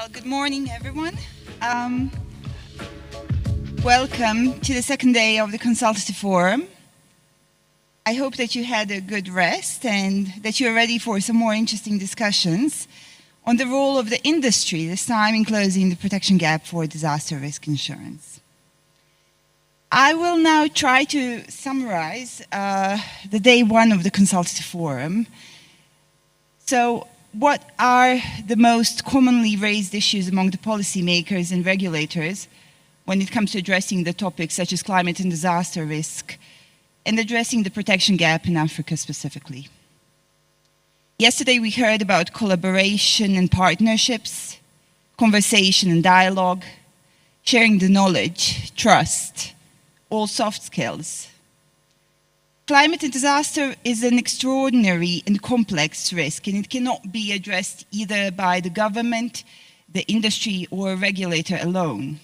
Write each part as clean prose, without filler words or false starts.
Good morning, everyone. Welcome to the second day of the Consultative Forum. I hope that you had a good rest and that you're ready for some more interesting discussions on the role of the industry, this time in closing the protection gap for disaster risk insurance. I will now try to summarize the day one of the Consultative Forum. So, what are the most commonly raised issues among the policymakers and regulators when it comes to addressing the topics such as climate and disaster risk and addressing the protection gap in Africa specifically? Yesterday we heard about collaboration and partnerships, conversation and dialogue, sharing the knowledge, trust, all soft skills. Climate and disaster is an extraordinary and complex risk, and it cannot be addressed either by the government, the industry, or a regulator alone.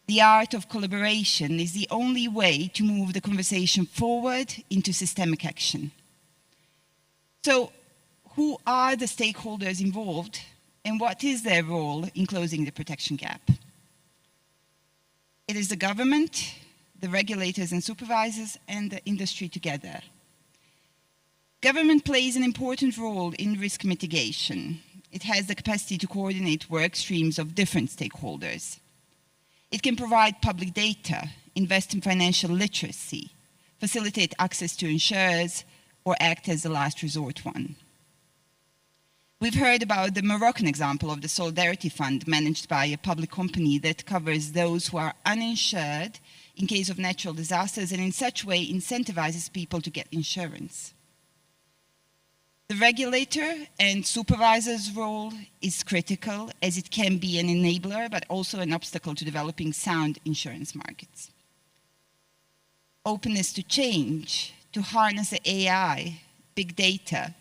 The art of collaboration is the only way to move the conversation forward into systemic action. So, who are the stakeholders involved, and what is their role in closing the protection gap? It is the government, the regulators and supervisors, and the industry together. Government plays an important role in risk mitigation. It has the capacity to coordinate work streams of different stakeholders. It can provide public data, invest in financial literacy, facilitate access to insurers, or act as the last resort one. We've heard about the Moroccan example of the Solidarity Fund managed by a public company that covers those who are uninsured in case of natural disasters and in such way incentivizes people to get insurance. The regulator and supervisor's role is critical as it can be an enabler but also an obstacle to developing sound insurance markets. Openness to change, to harness the AI, big data,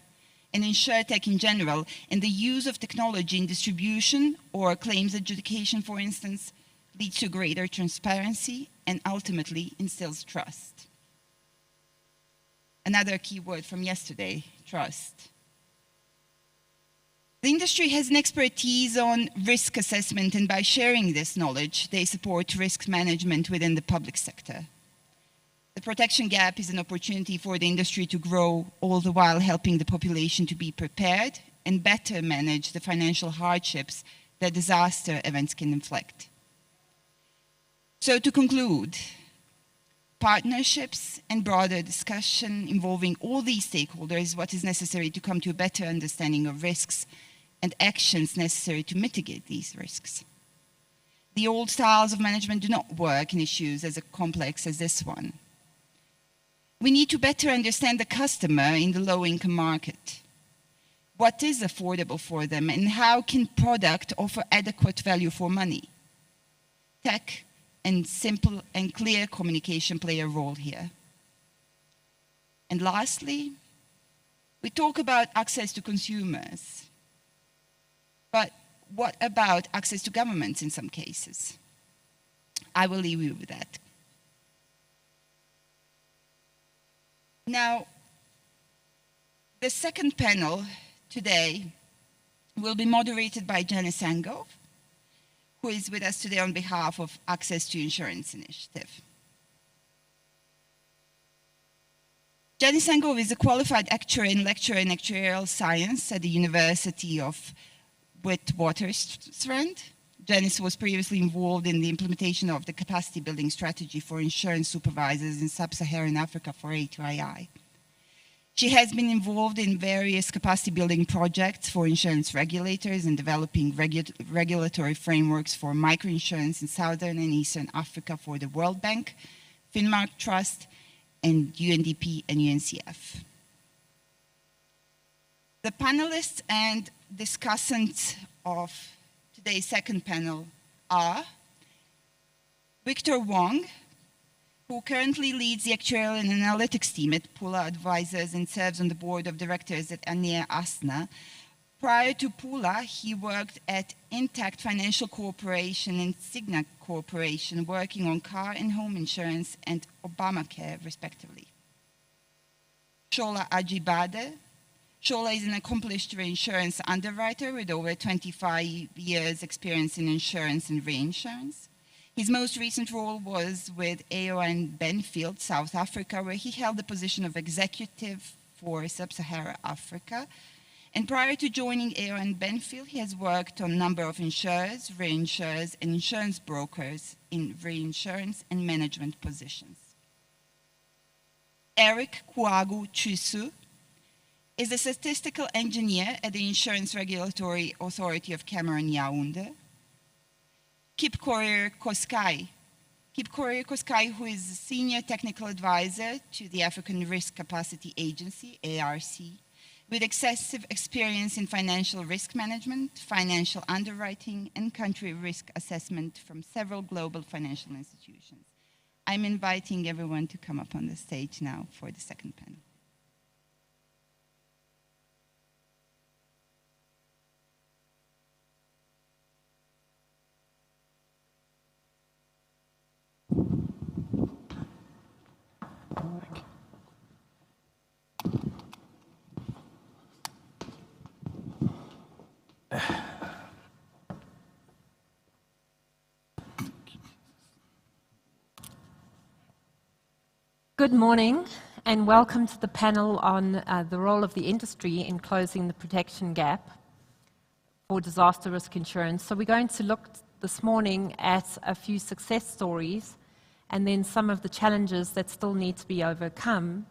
and insurtech in general, and the use of technology in distribution or claims adjudication, for instance, leads to greater transparency and ultimately instills trust. Another key word from yesterday, trust. The industry has an expertise on risk assessment, and by sharing this knowledge, they support risk management within the public sector. The protection gap is an opportunity for the industry to grow, all the while helping the population to be prepared and better manage the financial hardships that disaster events can inflict. So to conclude, partnerships and broader discussion involving all these stakeholders is what is necessary to come to a better understanding of risks and actions necessary to mitigate these risks. The old styles of management do not work in issues as complex as this one. We need to better understand the customer in the low-income market. What is affordable for them, and how can product offer adequate value for money? Tech and simple and clear communication play a role here. And lastly, we talk about access to consumers. But what about access to governments in some cases? I will leave you with that. Now, the second panel today will be moderated by Janice Angove, who is with us today on behalf of Access to Insurance Initiative. Janice Angove is a qualified actuary and lecturer in actuarial science at the University of Witwatersrand. Janice was previously involved in the implementation of the capacity building strategy for insurance supervisors in sub-Saharan Africa for A2II. She has been involved in various capacity building projects for insurance regulators and developing regulatory frameworks for microinsurance in Southern and Eastern Africa for the World Bank, Finmark Trust, and UNDP and UNCF. The panelists and discussants of today's second panel are Victor Wong, who currently leads the actuarial and analytics team at Pula Advisors and serves on the board of directors at Anea Asna. Prior to Pula, he worked at Intact Financial Corporation and Cigna Corporation, working on car and home insurance and Obamacare, respectively. Shola Ajibade, Shola is an accomplished reinsurance underwriter with over 25 years experience in insurance and reinsurance. His most recent role was with Aon Benfield, South Africa, where he held the position of executive for Sub-Saharan Africa. And prior to joining Aon Benfield, he has worked on a number of insurers, reinsurers, and insurance brokers in reinsurance and management positions. Eric Kouagu Chusu is a statistical engineer at the Insurance Regulatory Authority of Cameroon, Yaoundé. Kip Korir-Koskai, who is a senior technical advisor to the African Risk Capacity Agency, ARC, with extensive experience in financial risk management, financial underwriting, and country risk assessment from several global financial institutions. I'm inviting everyone to come up on the stage now for the second panel. Good morning and welcome to the panel on the role of the industry in closing the protection gap for disaster risk insurance. So we're going to look this morning at a few success stories and then some of the challenges that still need to be overcome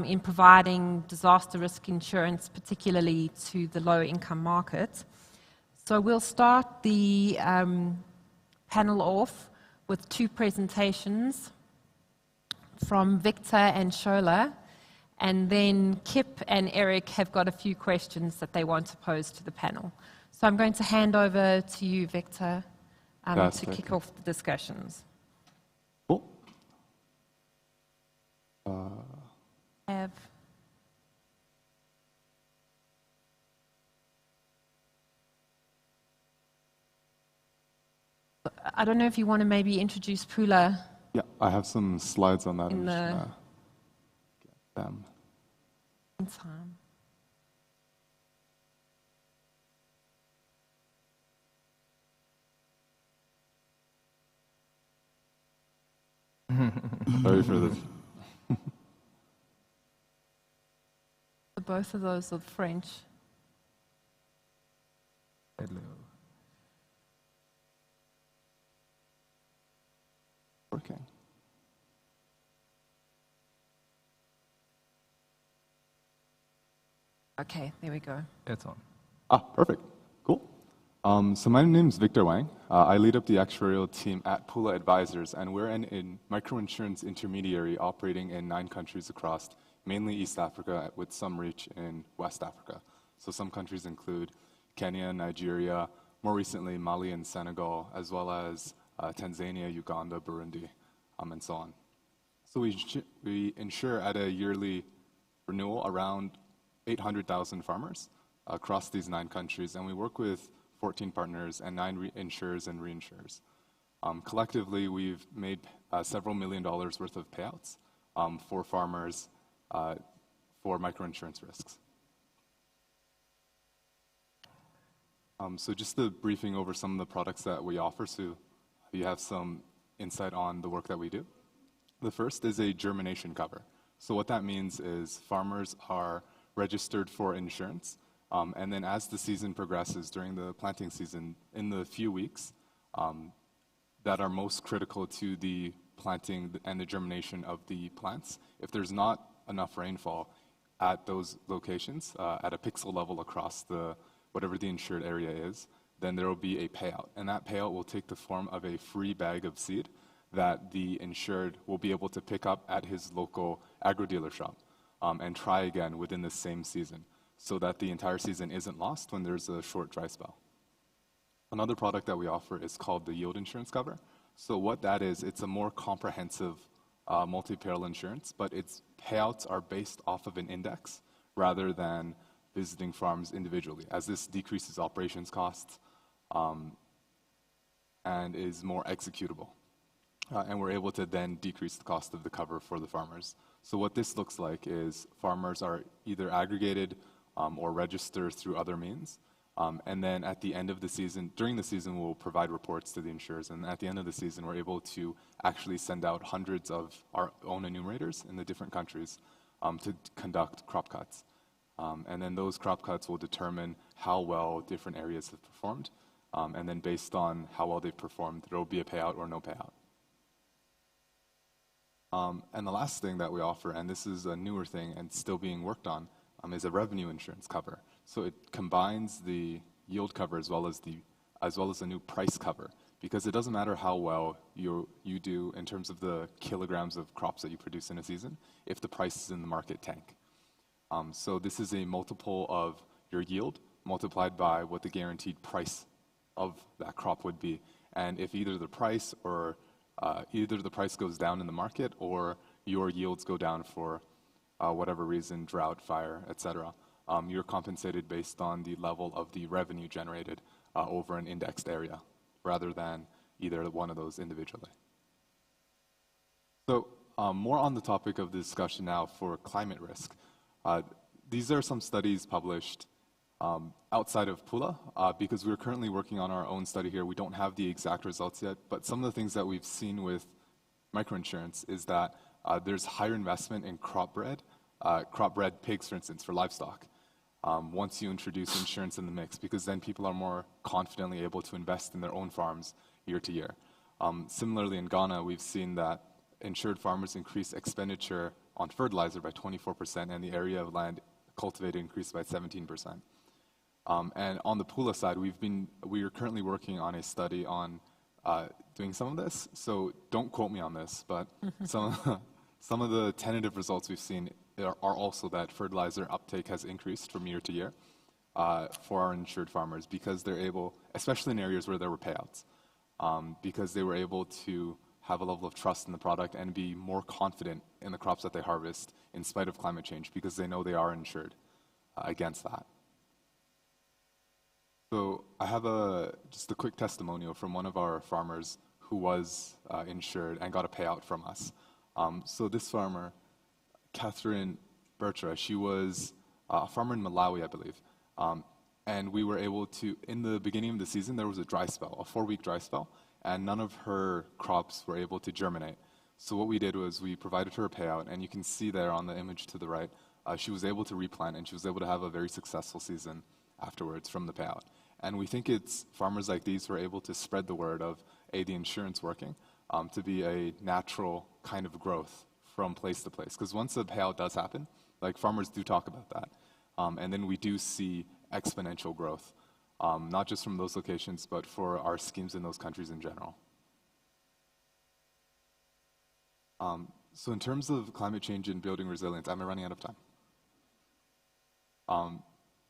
in providing disaster risk insurance, particularly to the low-income market. So we'll start the panel off with two presentations from Victor and Shola, and then Kip and Eric have got a few questions that they want to pose to the panel. So I'm going to hand over to you, Victor, to kick off the discussions. Cool. I don't know if you want to maybe introduce Pula. Yeah, I have some slides on that. In get them. In time. Sorry for this. Both of those are French. Hello. Working. Okay, there we go. It's on. Perfect. Cool. So my name is Victor Wang. I lead up the actuarial team at Pula Advisors, and we're an microinsurance intermediary operating in 9 countries across mainly East Africa with some reach in West Africa. So some countries include Kenya, Nigeria, more recently Mali and Senegal, as well as Tanzania, Uganda, Burundi, and so on. So we insure at a yearly renewal around 800,000 farmers across these 9 countries, and we work with 14 partners and 9 insurers and reinsurers. Collectively, we've made several $1 million worth of payouts for farmers for microinsurance risks. So just the briefing over some of the products that we offer, so you have some insight on the work that we do. The first is a germination cover. So what that means is farmers are registered for insurance, and then as the season progresses during the planting season, in the few weeks that are most critical to the planting and the germination of the plants, if there's not enough rainfall at those locations, at a pixel level across whatever the insured area is, then there will be a payout. And that payout will take the form of a free bag of seed that the insured will be able to pick up at his local agro-dealer shop and try again within the same season, so that the entire season isn't lost when there's a short dry spell. Another product that we offer is called the yield insurance cover. So what that is, it's a more comprehensive multi-peril insurance, but its payouts are based off of an index rather than visiting farms individually, as this decreases operations costs and is more executable. And we're able to then decrease the cost of the cover for the farmers. So what this looks like is farmers are either aggregated or register through other means. And then at the end of the season, during the season, we'll provide reports to the insurers. And at the end of the season, we're able to actually send out hundreds of our own enumerators in the different countries to conduct crop cuts. And then those crop cuts will determine how well different areas have performed. And then based on how well they've performed, there will be a payout or no payout. And the last thing that we offer, and this is a newer thing and still being worked on, is a revenue insurance cover. So it combines the yield cover as well as the new price cover, because it doesn't matter how well you do in terms of the kilograms of crops that you produce in a season if the prices in the market tank. So this is a multiple of your yield multiplied by what the guaranteed price of that crop would be. And if either the price goes down in the market or your yields go down for whatever reason, drought, fire, etc., you're compensated based on the level of the revenue generated over an indexed area, rather than either one of those individually. So more on the topic of the discussion now for climate risk. These are some studies published outside of Pula, because we're currently working on our own study here. We don't have the exact results yet, but some of the things that we've seen with microinsurance is that there's higher investment in crop bred pigs, for instance, for livestock. Once you introduce insurance in the mix, because then people are more confidently able to invest in their own farms year to year. Similarly, in Ghana, we've seen that insured farmers increase expenditure on fertilizer by 24%, and the area of land cultivated increased by 17%. And on the Pula side, we are currently working on a study on doing some of this. So don't quote me on this, but some of the tentative results we've seen are also that fertilizer uptake has increased from year to year for our insured farmers, because they're able, especially in areas where there were payouts, because they were able to have a level of trust in the product and be more confident in the crops that they harvest in spite of climate change, because they know they are insured against that. So I have just a quick testimonial from one of our farmers who was insured and got a payout from us. So this farmer, Catherine Bertra, she was a farmer in Malawi, I believe. And we were able to, in the beginning of the season, there was a dry spell, a 4-week dry spell, and none of her crops were able to germinate. So what we did was we provided her a payout, and you can see there on the image to the right, she was able to replant, and she was able to have a very successful season afterwards from the payout. And we think it's farmers like these who are able to spread the word of, the insurance working, to be a natural kind of growth from place to place. Because once the payout does happen, like farmers do talk about that. And then we do see exponential growth, not just from those locations, but for our schemes in those countries in general. So in terms of climate change and building resilience, am I running out of time?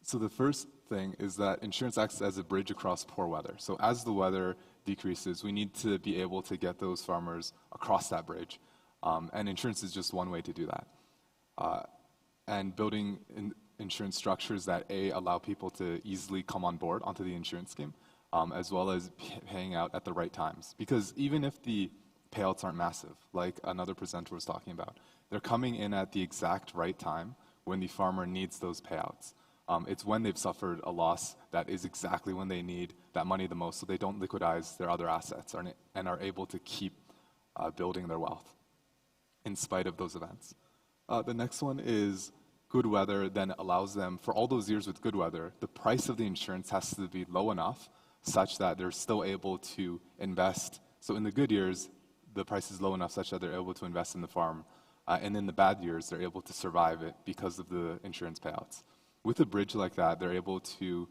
So the first thing is that insurance acts as a bridge across poor weather. So as the weather decreases, we need to be able to get those farmers across that bridge. And insurance is just one way to do that. And building insurance structures that allow people to easily come on board onto the insurance scheme, as well as paying out at the right times. Because even if the payouts aren't massive, like another presenter was talking about, they're coming in at the exact right time when the farmer needs those payouts. It's when they've suffered a loss that is exactly when they need that money the most, so they don't liquidize their other assets and are able to keep building their wealth in spite of those events. The next one is good weather then allows them, for all those years with good weather, the price of the insurance has to be low enough such that they're still able to invest. So in the good years, the price is low enough such that they're able to invest in the farm. And in the bad years, they're able to survive it because of the insurance payouts. With a bridge like that, they're able to,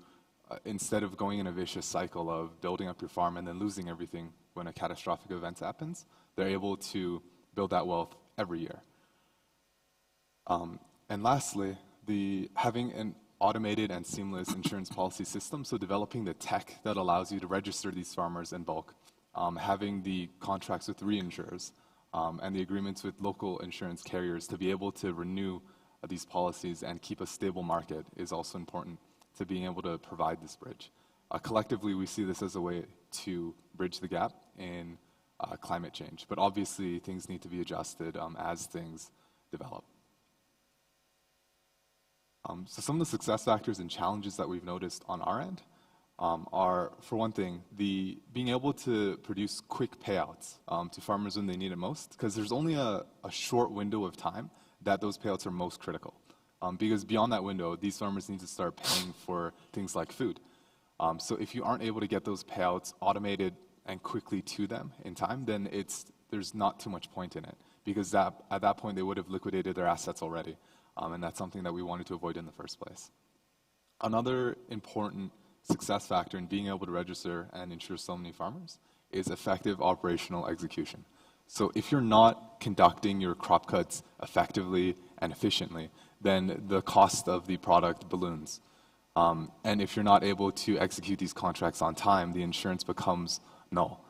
instead of going in a vicious cycle of building up your farm and then losing everything when a catastrophic event happens, they're able to build that wealth every year. And lastly, having an automated and seamless insurance policy system, so developing the tech that allows you to register these farmers in bulk, having the contracts with reinsurers, and the agreements with local insurance carriers to be able to renew these policies and keep a stable market is also important to being able to provide this bridge. Collectively, we see this as a way to bridge the gap in climate change, but obviously things need to be adjusted as things develop. So some of the success factors and challenges that we've noticed on our end are, for one thing, being able to produce quick payouts to farmers when they need it most, because there's only a short window of time that those payouts are most critical. Because beyond that window, these farmers need to start paying for things like food. So if you aren't able to get those payouts automated and quickly to them in time, then there's not too much point in it, because at that point they would have liquidated their assets already. And that's something that we wanted to avoid in the first place. Another important success factor in being able to register and insure so many farmers is effective operational execution. So if you're not conducting your crop cuts effectively and efficiently, then the cost of the product balloons. And if you're not able to execute these contracts on time, the insurance becomes null.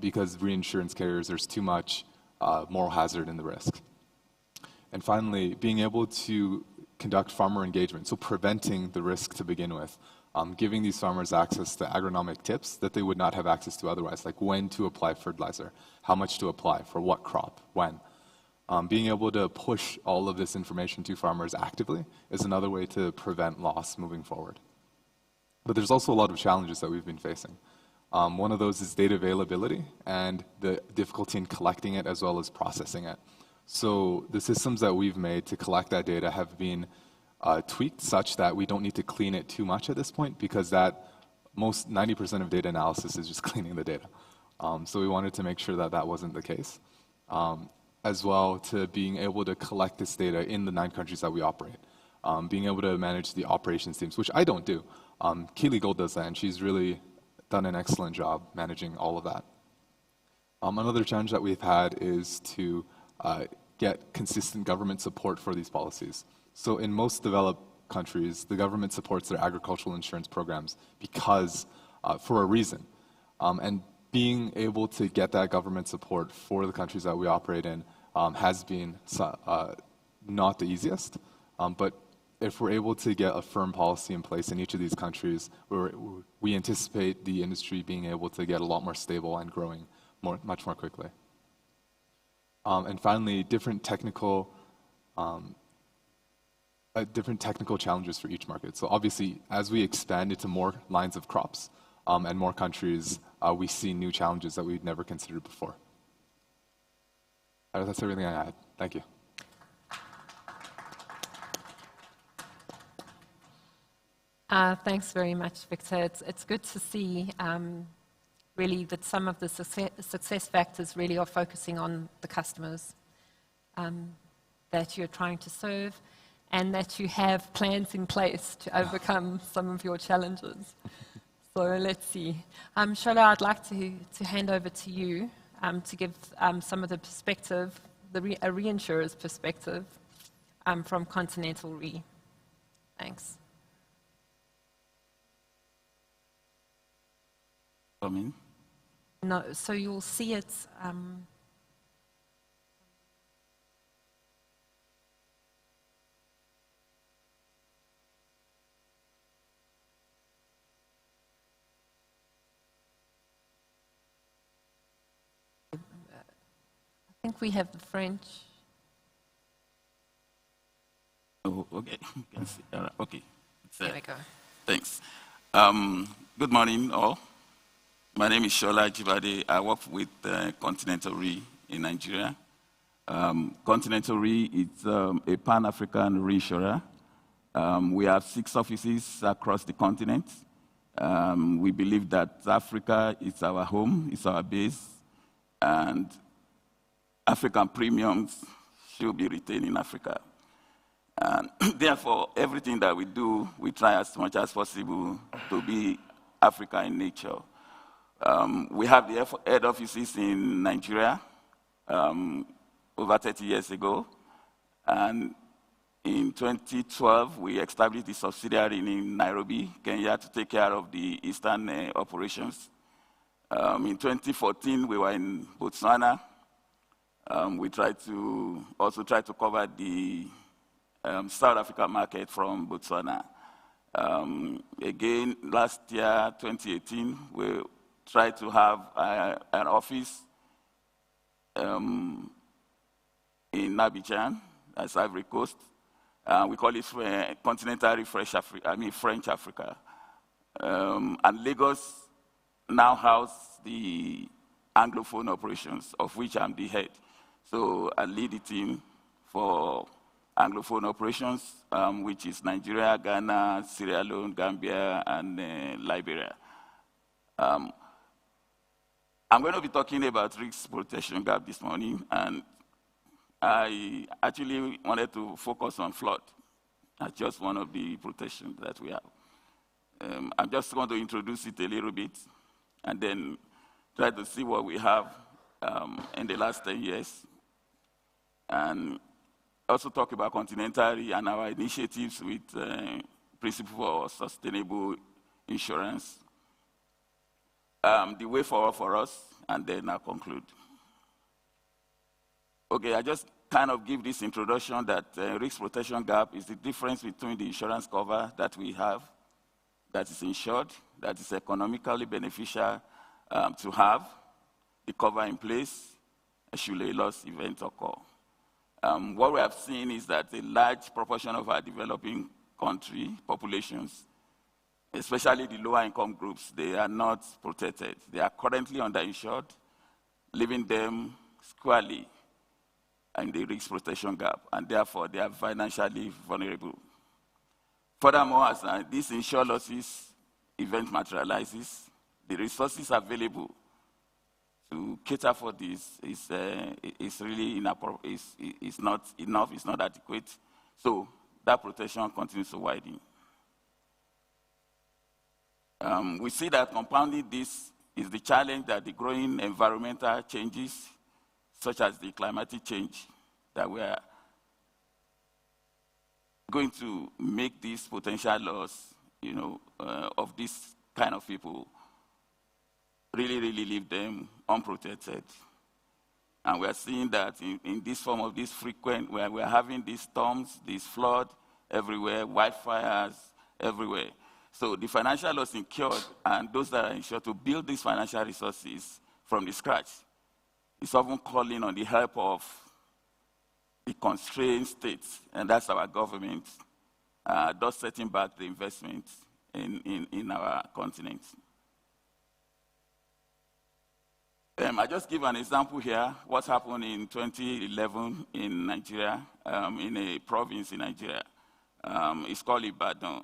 Because reinsurance carriers, there's too much moral hazard in the risk. And finally, being able to conduct farmer engagement, so preventing the risk to begin with, giving these farmers access to agronomic tips that they would not have access to otherwise, like when to apply fertilizer, how much to apply, for what crop, when. Being able to push all of this information to farmers actively is another way to prevent loss moving forward. But there's also a lot of challenges that we've been facing. One of those is data availability and the difficulty in collecting it as well as processing it. So the systems that we've made to collect that data have been tweaked such that we don't need to clean it too much at this point, because 90% of data analysis is just cleaning the data. So we wanted to make sure that that wasn't the case. As well, to being able to collect this data in the 9 countries that we operate. Being able to manage the operations teams, which I don't do. Keely Gold does that, and she's really done an excellent job managing all of that. Another challenge that we've had is to get consistent government support for these policies. So in most developed countries, the government supports their agricultural insurance programs because, for a reason. And being able to get that government support for the countries that we operate in has been not the easiest. But if we're able to get a firm policy in place in each of these countries, we anticipate the industry being able to get a lot more stable and growing much more quickly. And finally, different technical challenges for each market. So obviously, as we expand into more lines of crops and more countries, we see new challenges that we'd never considered before. That's everything I had. Thank you. Thanks very much, Victor. It's good to see really that some of the success factors really are focusing on the customers that you're trying to serve, and that you have plans in place to overcome some of your challenges. So let's see. Shola, I'd like to hand over to you to give some of the perspective, a reinsurer's perspective from Continental Re. Thanks. No, so you'll see it. I think we have the French. Oh, okay. Can see. Okay. There we go. Thanks. Good morning, all. My name is Shola Jibade. I work with Continental Re in Nigeria. Continental Re is a Pan-African reinsurer. We have 6 offices across the continent. We believe that Africa is our home, it's our base, and African premiums should be retained in Africa. And therefore, everything that we do, we try as much as possible to be African in nature. We have the head offices in Nigeria over 30 years ago. And in 2012, we established the subsidiary in Nairobi, Kenya, to take care of the eastern operations. In 2014, we were in Botswana. We also tried to cover the South Africa market from Botswana. Again, last year, 2018, we tried to have an office in Abidjan, that's Ivory Coast. We call it Continental French Africa. And Lagos now house the Anglophone operations, of which I'm the head. So I lead the team for Anglophone operations, which is Nigeria, Ghana, Sierra Leone, Gambia, and Liberia. I'm going to be talking about risk protection gap this morning, and I actually wanted to focus on flood as just one of the protections that we have. I'm just going to introduce it a little bit, and then try to see what we have in the last 10 years, and also talk about Continental and our initiatives with Principle for Sustainable Insurance, the way forward for us, and then I'll conclude. Okay, I just kind of give this introduction that risk protection gap is the difference between the insurance cover that we have, that is insured, that is economically beneficial to have, the cover in place, should a loss event occur. What we have seen is that a large proportion of our developing country populations, especially the lower income groups, they are not protected. They are currently underinsured, leaving them squarely in the risk protection gap, and therefore they are financially vulnerable. Furthermore, as this insured losses event materializes, the resources available to cater for this is really is not enough, it's not adequate. So that protection continues to widen. We see that compounding this is the challenge that the growing environmental changes, such as the climatic change, that we are going to make this potential loss, of this kind of people, really leave them unprotected. And we are seeing that in this form of this frequent, where we are having these storms, these floods everywhere, wildfires everywhere. So the financial loss incurred and those that are insured to build these financial resources from the scratch is often calling on the help of the constrained states, and that's our government, thus setting back the investment in our continent. I just give an example here, what happened in 2011 in Nigeria, in a province in Nigeria. It's called Ibadan.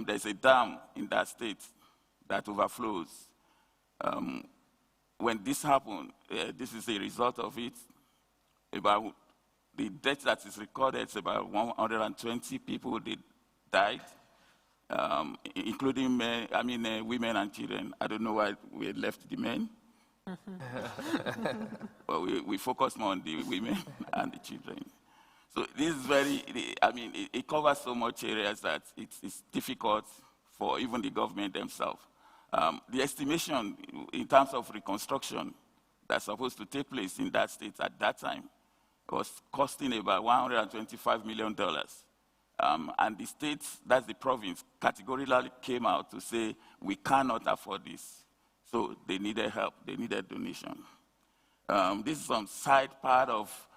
There's a dam in that state that overflows. When this happened, this is a result of it. About the death that is recorded, it's about 120 people that died, including women and children. I don't know why we left the men. But we focus more on the women and the children. So this is it covers so much areas that it's difficult for even the government themselves. The estimation in terms of reconstruction that's supposed to take place in that state at that time was costing about $125 million. And the state, that's the province, categorically came out to say, we cannot afford this. So they needed help, they needed donation. This is some side part of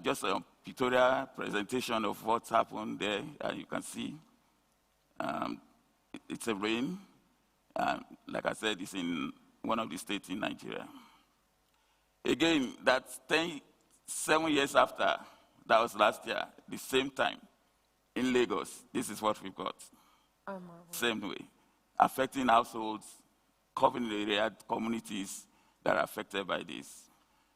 just a pictorial presentation of what's happened there. You can see it's a rain. Like I said, it's in one of the states in Nigeria. Again, that's 7 years after, that was last year, the same time, in Lagos, this is what we've got. Same way, affecting households, covering area communities that are affected by this.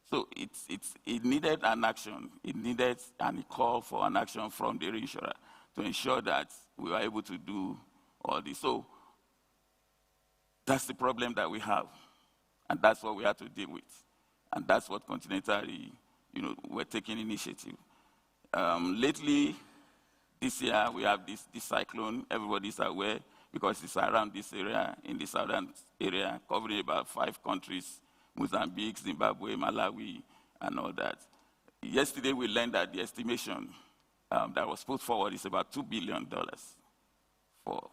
So it needed an action. It needed a call for an action from the reinsurer to ensure that we were able to do all this. So that's the problem that we have, and that's what we have to deal with. And that's what Continental, we're taking initiative. Lately, this year, we have this cyclone. Everybody's aware because it's around this area, in the southern area, covering about 5 countries, Mozambique, Zimbabwe, Malawi, and all that. Yesterday, we learned that the estimation that was put forward is about $2 billion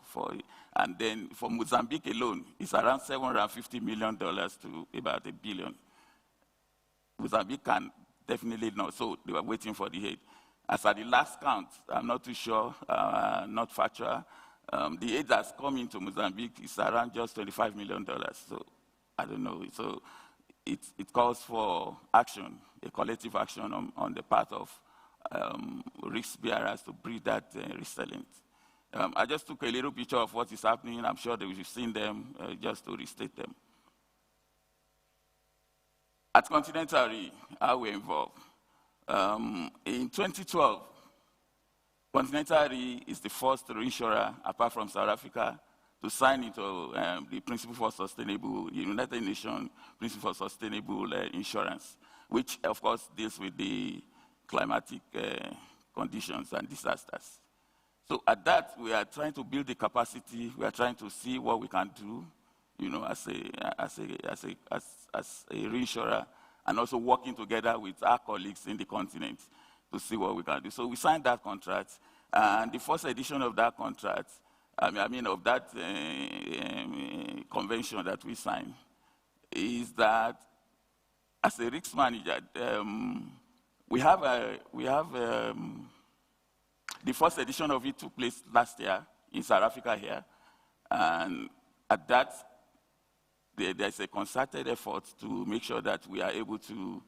for it. And then for Mozambique alone, it's around $750 million to about $1 billion. Mozambique can definitely not, so they were waiting for the aid. as at the last count, I'm not too sure, not factual, the aid that's coming to Mozambique is around just $25 million. So I don't know. So it calls for action, a collective action on the part of risk bearers to bring that resilience. I just took a little picture of what is happening. I'm sure that you've seen them, just to restate them. At Continental Re, how we're involved. In 2012, Continental Re is the first reinsurer, apart from South Africa, to sign into the Principle for Sustainable, the United Nations Principle for Sustainable Insurance, which, of course, deals with the climatic conditions and disasters. So at that, we are trying to build the capacity. We are trying to see what we can do, as a reinsurer, and also working together with our colleagues in the continent to see what we can do. So we signed that contract, and the first edition of that contract, of that convention that we signed, is that as a risk manager, the first edition of it took place last year in South Africa here, and at that, there's a concerted effort to make sure that we are able to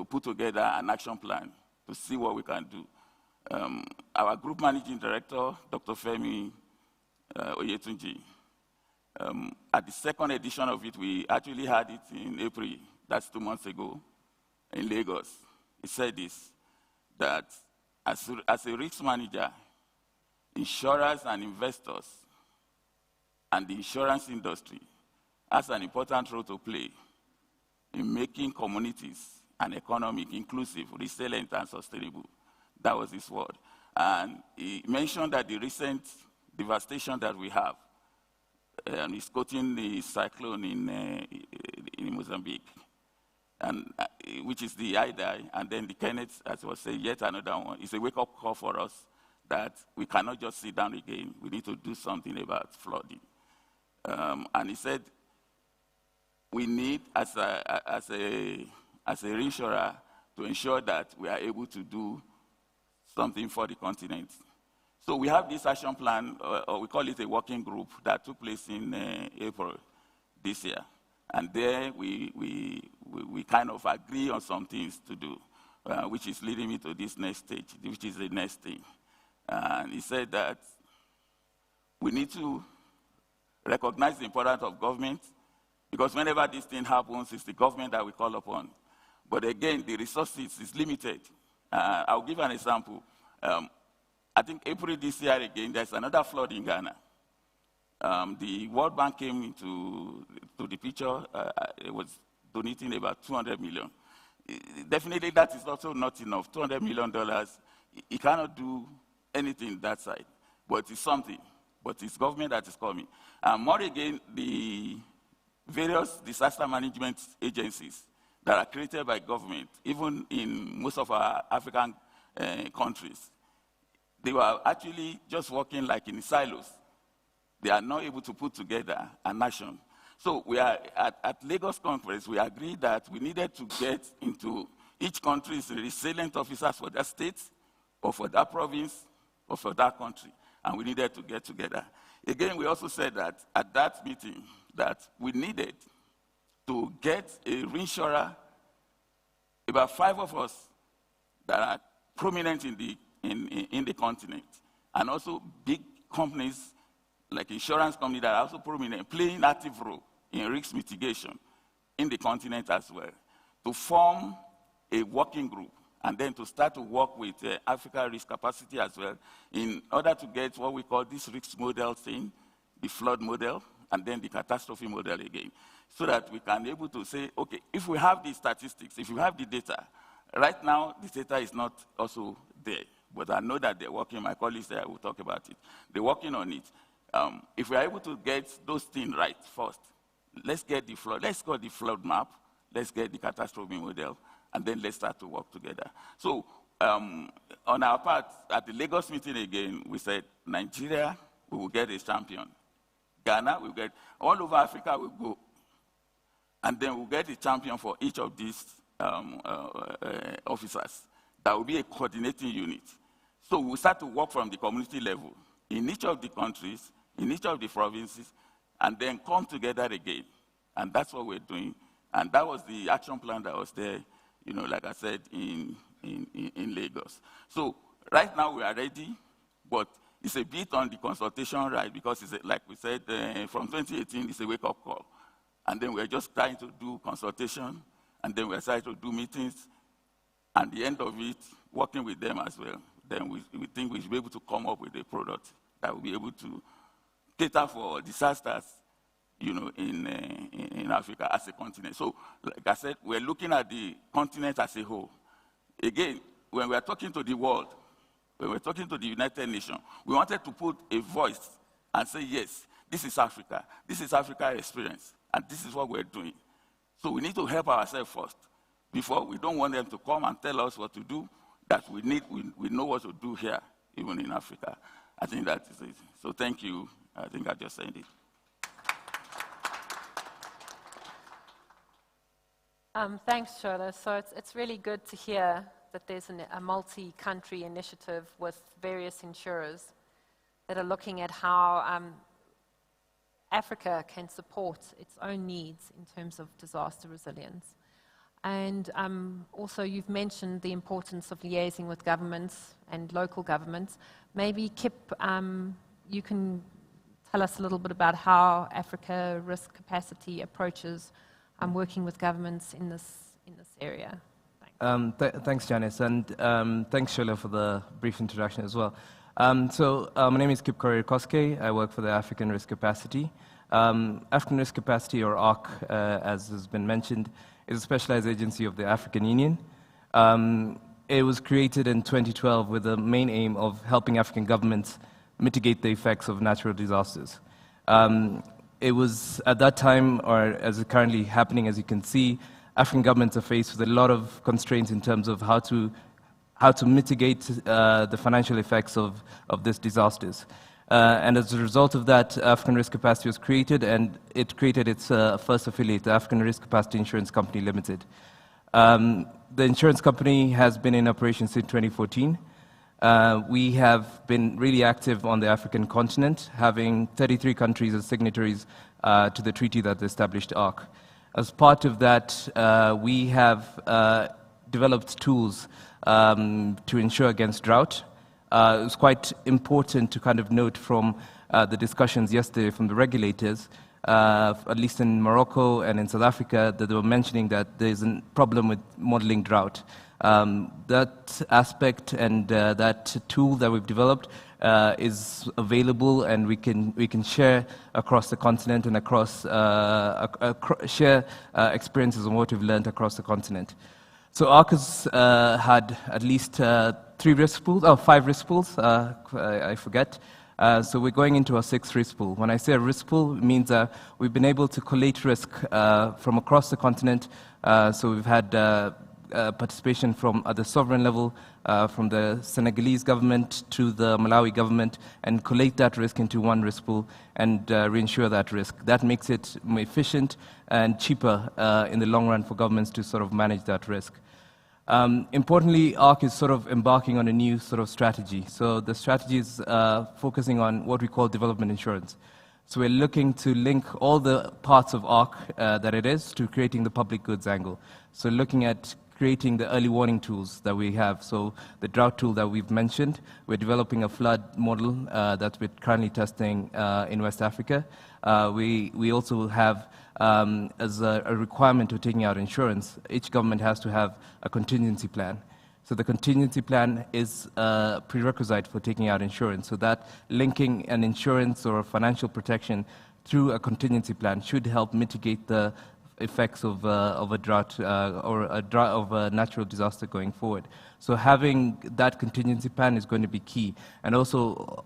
put together an action plan to see what we can do. Our group managing director, Dr. Femi Oyetunji, at the second edition of it, we actually had it in April, that's 2 months ago, in Lagos. He said this, that as a risk manager, insurers and investors and the insurance industry has an important role to play in making communities and economic inclusive, resilient, and sustainable. That was his word. And he mentioned that the recent devastation that we have, and he's quoting the cyclone in Mozambique, and which is the Idai, and then the Kenneth, as I was saying, yet another one. It's a wake-up call for us that we cannot just sit down again. We need to do something about flooding. And he said, we need, as a reinsurer, to ensure that we are able to do something for the continent. So we have this action plan, or we call it a working group, that took place in April this year. And there we kind of agree on some things to do, which is leading me to this next stage, which is the next thing. And he said that we need to recognize the importance of government, because whenever this thing happens, it's the government that we call upon. But again, the resources is limited. I'll give an example. I think April this year again, there's another flood in Ghana. The World Bank came into the picture. It was donating about $200 million. Definitely that is also not enough. $200 million, it cannot do anything that side. But it's something. But it's government that is coming. More again, the various disaster management agencies that are created by government, even in most of our African countries, they were actually just working like in silos. They are not able to put together a nation. So we are at Lagos Conference, we agreed that we needed to get into each country's resilient officers for that state, or for that province, or for that country. And we needed to get together. Again, we also said that at that meeting, that we needed to get a reinsurer, about 5 of us that are prominent in the continent, and also big companies like insurance companies that are also prominent, playing active role in risk mitigation in the continent as well, to form a working group, and then to start to work with Africa risk capacity as well, in order to get what we call this risk model thing, the flood model, and then the catastrophe model again, so that we can be able to say, okay, if we have the statistics, if we have the data, right now the data is not also there, but I know that they're working, my colleagues there will talk about it, they're working on it. If we are able to get those things right first, let's get the flood map, let's get the catastrophe model, and then let's start to work together. So on our part, at the Lagos meeting again, we said, Nigeria, we will get a champion. Ghana, we'll get, all over Africa we'll go. And then we'll get a champion for each of these officers There will be a coordinating unit. So we start to work from the community level in each of the countries, in each of the provinces, and then come together again. And that's what we're doing. And that was the action plan that was there, you know, like I said, in Lagos. So right now we are ready, but it's a bit on the consultation, right? Because it's like we said, from 2018, it's a wake-up call. And then we're just trying to do consultation, and then we're trying to do meetings, and the end of it, working with them as well. Then we think we should be able to come up with a product that will be able to cater for disasters, you know, in Africa as a continent. So, like I said, we're looking at the continent as a whole. Again, when we're talking to the world, when we're talking to the United Nations, we wanted to put a voice and say, yes, this is Africa. This is Africa's experience, and this is what we're doing. So we need to help ourselves first. Before, we don't want them to come and tell us what to do, that we know what to do here, even in Africa. I think that is it. So thank you. I think I just said it. Thanks, Shola. So it's really good to hear that there's a multi-country initiative with various insurers that are looking at how Africa can support its own needs in terms of disaster resilience. And also you've mentioned the importance of liaising with governments and local governments. Maybe, Kip, you can tell us a little bit about how Africa Risk Capacity approaches working with governments in this area. Thanks. Thanks, Janice, and thanks, Shola, for the brief introduction as well. My name is Kip Koske. I work for the African Risk Capacity. African Risk Capacity, or ARC, as has been mentioned, is a specialized agency of the African Union. It was created in 2012 with the main aim of helping African governments mitigate the effects of natural disasters. It was at that time, or as it's currently happening, as you can see, African governments are faced with a lot of constraints in terms of how to mitigate the financial effects of these disasters. And as a result of that, African Risk Capacity was created, and it created its first affiliate, the African Risk Capacity Insurance Company Limited. The insurance company has been in operation since 2014. We have been really active on the African continent, having 33 countries as signatories to the treaty that established ARC. As part of that, we have developed tools to ensure against drought. It was quite important to kind of note from the discussions yesterday from the regulators, at least in Morocco and in South Africa, that they were mentioning that there's a problem with modeling drought. That aspect and that tool that we've developed is available, and we can share across the continent and share experiences on what we've learned across the continent. So ARC has had at least 5 risk pools, I forget. So we're going into our 6th risk pool. When I say a risk pool, it means we've been able to collate risk from across the continent. So we've had participation from at the sovereign level, from the Senegalese government to the Malawi government, and collate that risk into one risk pool and reinsure that risk. That makes it more efficient and cheaper in the long run for governments to sort of manage that risk. Importantly, ARC is sort of embarking on a new sort of strategy. So the strategy is focusing on what we call development insurance. So we're looking to link all the parts of ARC that it is to creating the public goods angle. So looking at creating the early warning tools that we have. So the drought tool that we've mentioned, we're developing a flood model that we're currently testing in West Africa. We also have, as a requirement of taking out insurance, each government has to have a contingency plan. So the contingency plan is a prerequisite for taking out insurance. So that linking an insurance or financial protection through a contingency plan should help mitigate the effects of a drought or of a natural disaster going forward. So having that contingency plan is going to be key. And also,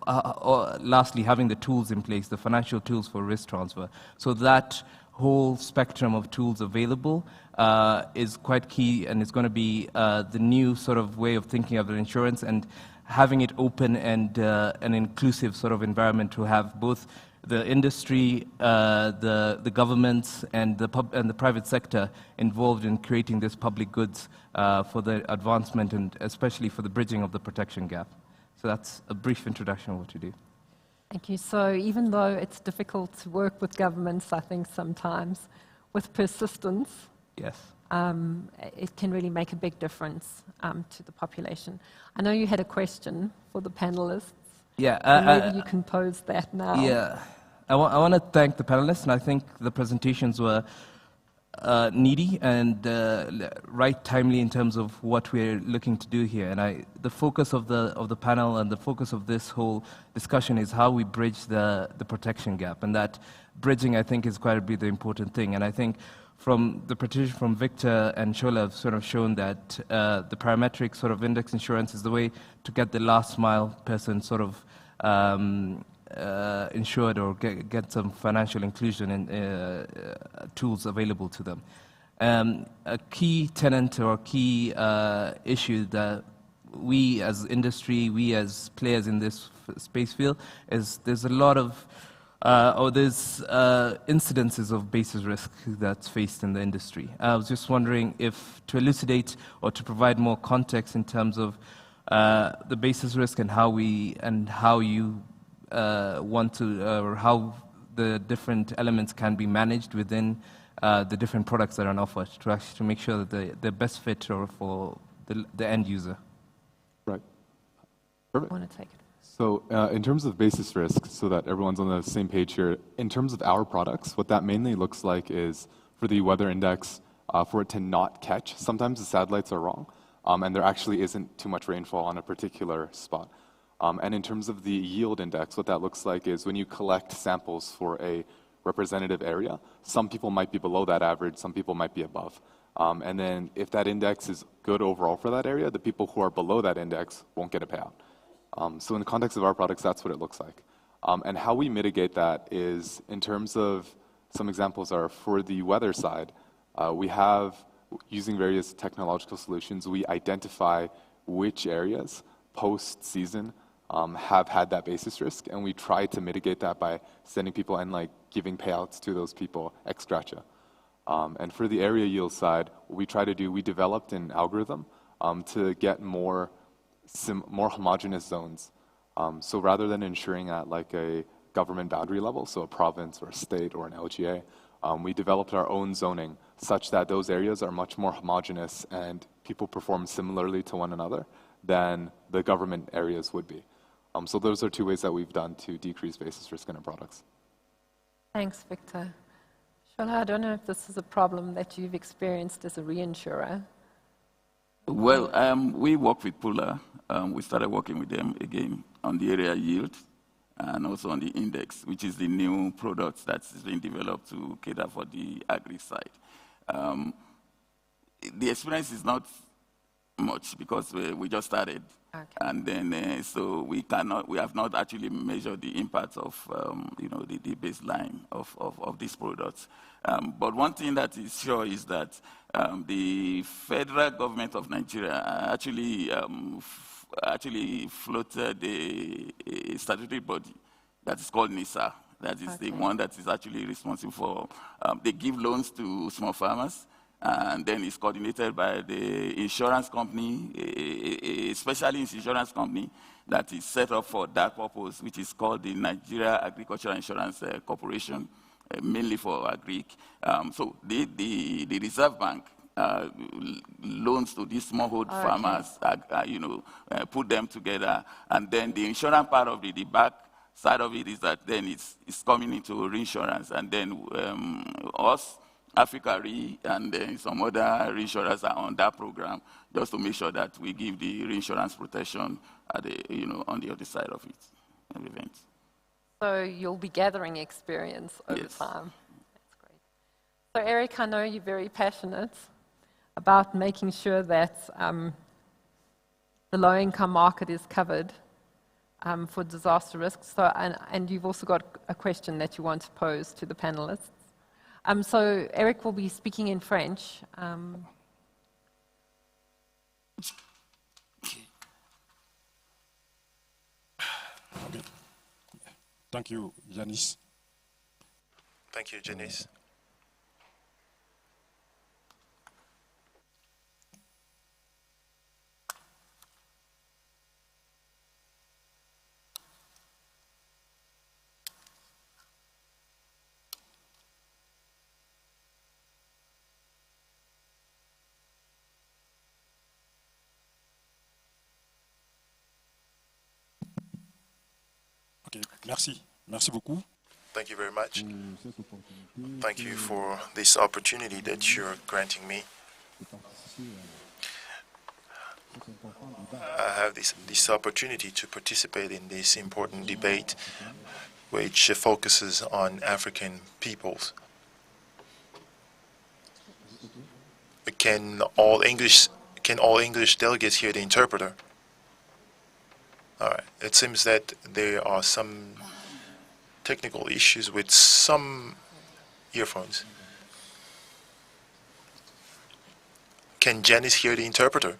lastly, having the tools in place, the financial tools for risk transfer. So that whole spectrum of tools available is quite key, and it's going to be the new sort of way of thinking of the insurance, and having it open and an inclusive sort of environment to have both the industry, the governments, and the private sector involved in creating these public goods for the advancement and especially for the bridging of the protection gap. So that's a brief introduction of what we do. Thank you. So even though it's difficult to work with governments, I think sometimes with persistence, Yes. it can really make a big difference to the population. I know you had a question for the panelists. Yeah. Maybe you can pose that now. Yeah. I want to thank the panelists, and I think the presentations were needy and right timely in terms of what we're looking to do here. And the focus of the panel and the focus of this whole discussion is how we bridge the protection gap. And that bridging, I think, is quite a bit the important thing. And I think from the presentation from Victor and Shola have sort of shown that the parametric sort of index insurance is the way to get the last mile person sort of insured or get some financial inclusion and tools available to them. A key tenet or key issue that we as industry, we as players in this space feel is there's a lot of there's incidences of basis risk that's faced in the industry. I was just wondering if to elucidate or to provide more context in terms of the basis risk and how you want to, or how the different elements can be managed within the different products that are on offer to actually to make sure that they're best fit or for the end user. Right. Perfect. I want to take it. So in terms of basis risk, so that everyone's on the same page here, in terms of our products, what that mainly looks like is for the weather index, for it to not catch. Sometimes the satellites are wrong, and there actually isn't too much rainfall on a particular spot. And in terms of the yield index, what that looks like is when you collect samples for a representative area, some people might be below that average, some people might be above. And then if that index is good overall for that area, the people who are below that index won't get a payout. So in the context of our products, that's what it looks like. And how we mitigate that is in terms of, some examples are for the weather side, we have, using various technological solutions, we identify which areas post-season have had that basis risk, and we try to mitigate that by sending people and like giving payouts to those people ex gratia. And for the area yield side, what we try to do, we developed an algorithm to get more homogeneous zones. So rather than ensuring at like a government boundary level, so a province or a state or an LGA, we developed our own zoning such that those areas are much more homogeneous and people perform similarly to one another than the government areas would be. So those are two ways that we've done to decrease basis risk in our products. Thanks, Victor. Shola, I don't know if this is a problem that you've experienced as a reinsurer. Well, we work with Pula. We started working with them again on the area yield and also on the index, which is the new product that's being developed to cater for the agri side. The experience is not much because we just started. Okay. And then, so we have not actually measured the impact of, the baseline of these products. But one thing that is sure is that the federal government of Nigeria actually floated a statutory body that is called NISA. That is the one that is actually responsible for, they give loans to small farmers, and then it's coordinated by the insurance company, a specialist insurance company that is set up for that purpose, which is called the Nigeria Agricultural Insurance Corporation, mainly for agri. So the Reserve Bank loans to these smallhold farmers, put them together, and then the insurance part of the back side of it is that then it's coming into reinsurance, and then us, Africa Re, and then some other reinsurers are on that program just to make sure that we give the reinsurance protection at the, on the other side of it, of events. So you'll be gathering experience over time. That's great. So Eric, I know you're very passionate about making sure that the low-income market is covered for disaster risks. So, and you've also got a question that you want to pose to the panelists. So Eric will be speaking in French. Okay. Thank you, Yanis. Thank you, Janice. Okay, merci. Merci beaucoup. Thank you very much. Thank you for this opportunity that you're granting me. I have this opportunity to participate in this important debate, which focuses on African peoples. Can all English delegates hear the interpreter? All right. It seems that there are some technical issues with some earphones. Can Janice hear the interpreter?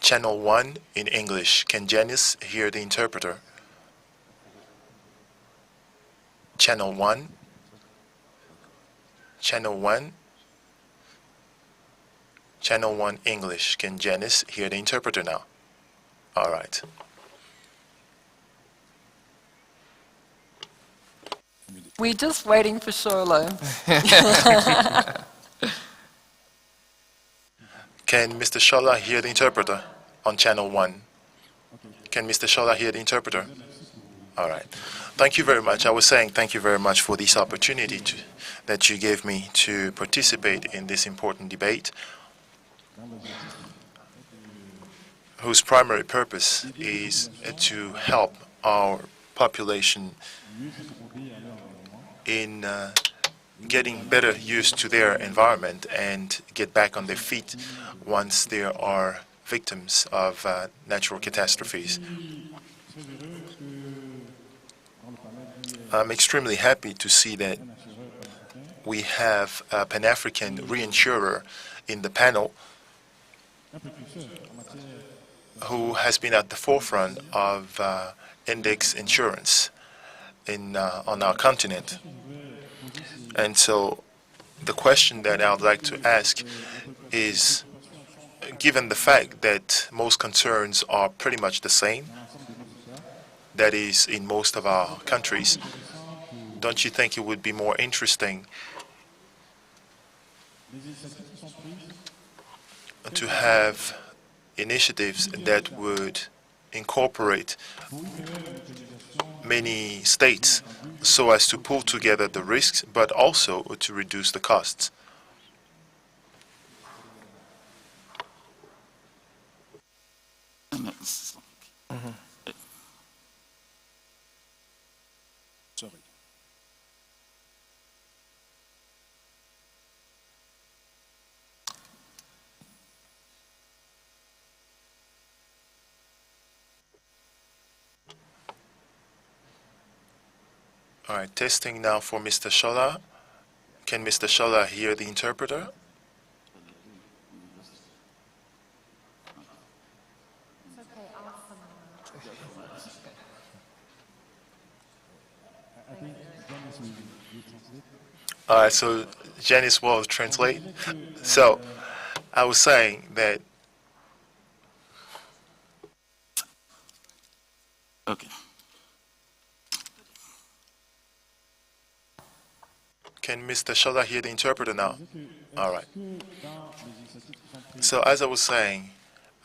Channel 1 in English. Can Janice hear the interpreter? Channel 1. Channel 1. Channel 1 English. Can Janice hear the interpreter now? All right. We're just waiting for Sholo. Can Mr. Shola hear the interpreter on channel 1? Can Mr. Shola hear the interpreter? All right. Thank you very much. I was saying thank you very much for this opportunity that you gave me to participate in this important debate, whose primary purpose is to help our population in getting better used to their environment and get back on their feet once there are victims of natural catastrophes. I'm extremely happy to see that we have a Pan-African reinsurer in the panel who has been at the forefront of index insurance on our continent. And so the question that I would like to ask is, given the fact that most concerns are pretty much the same, that is in most of our countries, don't you think it would be more interesting to have initiatives that would incorporate many states so as to pull together the risks, but also to reduce the costs? Sorry. All right, testing now for Mr. Shola. Can Mr. Shola hear the interpreter? All right, so Janice will translate. So I was saying that. Okay. Can Mr. Shola hear the interpreter now? All right. So as I was saying,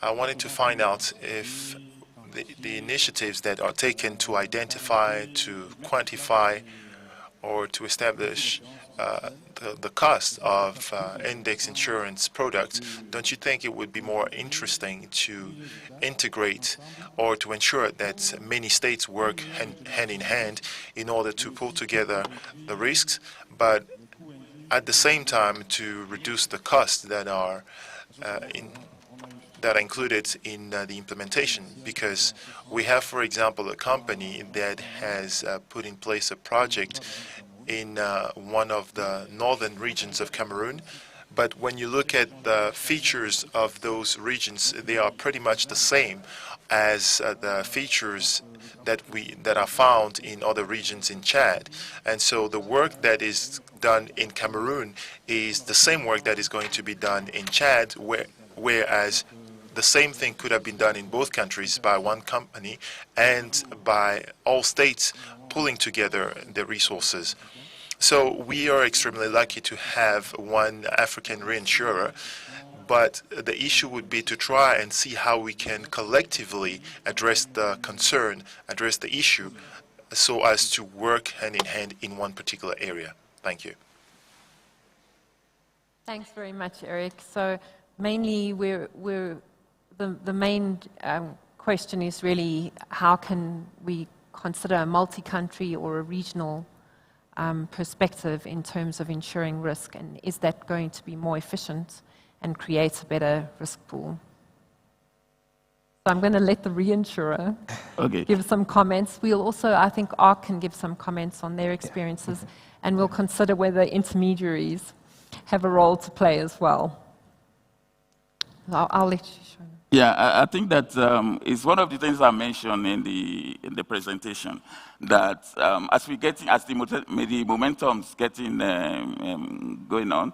I wanted to find out if the initiatives that are taken to identify, to quantify, or to establish the cost of index insurance products, don't you think it would be more interesting to integrate or to ensure that many states work hand in hand in order to pull together the risks, but at the same time to reduce the costs that are included in the implementation? Because we have, for example, a company that has put in place a project in one of the northern regions of Cameroon, But when you look at the features of those regions, they are pretty much the same as the features that are found in other regions in Chad. And so the work that is done in Cameroon is the same work that is going to be done in Chad, whereas the same thing could have been done in both countries by one company and by all states pulling together the resources. So we are extremely lucky to have one African reinsurer, but the issue would be to try and see how we can collectively address the concern, address the issue, so as to work hand in hand in one particular area. Thank you. Thanks very much, Eric. So mainly the main question is really how can we consider a multi-country or a regional perspective in terms of insuring risk, and is that going to be more efficient and create a better risk pool? So I'm going to let the reinsurer give some comments. We'll also, I think, ARC can give some comments on their experiences, and we'll consider whether intermediaries have a role to play as well. I'll let you show. Yeah, I think that it's one of the things I mentioned in the presentation, that as the momentum's getting going on,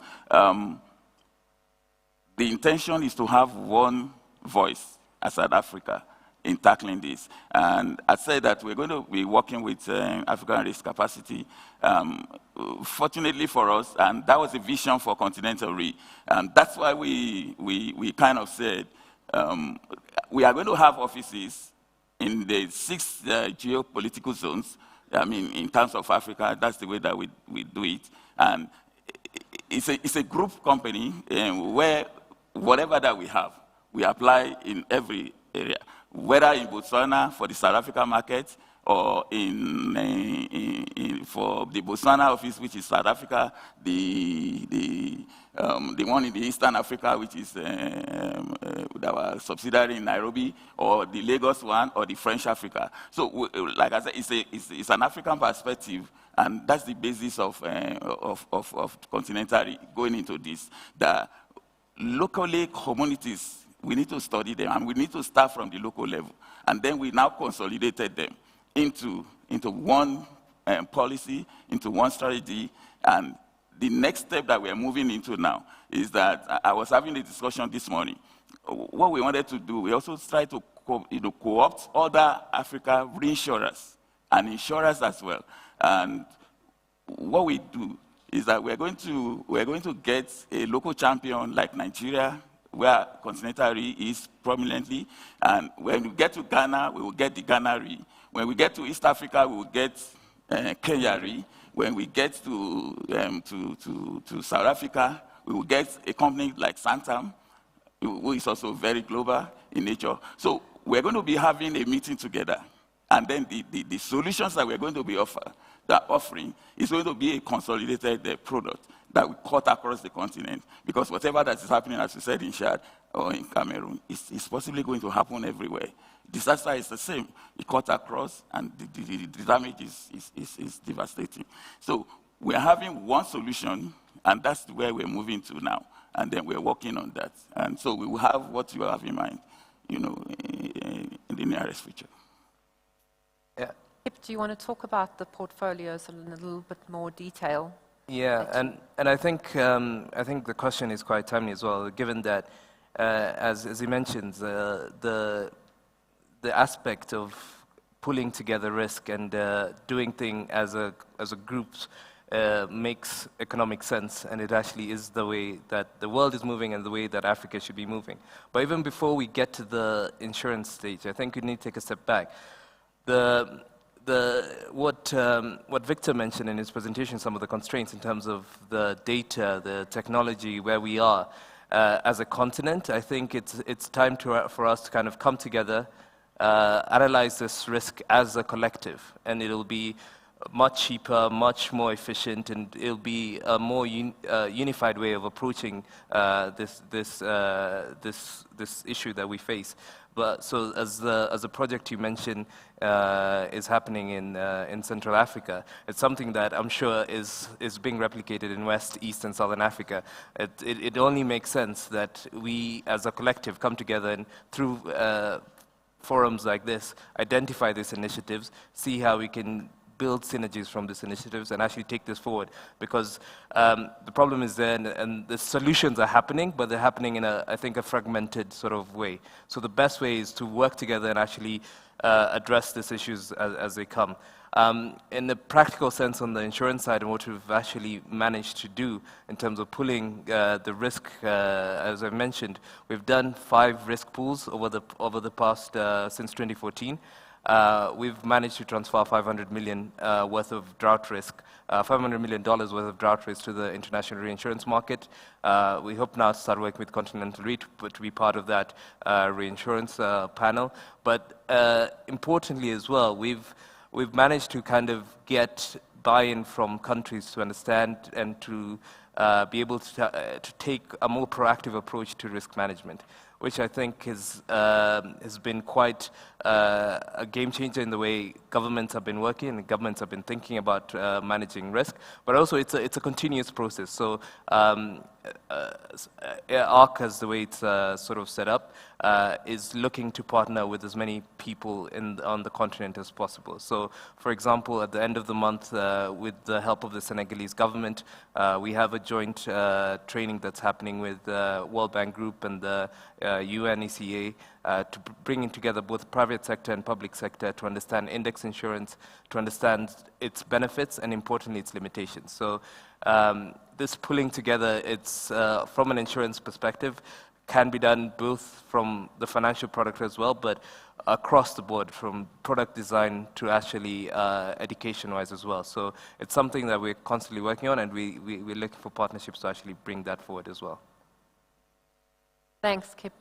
the intention is to have one voice as South Africa in tackling this. And I said that we're going to be working with African Risk Capacity. Fortunately for us, and that was a vision for Continental Re. That's why we kind of said, we are going to have offices in the 6 geopolitical zones. I mean, in terms of Africa, that's the way that we do it. And it's a group company where whatever that we have, we apply in every area, whether in Botswana for the South Africa market, or for the Botswana office, which is South Africa, the one in the Eastern Africa, which is our subsidiary in Nairobi, or the Lagos one, or the French Africa. So, like I said, it's an African perspective, and that's the basis of Continental going into this. The locally communities, we need to study them, and we need to start from the local level, and then we now consolidated them into one policy, into one strategy. And the next step that we are moving into now is that I was having a discussion this morning. What we wanted to do, we also try to co-opt other Africa reinsurers and insurers as well. And what we do is that we're going to get a local champion like Nigeria, where Continental Re is prominently. And when we get to Ghana, we will get the Ghana Re. When we get to East Africa, we will get Kenya Re. When we get to South Africa, we will get a company like Santam, who is also very global in nature. So we're going to be having a meeting together. And then the solutions that we're going to be offering is going to be a consolidated product that we cut across the continent. Because whatever that is happening, as we said, in Chad or in Cameroon, is possibly going to happen everywhere. Disaster is the same. It cut across, and the damage is devastating. So we're having one solution, and that's where we're moving to now. And then we're working on that. And so we will have what you have in mind, in the nearest future. Yeah. Do you want to talk about the portfolios in a little bit more detail? Yeah, and I think the question is quite timely as well, given that, as he mentions, the aspect of pulling together risk and doing things as a group makes economic sense, and it actually is the way that the world is moving and the way that Africa should be moving. But even before we get to the insurance stage, I think we need to take a step back. What Victor mentioned in his presentation, some of the constraints in terms of the data, the technology, where we are as a continent, I think it's time for us to kind of come together, analyze this risk as a collective, and it'll be much cheaper, much more efficient, and it'll be a more unified way of approaching this issue that we face. But so as the project you mentioned is happening in Central Africa, it's something that I'm sure is being replicated in West, East, and Southern Africa. It only makes sense that we, as a collective, come together and through forums like this, identify these initiatives, see how we can build synergies from these initiatives and actually take this forward. Because the problem is there, and the solutions are happening, but they're happening in I think, a fragmented sort of way. So the best way is to work together and actually address these issues as they come. In the practical sense on the insurance side, and what we've actually managed to do in terms of pulling the risk, as I mentioned, we've done 5 risk pools over the past, since 2014. We've managed to transfer $500 million worth of drought risk, $500 million worth of drought risk to the international reinsurance market. We hope now to start working with Continental Re to be part of that reinsurance panel. But importantly as well, we've managed to kind of get buy-in from countries to understand and to be able to take a more proactive approach to risk management, which I think has been quite a game changer in the way governments have been working and governments have been thinking about managing risk. But also it's a continuous process. So ARC, as the way it's sort of set up, is looking to partner with as many people on the continent as possible. So, for example, at the end of the month, with the help of the Senegalese government, we have a joint training that's happening with World Bank Group and the UNECA to bringing together both private sector and public sector to understand index insurance, to understand its benefits and, importantly, its limitations. So this pulling together, it's from an insurance perspective, can be done both from the financial product as well, but across the board, from product design to actually education-wise as well. So it's something that we're constantly working on, and we're looking for partnerships to actually bring that forward as well. Thanks, Kip.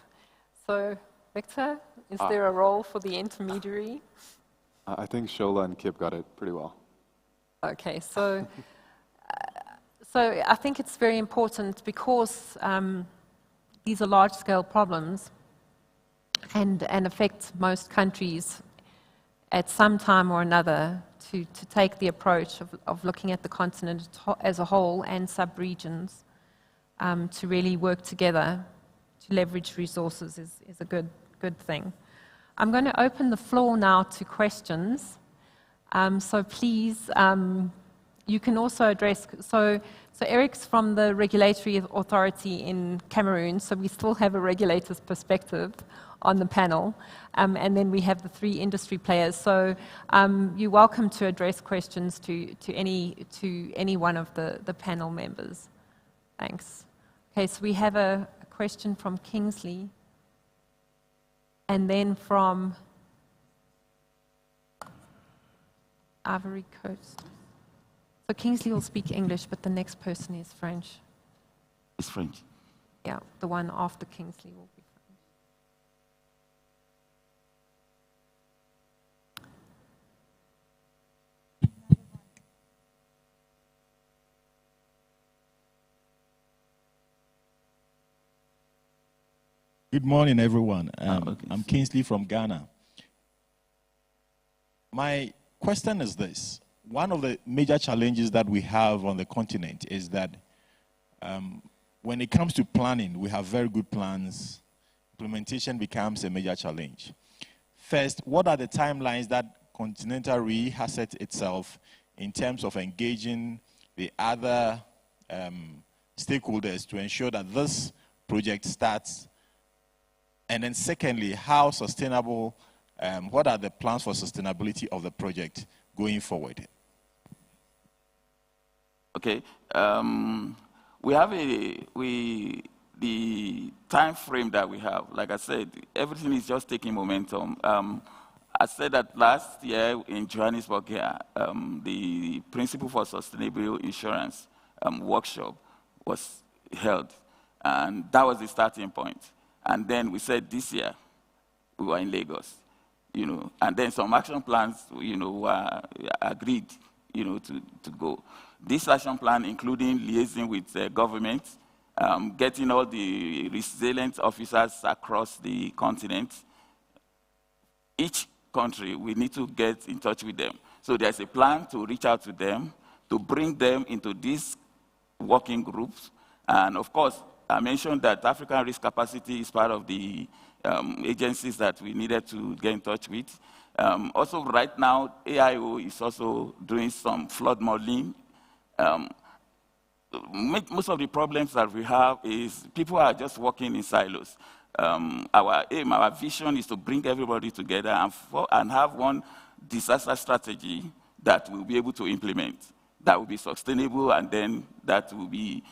So, Victor, is there a role for the intermediary? I think Shola and Kip got it pretty well. Okay, so I think it's very important because these are large-scale problems and affect most countries at some time or another to take the approach of looking at the continent as a whole and sub-regions to really work together to leverage resources is a good thing. I'm going to open the floor now to questions. So please, you can also address, so Eric's from the regulatory authority in Cameroon, so we still have a regulator's perspective on the panel. And then we have the 3 industry players. So you're welcome to address questions to any one of the panel members. Thanks. Okay, so we have a question from Kingsley, and then from Ivory Coast. So Kingsley will speak English, but the next person is French. It's French. Yeah, the one after Kingsley will be French. Good morning, everyone. I'm Kingsley from Ghana. My question is this. One of the major challenges that we have on the continent is that when it comes to planning, we have very good plans. Implementation becomes a major challenge. First, what are the timelines that Continental Re has set itself in terms of engaging the other stakeholders to ensure that this project starts? And then secondly, how sustainable, what are the plans for sustainability of the project going forward? Okay. We have the time frame that we have. Like I said, everything is just taking momentum. I said that last year in Johannesburg here, the Principle for Sustainable Insurance workshop was held. And that was the starting point. And then we said this year, we were in Lagos, and then some action plans, were agreed to go. This action plan, including liaising with government, getting all the resilient officers across the continent. Each country, we need to get in touch with them. So there's a plan to reach out to them, to bring them into these working groups. And of course, I mentioned that African risk capacity is part of the agencies that we needed to get in touch with. Also, right now, AIO is also doing some flood modeling. Most of the problems that we have is people are just working in silos. Our aim, our vision is to bring everybody together and have one disaster strategy that we'll be able to implement, that will be sustainable, and then that will be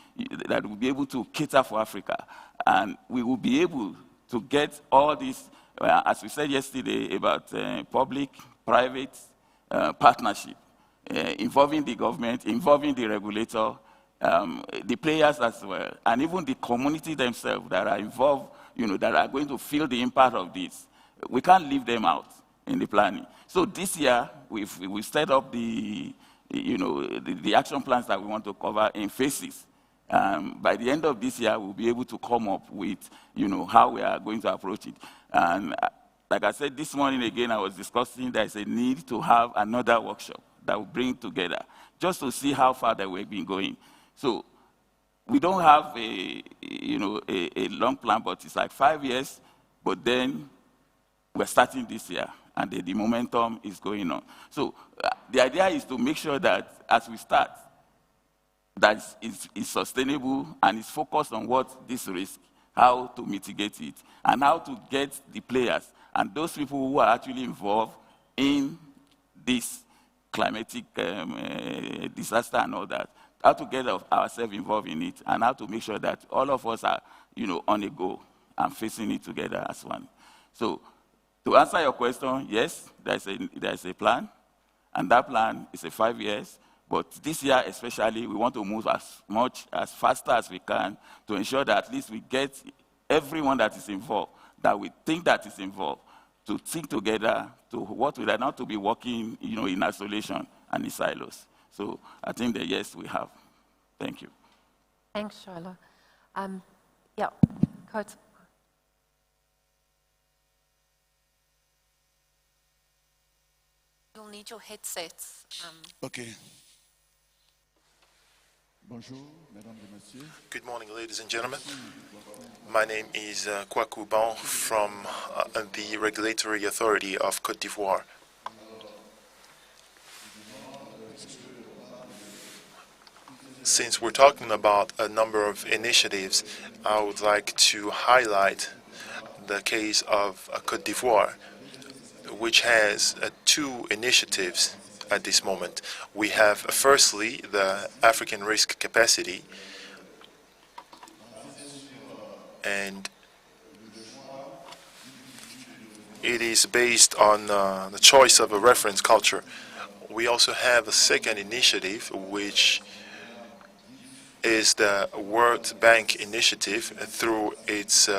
able to cater for Africa. And we will be able to get all this, as we said yesterday, about public-private partnership, involving the government, involving the regulator, the players as well, and even the community themselves that are involved, that are going to feel the impact of this. We can't leave them out in the planning. So this year, we've set up the action plans that we want to cover in phases. By the end of this year, we'll be able to come up with, how we are going to approach it. And like I said this morning again, I was discussing there's a need to have another workshop that will bring together, just to see how far that we've been going. So we don't have a long plan, but it's like 5 years, but then we're starting this year, and the momentum is going on. So the idea is to make sure that as we start, that it's sustainable and it's focused on what this risk, how to mitigate it, and how to get the players and those people who are actually involved in this climatic disaster and all that, how to get ourselves involved in it, and how to make sure that all of us are, on a go and facing it together as one. So, to answer your question, yes, there's a plan, and that plan is a 5 years. But this year, especially, we want to move as faster as we can to ensure that at least we get everyone that is involved, that we think that is involved, to think together to what we are not to be working, in isolation and in silos. So I think that yes, we have. Thank you. Thanks, Shola. Yeah, Cote. You'll need your headsets. Okay. Good morning, ladies and gentlemen. My name is Kwaku Bon from the Regulatory Authority of Cote d'Ivoire. Since we're talking about a number of initiatives, I would like to highlight the case of Cote d'Ivoire, which has 2 initiatives at this moment. We have, firstly, the African risk capacity, and it is based on the choice of a reference culture. We also have a second initiative, which is the World Bank initiative through its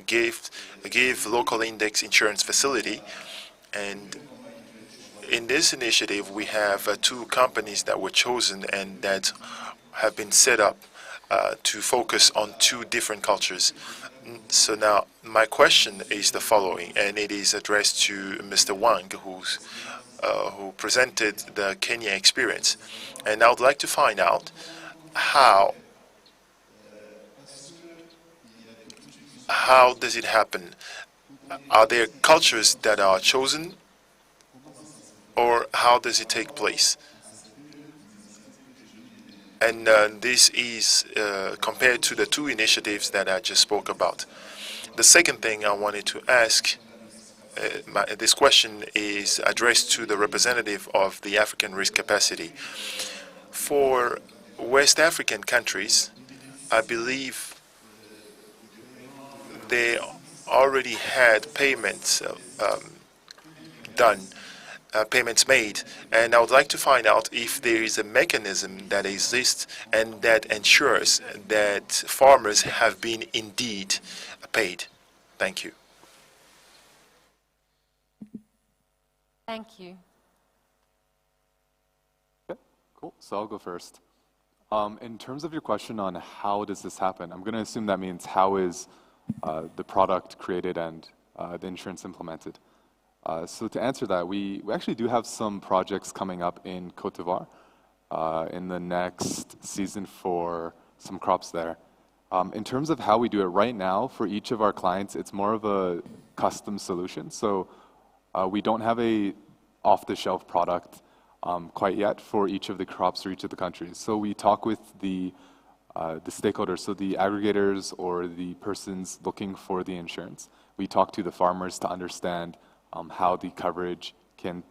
Give Local Index Insurance Facility. And in this initiative, we have 2 companies that were chosen and that have been set up to focus on 2 different cultures. So now, my question is the following, and it is addressed to Mr. Wong, who presented the Kenya experience. And I would like to find out how does it happen? Are there cultures that are chosen, or how does it take place? And this is compared to the 2 initiatives that I just spoke about. The second thing I wanted to ask, this question is addressed to the representative of the African risk capacity. For West African countries, I believe they already had payments payments made, and I would like to find out if there is a mechanism that exists and that ensures that farmers have been indeed paid. Thank you. Thank you. So I'll go first. In terms of your question on how does this happen, I'm going to assume that means how is the product created and the insurance implemented. So to answer that, we actually do have some projects coming up in Cote d'Ivoire in the next season for some crops there. In terms of how we do it right now, for each of our clients, it's more of a custom solution. So we don't have a off-the-shelf product quite yet for each of the crops or each of the countries. So we talk with the stakeholders, so the aggregators or the persons looking for the insurance. We talk to the farmers to understand how the coverage can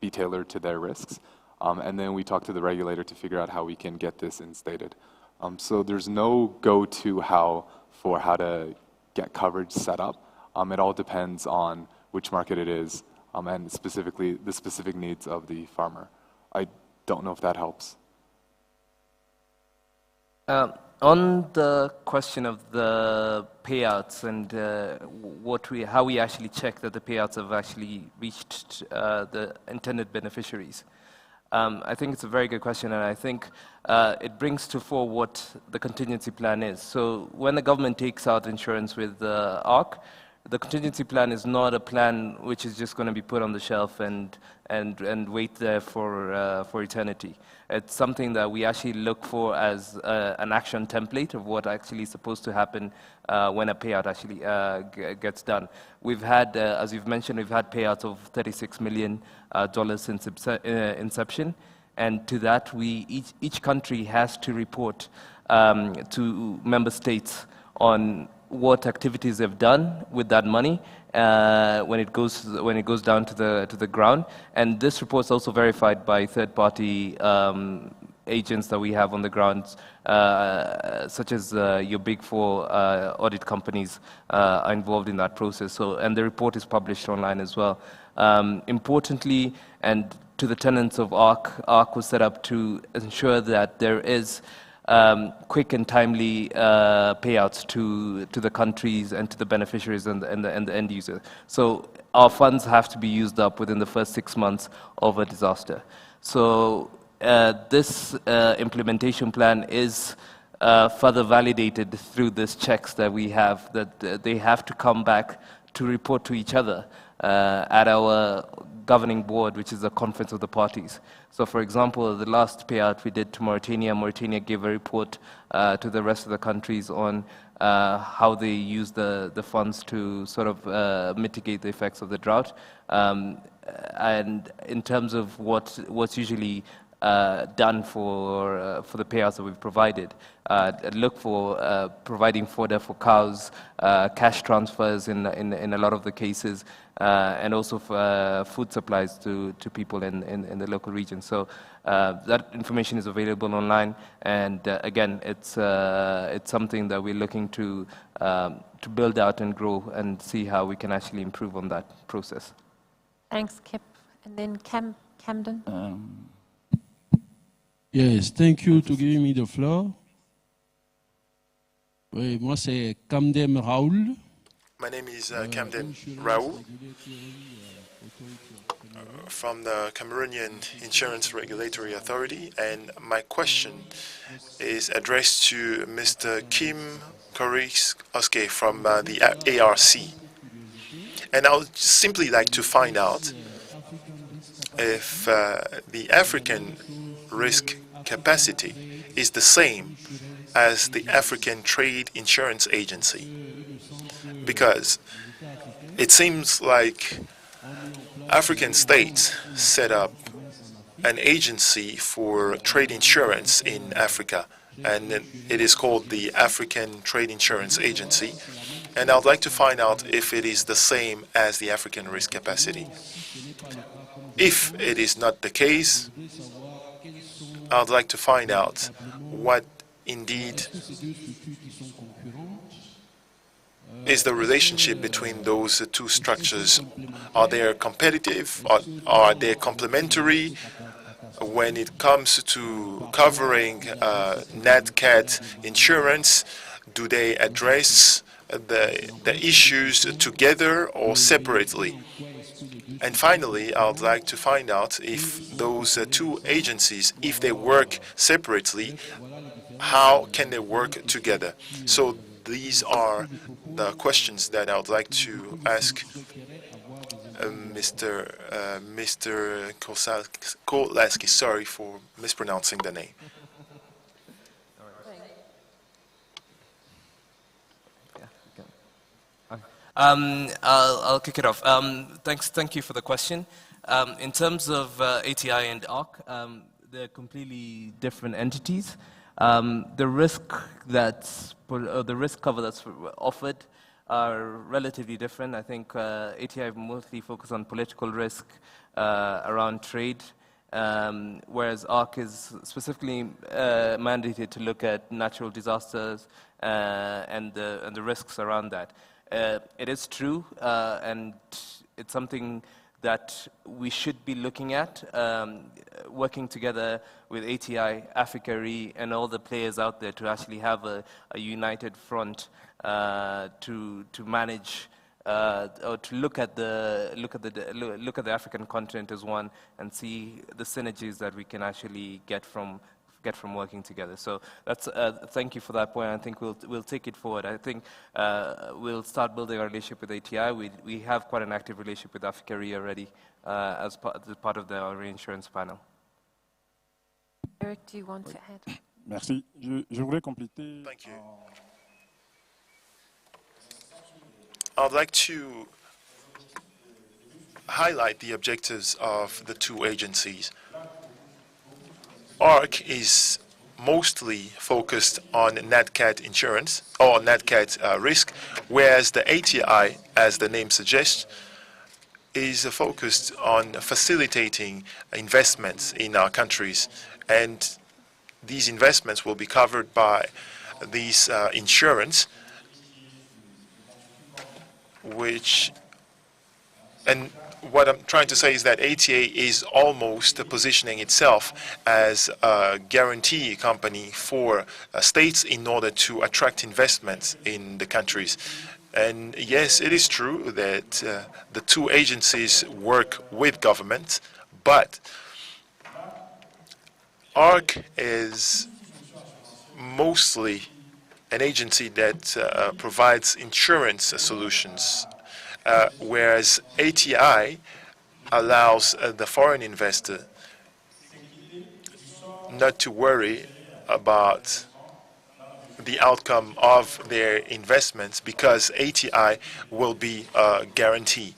be tailored to their risks. And then we talk to the regulator to figure out how we can get this instated. So there's no go-to how for how to get coverage set up. It all depends on which market it is and specifically the specific needs of the farmer. I don't know if that helps. On the question of the payouts and how we actually check that the payouts have actually reached the intended beneficiaries, I think it's a very good question, and I think it brings to fore what the contingency plan is. So when the government takes out insurance with ARC, the contingency plan is not a plan which is just going to be put on the shelf and wait there for eternity. It's something that we actually look for as an action template of what actually is supposed to happen when a payout actually gets done. We've had, as you've mentioned, we've had payouts of $36 million since inception, and to that, each country has to report to member states on what activities they've done with that money when it goes down to the ground, and this report is also verified by third-party agents that we have on the ground, such as your big four audit companies are involved in that process. So, and the report is published online as well. Importantly, and to the tenets of ARC was set up to ensure that there is quick and timely payouts to the countries and to the beneficiaries and the end user. So our funds have to be used up within the first 6 months of a disaster. So this implementation plan is further validated through these checks that we have, that they have to come back to report to each other at our governing board, which is the conference of the parties. So for example, the last payout we did to Mauritania gave a report to the rest of the countries on how they use the funds to sort of mitigate the effects of the drought. And in terms of what's usually done for the payouts that we've provided, look for providing fodder for cows, cash transfers in a lot of the cases, and also for food supplies to people in the local region. So that information is available online, and again, it's something that we're looking to build out and grow and see how we can actually improve on that process. Thanks, Kip. And then Camden. Yes, thank you to giving me the floor. Oui, moi c'est Camden Raoul. My name is Camden Raoul from the Cameroonian Insurance Regulatory Authority, and my question is addressed to Mr. Kim Koris-Oske from the ARC. And I would simply like to find out if the African risk capacity is the same as the African Trade Insurance Agency, because it seems like African states set up an agency for trade insurance in Africa, and it is called the African Trade Insurance Agency, and I'd like to find out if it is the same as the African risk capacity. If it is not the case, I'd like to find out what indeed is the relationship between those two structures. Are they competitive? Are they complementary? When it comes to covering Nat Cat insurance, do they address the issues together or separately? And finally, I would like to find out if those two agencies, if they work separately, how can they work together? So these are the questions that I would like to ask Mr. Kolaski. Sorry for mispronouncing the name. I'll kick it off. Thank you for the question. In terms of ATI and ARC, they're completely different entities. The risk the risk cover that's offered are relatively different. I think ATI mostly focus on political risk around trade, whereas ARC is specifically mandated to look at natural disasters and the risks around that. It is true, and it's something that we should be looking at, working together with ATI, Africa Re, and all the players out there to actually have a united front to manage or to look at the African continent as one and see the synergies that we can actually get from working together. So that's thank you for that point. I think we'll take it forward. I think we'll start building our relationship with ATI. We have quite an active relationship with Africa Re already as part of the reinsurance panel. Eric, do you want to add? Merci. Je voudrais compléter. Thank you. I'd like to highlight the objectives of the two agencies. ARC is mostly focused on NatCat insurance or NatCat risk, whereas the ATI, as the name suggests, is focused on facilitating investments in our countries. And these investments will be covered by these insurance, and what I'm trying to say is that ATA is almost positioning itself as a guarantee company for states in order to attract investments in the countries. And yes, it is true that the two agencies work with government, but ARC is mostly an agency that provides insurance solutions, whereas ATI allows the foreign investor not to worry about the outcome of their investments because ATI will be a guarantee.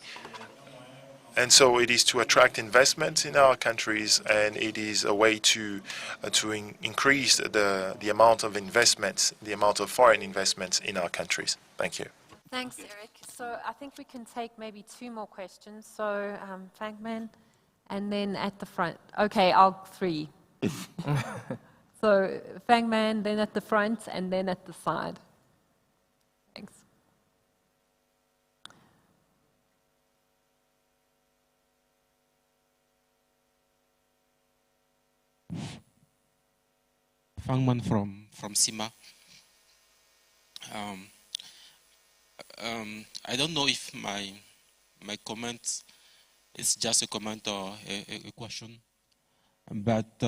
And so it is to attract investments in our countries, and it is a way to increase the amount of investments, the amount of foreign investments in our countries. Thank you. Thanks, Eric. So I think we can take maybe two more questions. So Fangman, and then at the front. Okay, I'll three. So Fangman, then at the front, and then at the side. Thanks. Fangman from CIMA. I don't know if my comment is just a comment or a question, but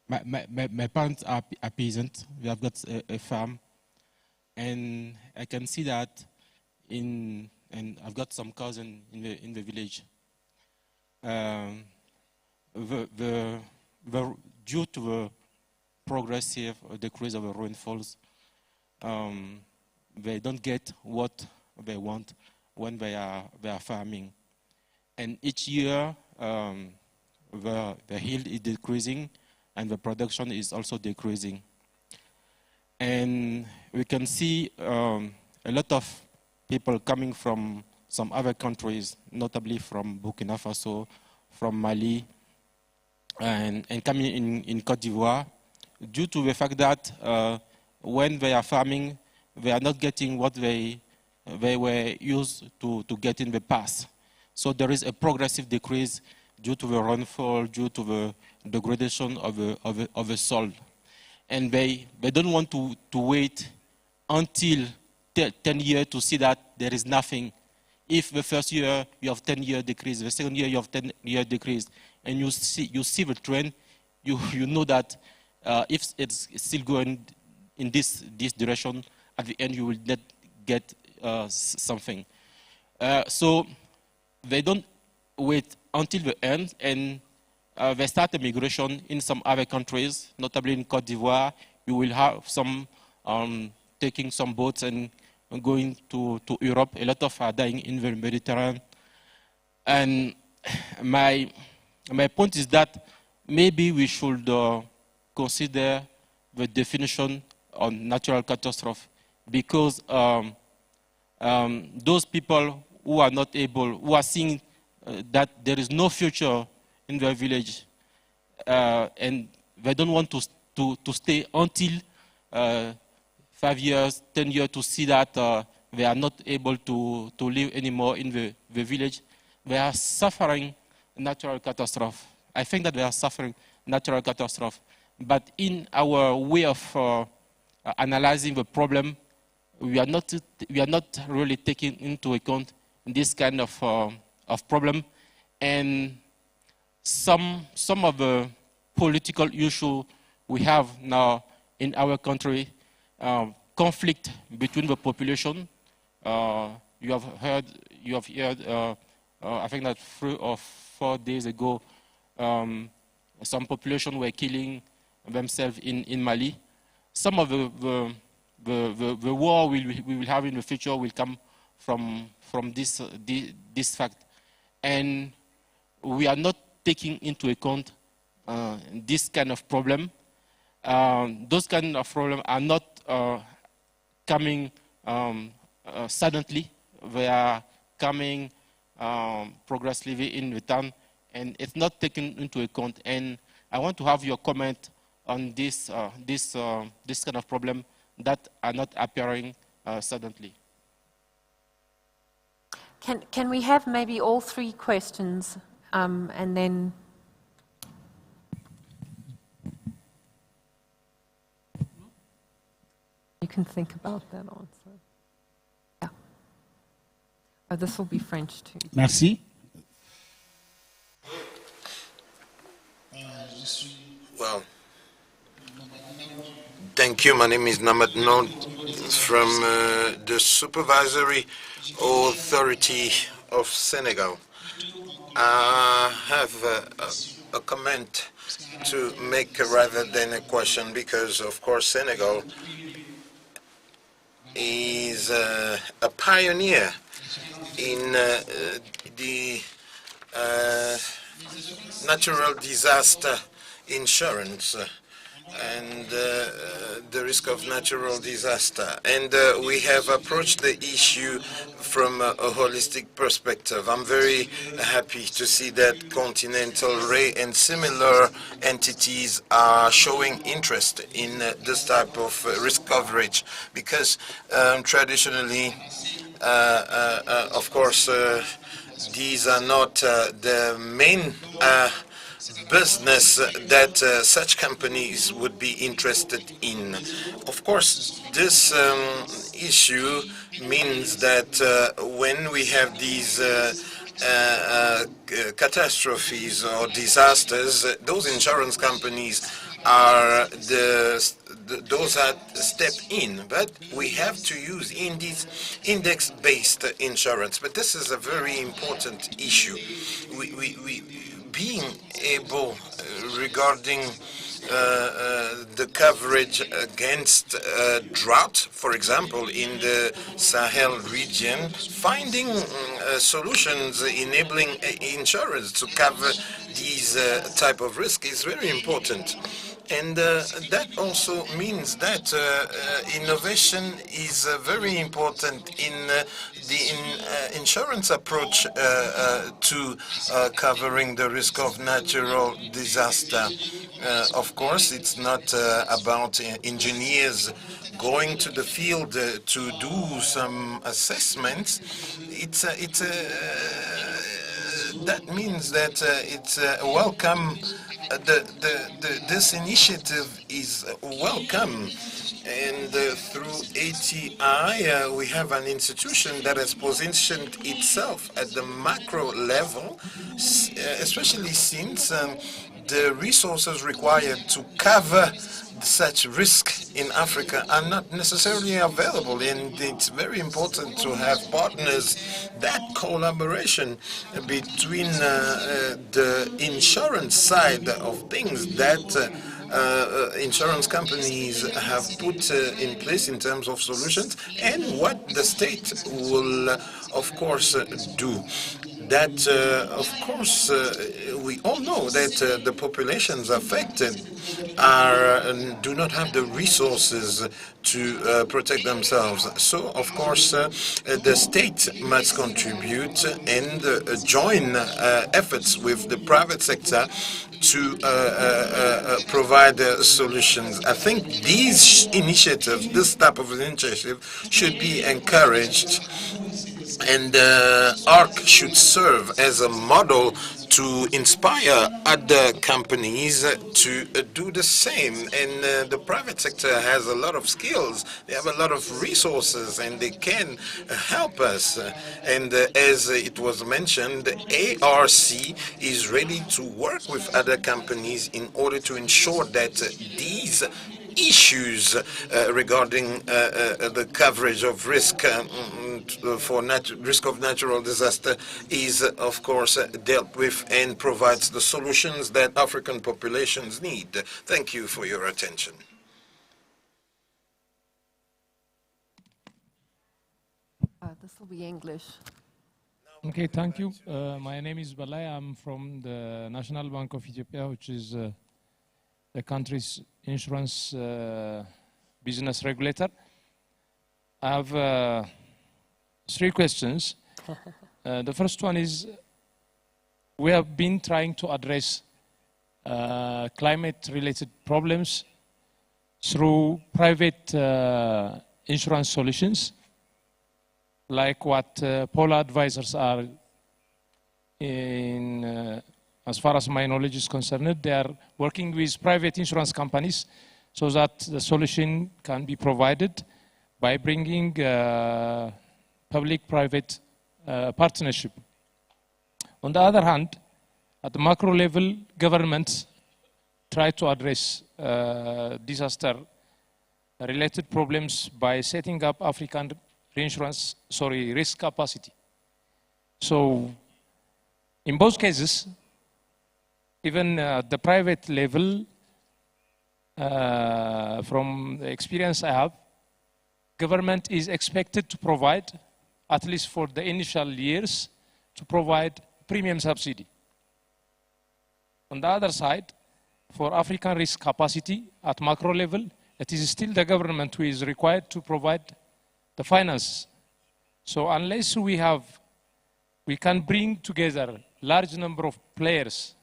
my parents are peasant. We have got a farm, and I can see that and I've got some cousins in the village. Due to the progressive decrease of the rainfalls, they don't get what they want when they are farming, and each year the yield is decreasing and the production is also decreasing. And we can see a lot of people coming from some other countries, notably from Burkina Faso, from Mali, and coming in Cote d'Ivoire, due to the fact that when they are farming, they are not getting what they were used to get in the past. So there is a progressive decrease due to the rainfall, due to the degradation of the soil. And they don't want to wait until 10 years to see that there is nothing if the first year you have 10-year decrease, the second year you have 10-year decrease, and you see the trend, you know that if it's still going in this direction, at the end you will not get something. So they don't wait until the end, and they start a migration in some other countries, notably in Cote d'Ivoire. You will have some taking some boats and going to Europe. A lot of are dying in the Mediterranean. And my point is that maybe we should consider the definition on natural catastrophe, because those people who are not able, who are seeing that there is no future in their village, and they don't want to stay until 5 years, 10 years to see that they are not able to live anymore in the village. They are suffering natural catastrophe. I think that they are suffering natural catastrophe. But in our way of analyzing the problem, we are not really taking into account this kind of problem, and some of the political issue we have now in our country, conflict between the population. You have heard. I think that 3 or 4 days ago, some population were killing themselves in Mali. Some of the war we will have in the future will come from this fact, and we are not taking into account this kind of problem. Those kind of problems are not coming suddenly. They are coming progressively in the time, and it's not taken into account. And I want to have your comment on this kind of problem that are not appearing suddenly. Can we have maybe all 3 questions, and then you can think about that answer. Yeah. Oh, this will be French too. Merci. Well, thank you. My name is Namad Nod from the Supervisory Authority of Senegal. I have a comment to make rather than a question, because of course Senegal is a pioneer in the natural disaster insurance and the risk of natural disaster. And we have approached the issue from a holistic perspective. I'm very happy to see that Continental Ray and similar entities are showing interest in this type of risk coverage, because traditionally, of course, these are not the main business that such companies would be interested in. Of course, this issue means that when we have these catastrophes or disasters, those insurance companies are those that step in, but we have to use index-based insurance. But this is a very important issue. We being able, regarding the coverage against drought, for example, in the Sahel region, finding solutions enabling insurance to cover these type of risk is very important. And that also means that innovation is very important in the insurance approach to covering the risk of natural disaster. Of course, it's not about engineers going to the field to do some assessments. That means that it's a welcome this initiative is welcome, and through ATI, we have an institution that has positioned itself at the macro level, especially since the resources required to cover such risk in Africa are not necessarily available, and it's very important to have partners, that collaboration between the insurance side of things that insurance companies have put in place in terms of solutions, and what the state will, of course, do. That, of course, we all know that the populations affected do not have the resources to protect themselves. So, of course, the state must contribute and join efforts with the private sector to provide solutions. I think these initiatives, this type of initiative, should be encouraged, and ARC should serve as a model to inspire other companies to do the same. And the private sector has a lot of skills, they have a lot of resources, and they can help us. And as it was mentioned, ARC is ready to work with other companies in order to ensure that these issues regarding the coverage of risk for risk of natural disaster is, of course, dealt with and provides the solutions that African populations need. Thank you for your attention. This will be English. Okay, thank you. My name is Balai. I'm from the National Bank of Ethiopia, which is the country's insurance business regulator. I have 3 questions. The first one is, we have been trying to address climate-related problems through private insurance solutions, like what Polar advisors are in. As far as my knowledge is concerned, they are working with private insurance companies so that the solution can be provided by bringing public-private partnership. On the other hand, at the macro level, governments try to address disaster-related problems by setting up African risk capacity. So, in both cases, even at the private level, from the experience I have, government is expected to provide, at least for the initial years, to provide premium subsidy. On the other side, for African risk capacity at macro level, it is still the government who is required to provide the finance. So unless we can bring together large number of players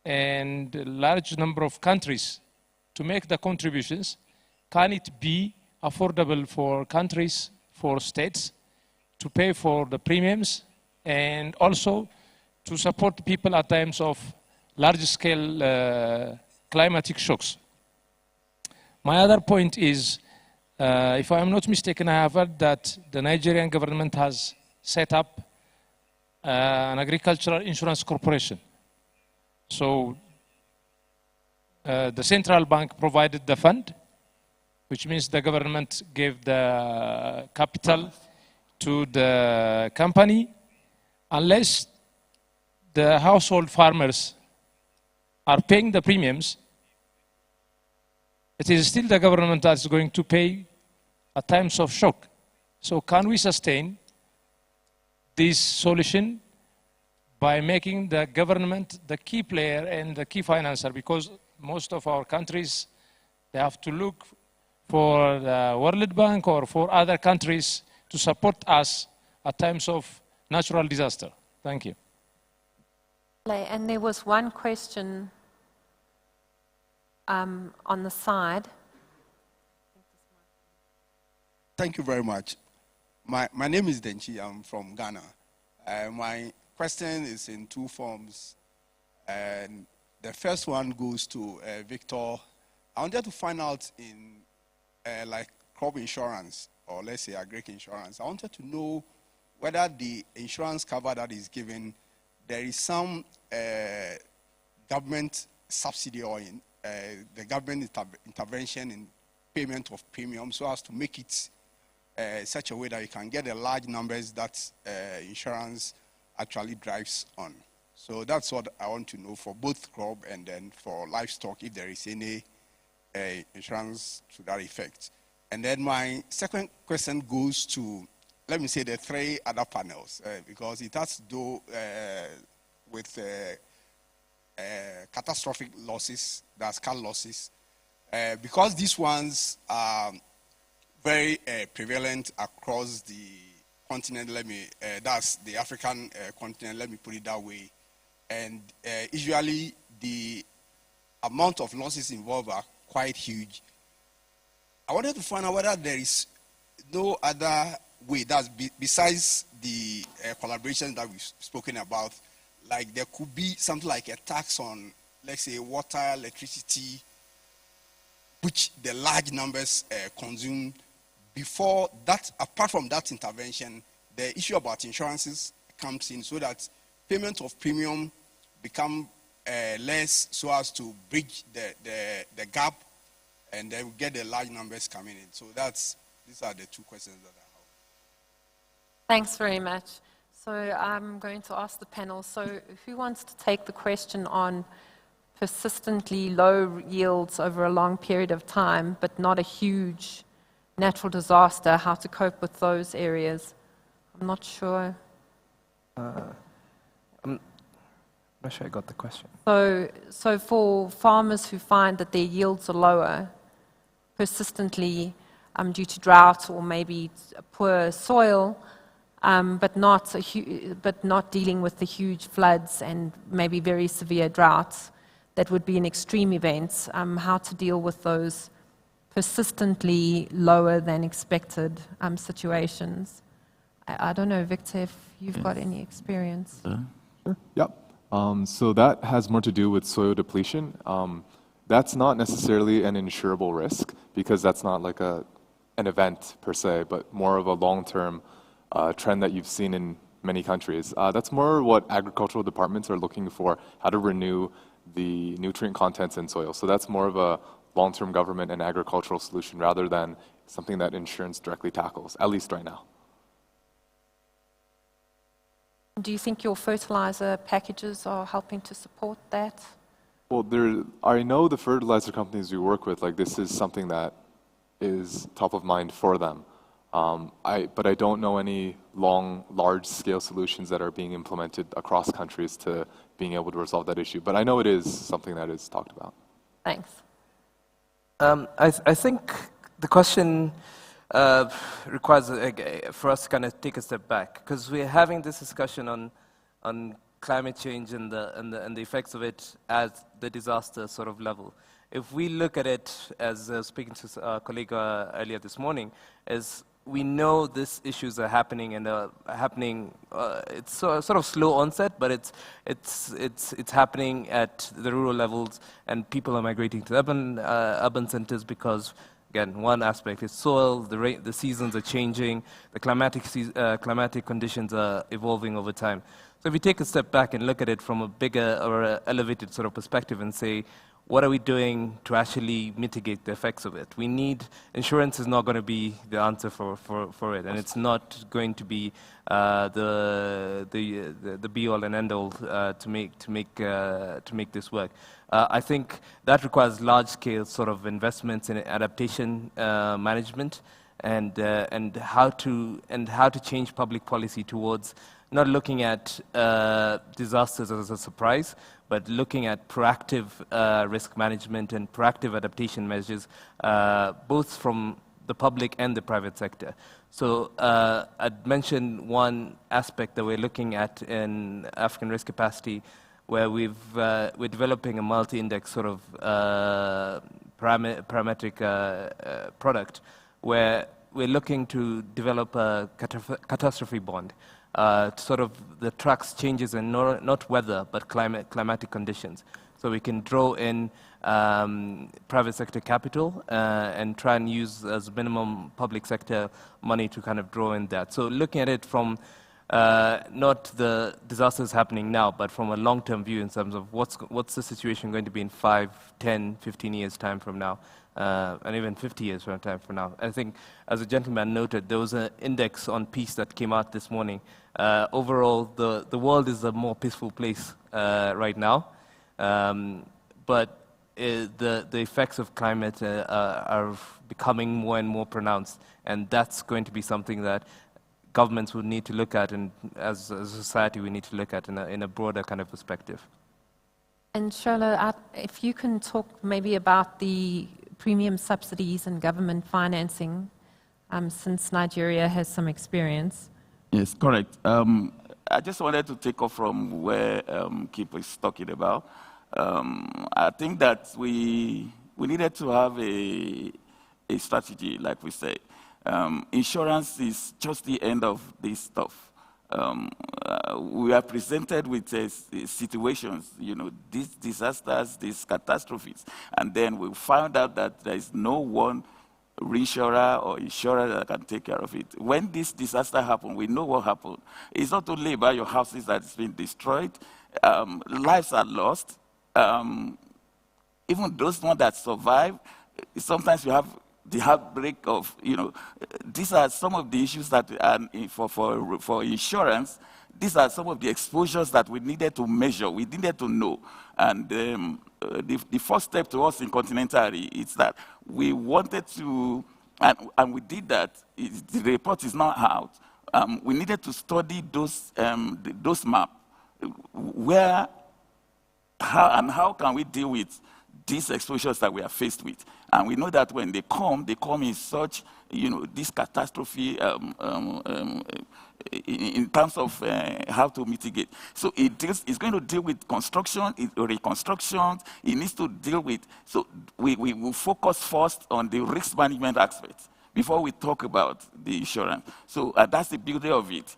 and a large number of countries to make the contributions, can it be affordable for countries, for states, to pay for the premiums and also to support people at times of large-scale climatic shocks? My other point is, if I am not mistaken, I have heard that the Nigerian government has set up an agricultural insurance corporation. So the central bank provided the fund, which means the government gave the capital to the company. Unless the household farmers are paying the premiums, it is still the government that is going to pay at times of shock. So can we sustain this solution by making the government the key player and the key financer? Because most of our countries, they have to look for the World Bank or for other countries to support us at times of natural disaster. Thank you. And there was one question on the side. Thank you very much. My name is Denchi. I'm from Ghana. My question is in 2 forms. And The first one goes to Victor. I wanted to find out in like crop insurance, or let's say agric insurance, I wanted to know whether the insurance cover that is given, there is some government subsidy or the government intervention in payment of premium so as to make it such a way that you can get the large numbers that insurance actually drives on. So that's what I want to know for both crop and then for livestock, if there is any insurance to that effect. And then my second question goes to, let me say, the three other panels, because it has to do with catastrophic losses, that's cat losses, because these ones are very prevalent across the continent, that's the African continent, let me put it that way. And usually the amount of losses involved are quite huge. I wanted to find out whether there is no other way, that's besides the collaboration that we've spoken about, like there could be something like a tax on, let's say, water, electricity, which the large numbers consume. Before that, apart from that intervention, the issue about insurances comes in so that payment of premium become less so as to bridge the gap, and then we get the large numbers coming in. So these are the two questions that I have. Thanks very much. So I'm going to ask the panel, so who wants to take the question on persistently low yields over a long period of time, but not a huge natural disaster, how to cope with those areas? I'm not sure. I'm not sure I got the question. So for farmers who find that their yields are lower persistently due to drought or maybe poor soil, but not dealing with the huge floods and maybe very severe droughts, that would be an extreme event, how to deal with those persistently lower than expected situations. I don't know, Victor, if you've got any experience. Sure. Yep. So that has more to do with soil depletion. That's not necessarily an insurable risk because that's not like an event per se, but more of a long-term trend that you've seen in many countries. That's more what agricultural departments are looking for, how to renew the nutrient contents in soil. So that's more of a long-term government and agricultural solution rather than something that insurance directly tackles, at least right now. Do you think your fertilizer packages are helping to support that? Well, I know the fertilizer companies we work with, like this is something that is top of mind for them. But I don't know any large-scale solutions that are being implemented across countries to being able to resolve that issue. But I know it is something that is talked about. Thanks. I think the question requires for us to kind of take a step back, because we're having this discussion on climate change and the effects of it at the disaster sort of level. If we look at it, as speaking to our colleague earlier this morning, as we know these issues are happening and happening. It's sort of slow onset, but it's happening at the rural levels, and people are migrating to urban centers because, again, one aspect is soil. The seasons are changing. The climatic conditions are evolving over time. So if we take a step back and look at it from a bigger or a elevated sort of perspective and say, what are we doing to actually mitigate the effects of it? We need, insurance is not going to be the answer for it, and it's not going to be the be-all and end-all to make this work. I think that requires large-scale sort of investments in adaptation management and how to change public policy towards not looking at disasters as a surprise, but looking at proactive risk management and proactive adaptation measures, both from the public and the private sector. So I'd mention one aspect that we're looking at in African risk capacity, where we're developing a multi-index sort of parametric product, where we're looking to develop a catastrophe bond. Sort of the tracks changes in not weather, but climatic conditions, So we can draw in private sector capital and try and use as minimum public sector money to kind of draw in that. So looking at it from not the disasters happening now, but from a long-term view in terms of what's the situation going to be in 5, 10, 15 years' time from now, and even 50 years from now. I think, as a gentleman noted, there was an index on peace that came out this morning. Overall, the world is a more peaceful place right now, but the effects of climate are becoming more and more pronounced, and that's going to be something that governments would need to look at, and as a society we need to look at in a broader kind of perspective. And Shola, if you can talk maybe about the premium subsidies and government financing, since Nigeria has some experience. Yes, correct. I just wanted to take off from where Kip is talking about. I think that we needed to have a strategy, like we say. Insurance is just the end of this stuff. We are presented with situations, these disasters, these catastrophes, and then we found out that there is no one reinsurer or insurer that can take care of it. When this disaster happened, we know what happened. It's not only about your houses that has been destroyed, lives are lost. Even those ones that survive, sometimes you have the heartbreak of, these are some of the issues that for insurance, these are some of the exposures that we needed to measure, we needed to know. And the first step to us in Continental is that we wanted to, and we did that, the report is not out. We needed to study those maps, how can we deal with these exposures that we are faced with. And we know that when they come in such, this catastrophe in terms of how to mitigate. So it's going to deal with construction, reconstruction, it needs to deal with, so we will focus first on the risk management aspect before we talk about the insurance. So that's the beauty of it.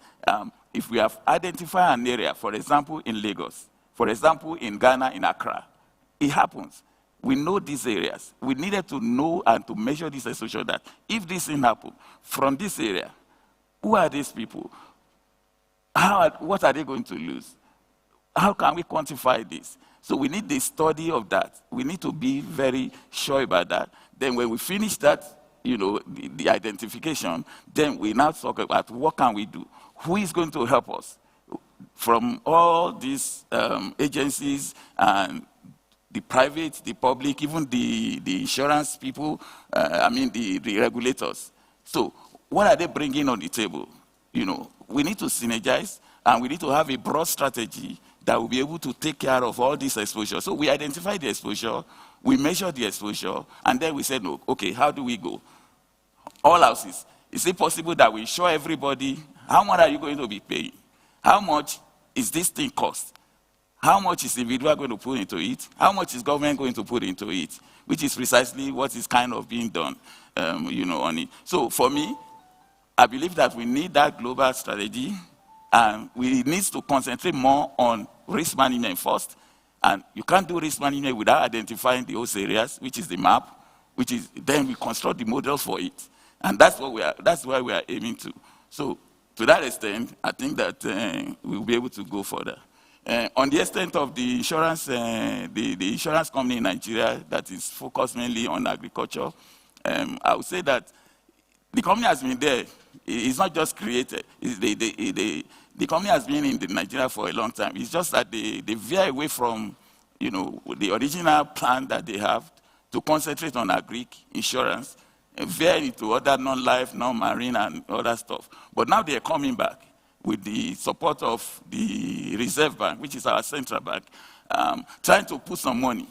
If we have identified an area, for example, in Lagos, for example, in Ghana, in Accra, it happens. We know these areas. We needed to know and to measure this exposure that if this thing happens from this area, who are these people? What are they going to lose? How can we quantify this? So we need the study of that. We need to be very sure about that. Then when we finish that, the identification, then we now talk about what can we do? Who is going to help us? From all these agencies and the private, the public, even the insurance people, the regulators. So what are they bringing on the table? We need to synergize, and we need to have a broad strategy that will be able to take care of all this exposure. So we identify the exposure, we measure the exposure, and then we said, no, okay, how do we go? All houses. Is it possible that we show everybody, how much are you going to be paying? How much is this thing cost? How much is the individual going to put into it? How much is government going to put into it? Which is precisely what is kind of being done, on it. So for me, I believe that we need that global strategy, and we need to concentrate more on risk management first. And you can't do risk management without identifying those areas, which is the map, then we construct the models for it. And that's where we are aiming to. So to that extent, I think that we'll be able to go further. On the extent of the insurance, the insurance company in Nigeria that is focused mainly on agriculture, I would say that the company has been there. It's not just created. The company has been in Nigeria for a long time. It's just that they veer away from, the original plan that they have to concentrate on agri insurance, and veer into other non-life, non-marine, and other stuff. But now they are coming back with the support of the Reserve Bank, which is our central bank, trying to put some money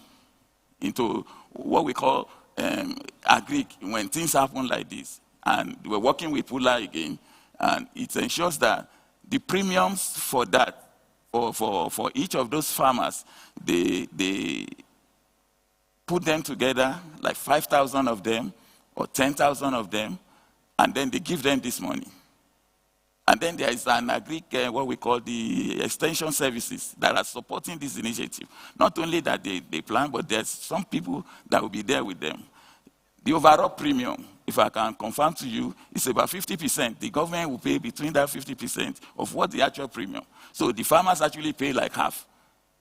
into what we call agri when things happen like this. And we're working with Pula again, and it ensures that the premiums for that, for each of those farmers, they put them together, like 5,000 of them, or 10,000 of them, and then they give them this money. And then there is an what we call the extension services that are supporting this initiative. Not only that they plan, but there's some people that will be there with them. The overall premium, if I can confirm to you, is about 50%. The government will pay between that 50% of what the actual premium. So the farmers actually pay like half.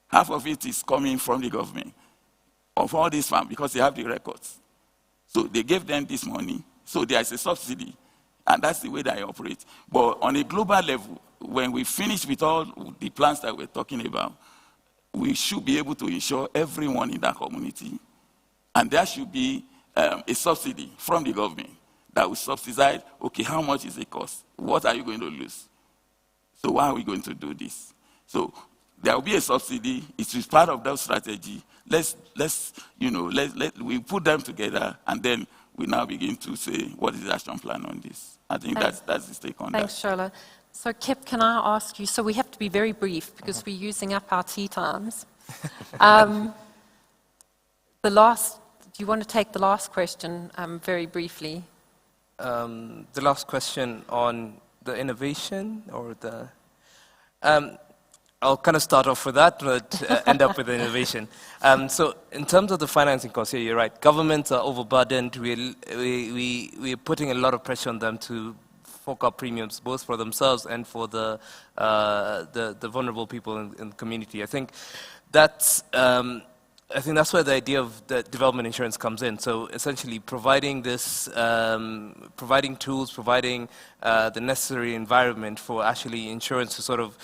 Half of it is coming from the government of all these farms because they have the records. So they gave them this money. So there is a subsidy. And that's the way that I operate. But on a global level, when we finish with all the plans that we're talking about, we should be able to insure everyone in that community. And there should be a subsidy from the government that will subsidize, okay, how much is it cost? What are you going to lose? So why are we going to do this? So there will be a subsidy. It is part of that strategy. We put them together, and then we now begin to say, what is the action plan on this? I think that's the take on that. Thanks, Shola. So, Kip, can I ask you, so we have to be very brief because we're using up our tea times. Do you want to take the last question very briefly? The last question on the innovation or the... I'll kind of start off with that, but end up with innovation. So in terms of the financing costs, yeah, you're right. Governments are overburdened. We're putting a lot of pressure on them to fork up premiums, both for themselves and for the vulnerable people in the community. I think that's where the idea of the development insurance comes in. So essentially providing this, providing tools, providing the necessary environment for actually insurance to sort of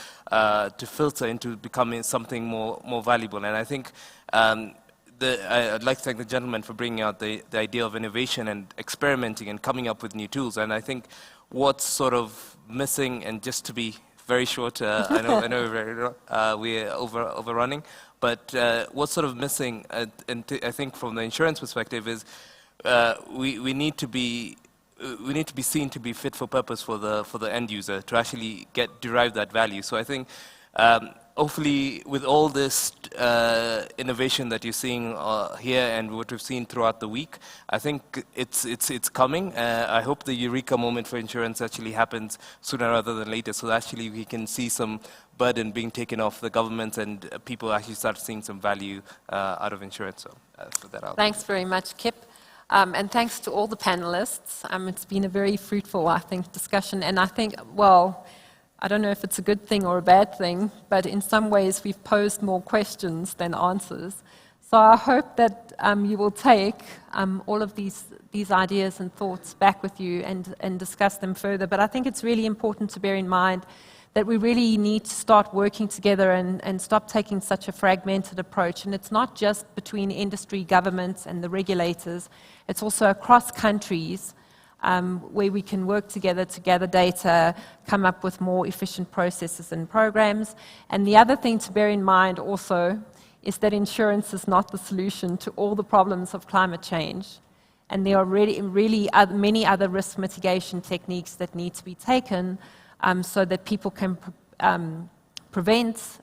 to filter into becoming something more valuable. And I think I'd like to thank the gentleman for bringing out the idea of innovation and experimenting and coming up with new tools. And I think what's sort of missing, and just to be very short, I know we're overrunning. But what's sort of missing, I think, from the insurance perspective, is we need to be seen to be fit for purpose for the end user to actually derive that value. So I think hopefully with all this innovation that you're seeing here and what we've seen throughout the week, I think it's coming. I hope the eureka moment for insurance actually happens sooner rather than later, so that actually we can see some burden being taken off the government and people actually start seeing some value out of insurance. So for that, thanks very much, Kip. And thanks to all the panelists. It's been a very fruitful, I think, discussion. And I think, well, I don't know if it's a good thing or a bad thing, but in some ways we've posed more questions than answers. So I hope that you will take all of these ideas and thoughts back with you and discuss them further. But I think it's really important to bear in mind that we really need to start working together and stop taking such a fragmented approach. And it's not just between industry, governments, and the regulators. It's also across countries where we can work together to gather data, come up with more efficient processes and programs. And the other thing to bear in mind also is that insurance is not the solution to all the problems of climate change. And there are really many other risk mitigation techniques that need to be taken so that people can prevent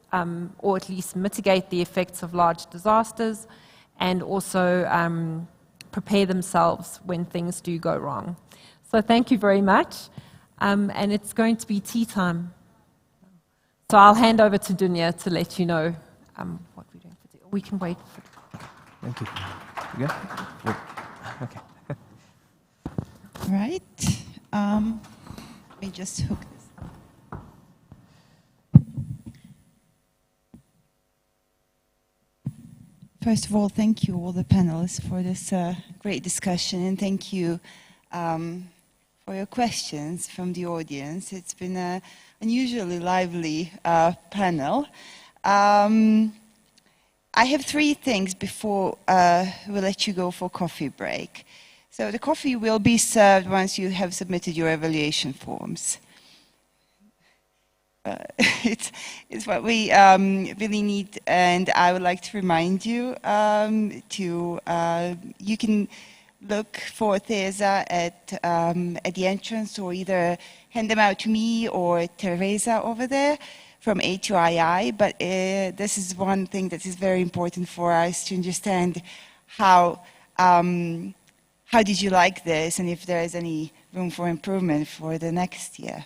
or at least mitigate the effects of large disasters and also prepare themselves when things do go wrong. So thank you very much. And it's going to be tea time. So I'll hand over to Dunya to let you know what we're doing for tea. We can wait for... Thank you. Yeah? Okay. All right. Let me just hook this up. First of all, thank you all the panelists for this great discussion, and thank you for your questions from the audience. It's been an unusually lively panel. I have three things before we let you go for coffee break. So the coffee will be served once you have submitted your evaluation forms. It's what we really need, and I would like to remind you you can look for Teresa at the entrance, or either hand them out to me or Teresa over there from A to II. But this is one thing that is very important for us to understand how did you like this, and if there is any room for improvement for the next year.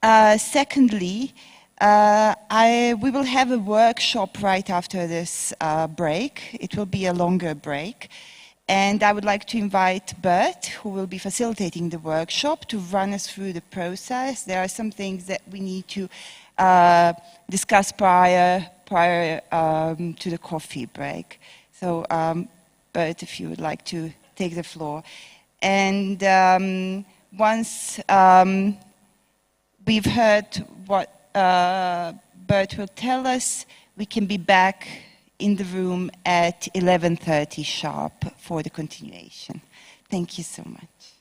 Secondly, we will have a workshop right after this break. It will be a longer break. And I would like to invite Bert, who will be facilitating the workshop, to run us through the process. There are some things that we need to discuss prior to the coffee break. So, Bert, if you would like to take the floor. And once we've heard what Bert will tell us, we can be back in the room at 11:30 sharp for the continuation. Thank you so much.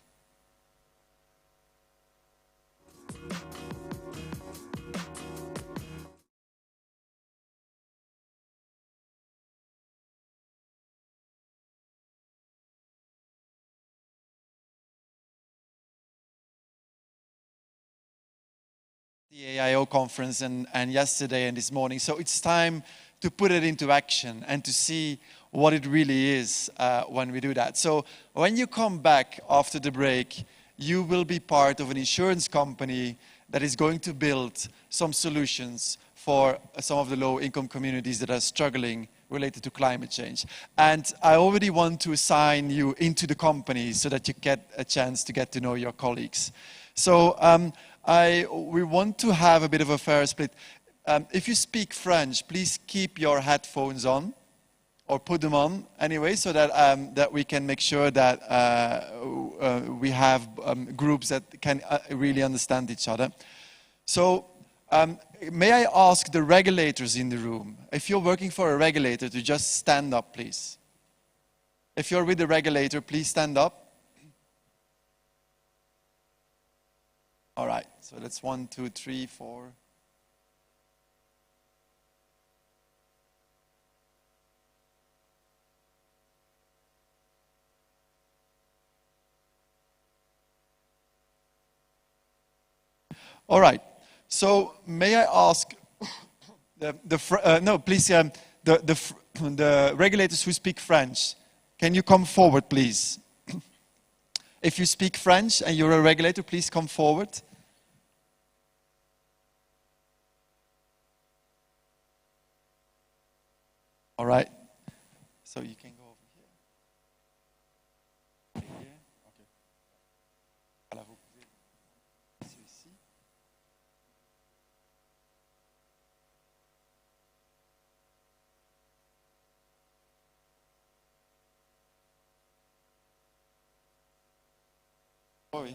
The AIO conference and yesterday and this morning. So it's time to put it into action and to see what it really is when we do that. So when you come back after the break, you will be part of an insurance company that is going to build some solutions for some of the low-income communities that are struggling related to climate change. And I already want to assign you into the company so that you get a chance to get to know your colleagues. So we want to have a bit of a fair split. If you speak French, please keep your headphones on, or put them on anyway, so that, that we can make sure that we have groups that can really understand each other. So may I ask the regulators in the room, if you're working for a regulator, to just stand up, please. If you're with a regulator, please stand up. All right, so that's 1, 2, 3, 4. All right, so may I ask the regulators who speak French, can you come forward, please? If you speak French and you're a regulator, please come forward. All right, so you can go over here. Here, okay. Alors, vous pouvez ceci. Oh, oui.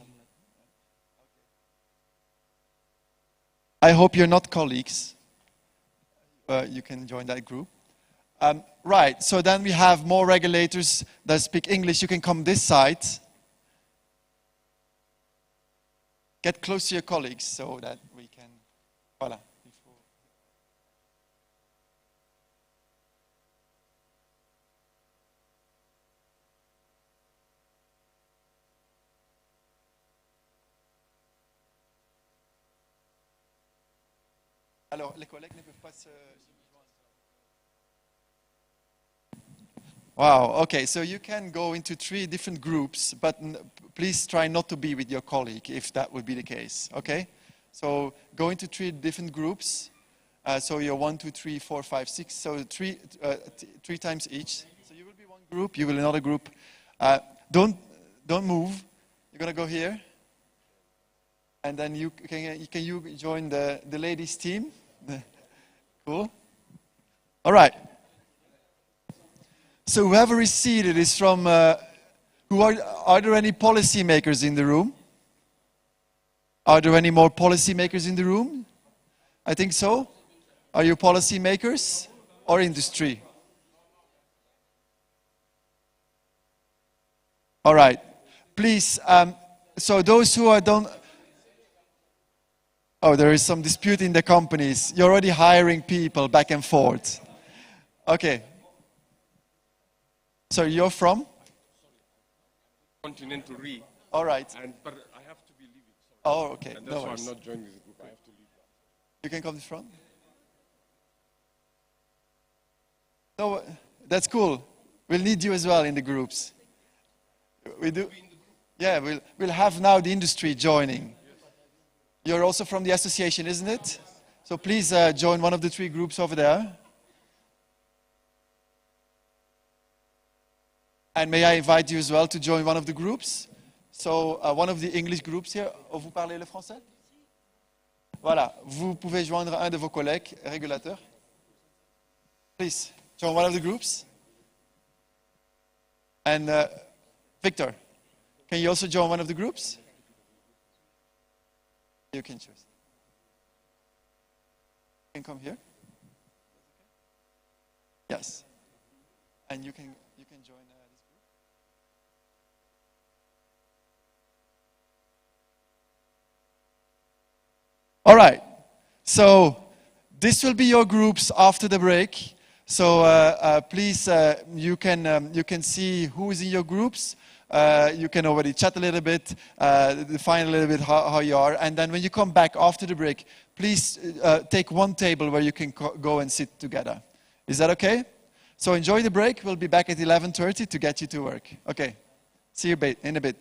I hope you're not colleagues. You can join that group. Right, so then we have more regulators that speak English. You can come this side. Get close to your colleagues so that we can, voilà. Alors, les collègues ne peuvent pas se... Wow, okay, so you can go into 3 different groups, but please try not to be with your colleague if that would be the case, okay? So go into 3 different groups. So you're 1, 2, 3, 4, 5, 6, so 3 times each. So you will be one group, you will another group. Don't move, you're gonna go here. And then you join the ladies team. Cool. All right. So whoever is seated is from, are there any policymakers in the room? Are there any more policymakers in the room? I think so. Are you policymakers or industry? All right. Please, so those who don't... Oh, there is some dispute in the companies. You're already hiring people back and forth. Okay. So you're from? Continental Re. All right. But I have to be leaving. Sorry. Oh, okay. And that's why I'm not joining the group. I have to leave. You can come to the front. No, that's cool. We'll need you as well in the groups. We do. Yeah, we'll have now the industry joining. You're also from the association, isn't it? So please join one of the 3 groups over there. And may I invite you as well to join one of the groups? So one of the English groups here. Oh, vous parlez le français? Voilà, vous pouvez joindre un de vos collègues régulateurs. Please, join one of the groups. And Victor, can you also join one of the groups? You can choose. You can come here. Yes. And you can join this group. All right. So this will be your groups after the break. So please, you can see who is in your groups. You can already chat a little bit, define a little bit how you are. And then when you come back after the break, please take one table where you can go and sit together. Is that okay? So enjoy the break. We'll be back at 11:30 to get you to work. Okay. See you in a bit.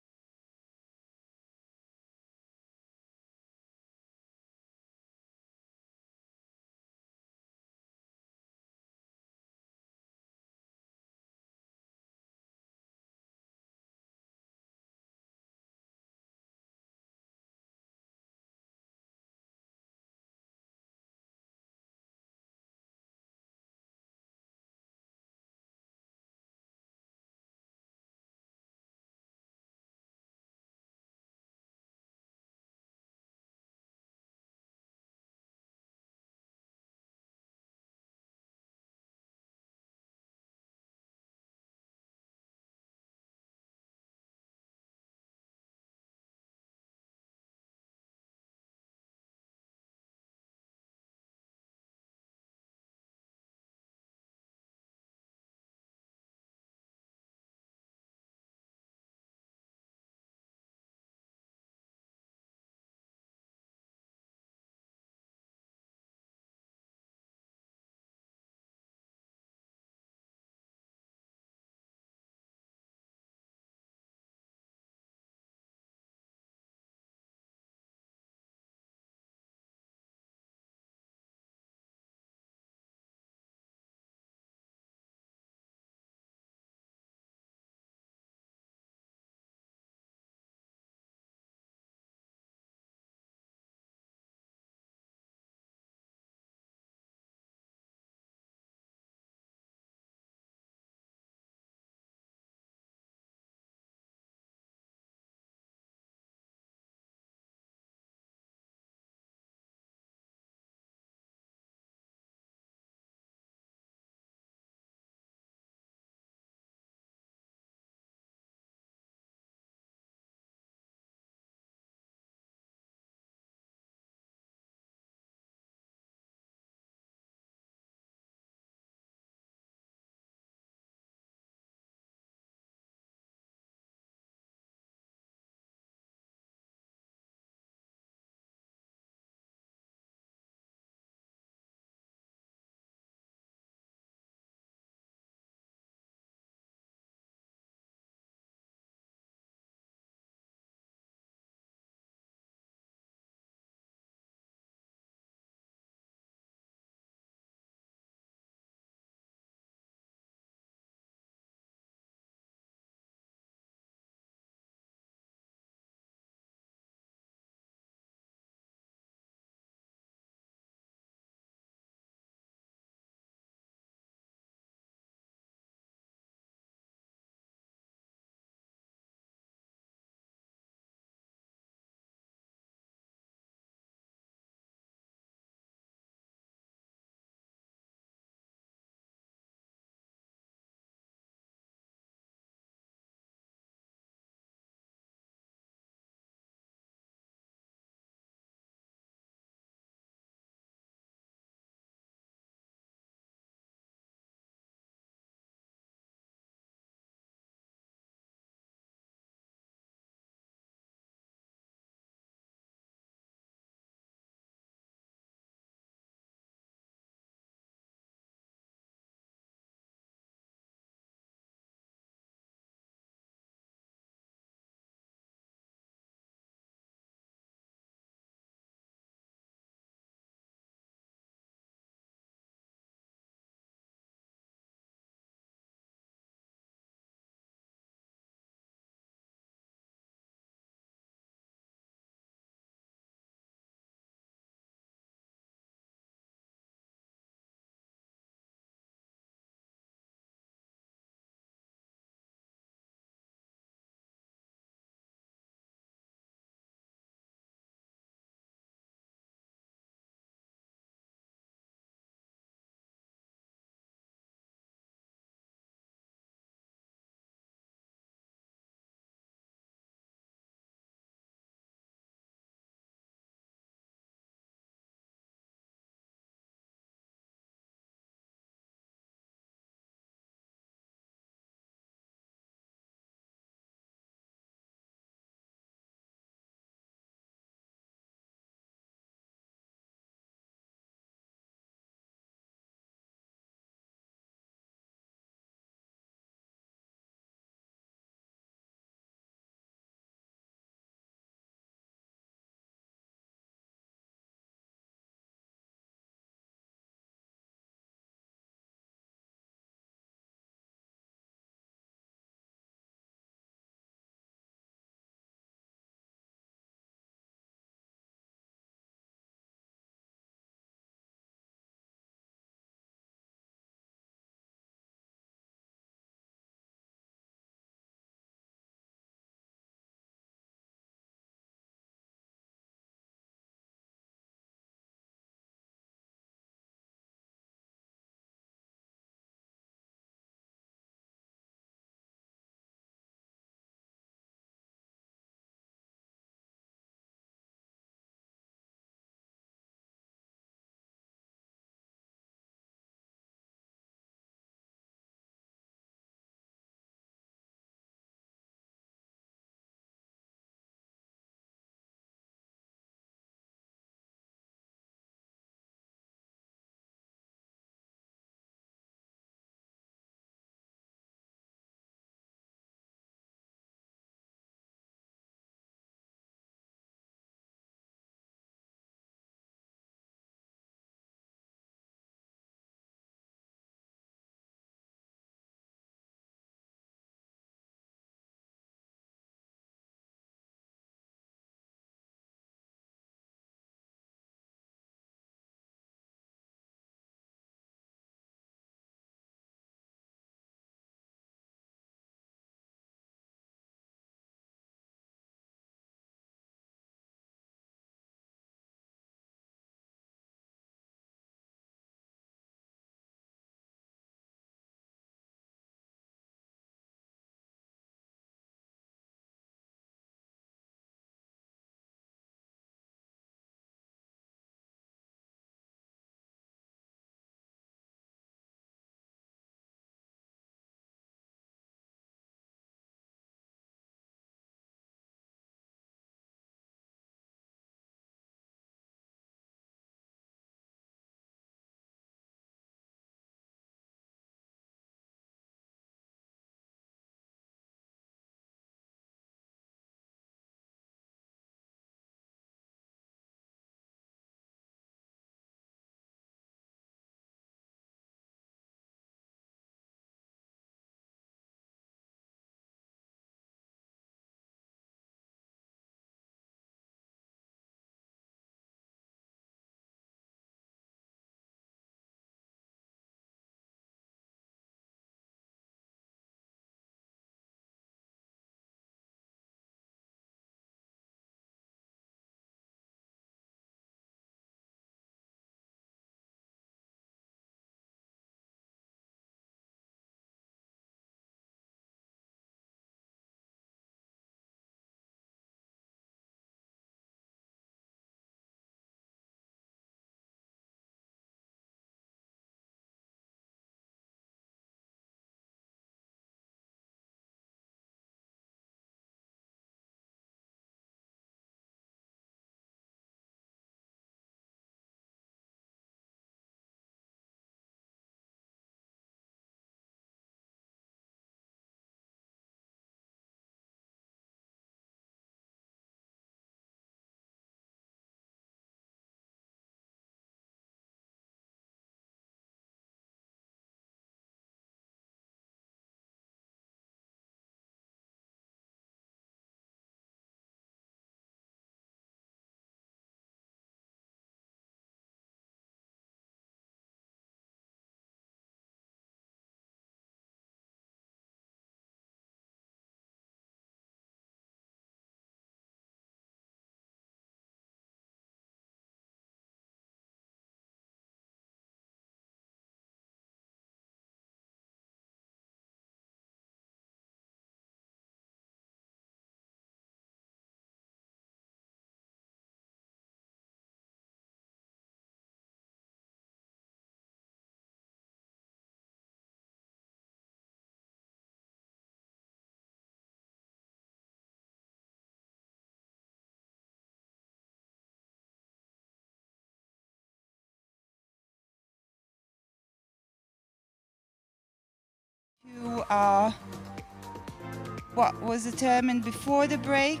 what was determined before the break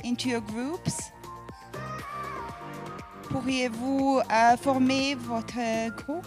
into your groups. Pourriez-vous former votre groupe?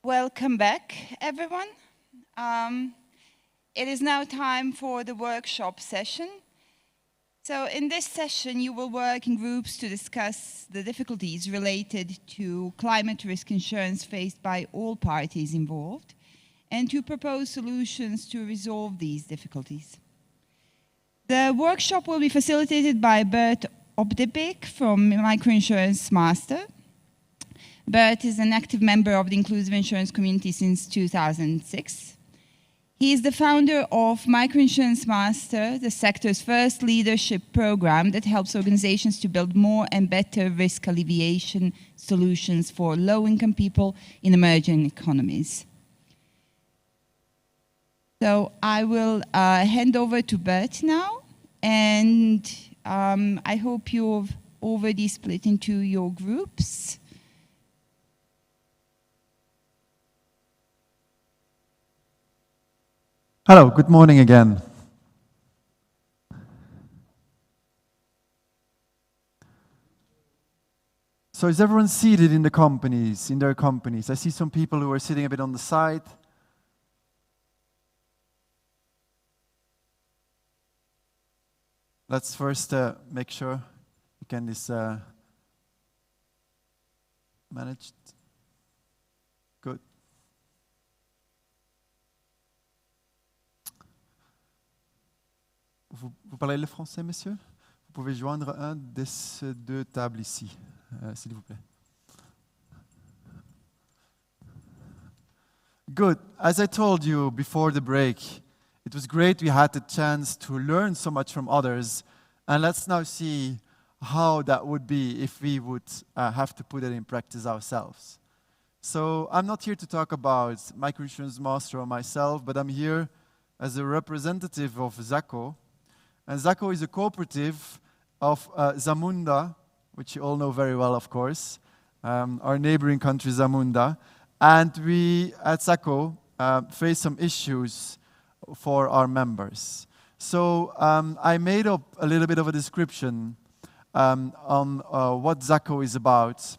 Welcome back, everyone. It is now time for the workshop session. So in this session, you will work in groups to discuss the difficulties related to climate risk insurance faced by all parties involved and to propose solutions to resolve these difficulties. The workshop will be facilitated by Bert Opdebik from Microinsurance Master. Bert is an active member of the inclusive insurance community since 2006. He is the founder of Microinsurance Master, the sector's first leadership program that helps organizations to build more and better risk alleviation solutions for low-income people in emerging economies. So I will hand over to Bert now, and I hope you've already split into your groups. Hello, good morning again. So is everyone seated in their companies? I see some people who are sitting a bit on the side. Let's first make sure we can managed. Good. Vous parlez le français, monsieur? Vous pouvez joindre un de ces deux tables ici, s'il vous plaît. Good. As I told you before the break, it was great we had the chance to learn so much from others, and let's now see how that would be if we would have to put it in practice ourselves. So I'm not here to talk about Microinsurance Master or myself, but I'm here as a representative of ZACO. And ZACO is a cooperative of Zamunda, which you all know very well, of course, our neighboring country, Zamunda. And we, at ZACO, face some issues for our members. So I made up a little bit of a description on what ZACO is about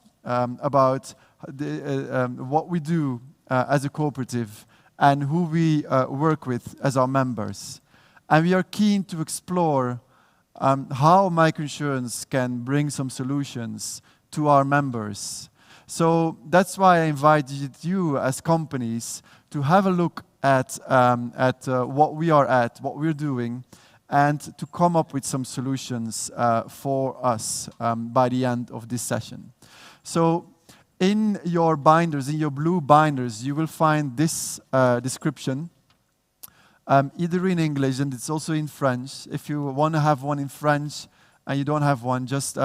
what we do as a cooperative and who we work with as our members. And we are keen to explore how microinsurance can bring some solutions to our members. So that's why I invited you as companies to have a look at what we are at, what we're doing, and to come up with some solutions for us by the end of this session. So in your binders, in your blue binders, you will find this description. Either in English and it's also in French. If you want to have one in French and you don't have one, just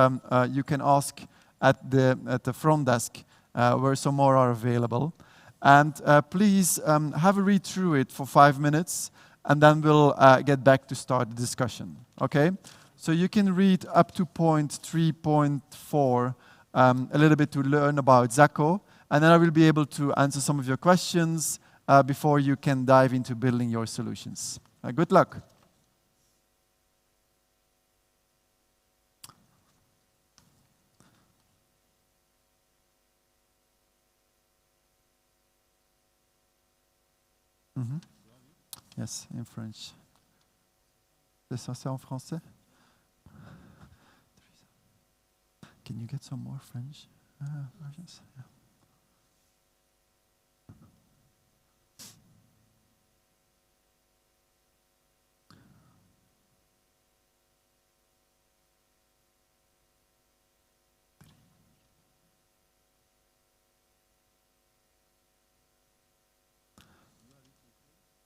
you can ask at the front desk where some more are available. And please have a read through it for 5 minutes, and then we'll get back to start the discussion. Okay? So you can read up to point 3.4 a little bit to learn about ZACO, and then I will be able to answer some of your questions before you can dive into building your solutions. Good luck. Yes, in French. C'est en français? Can you get some more French versions? Yeah.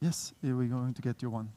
Yes, we're going to get you one.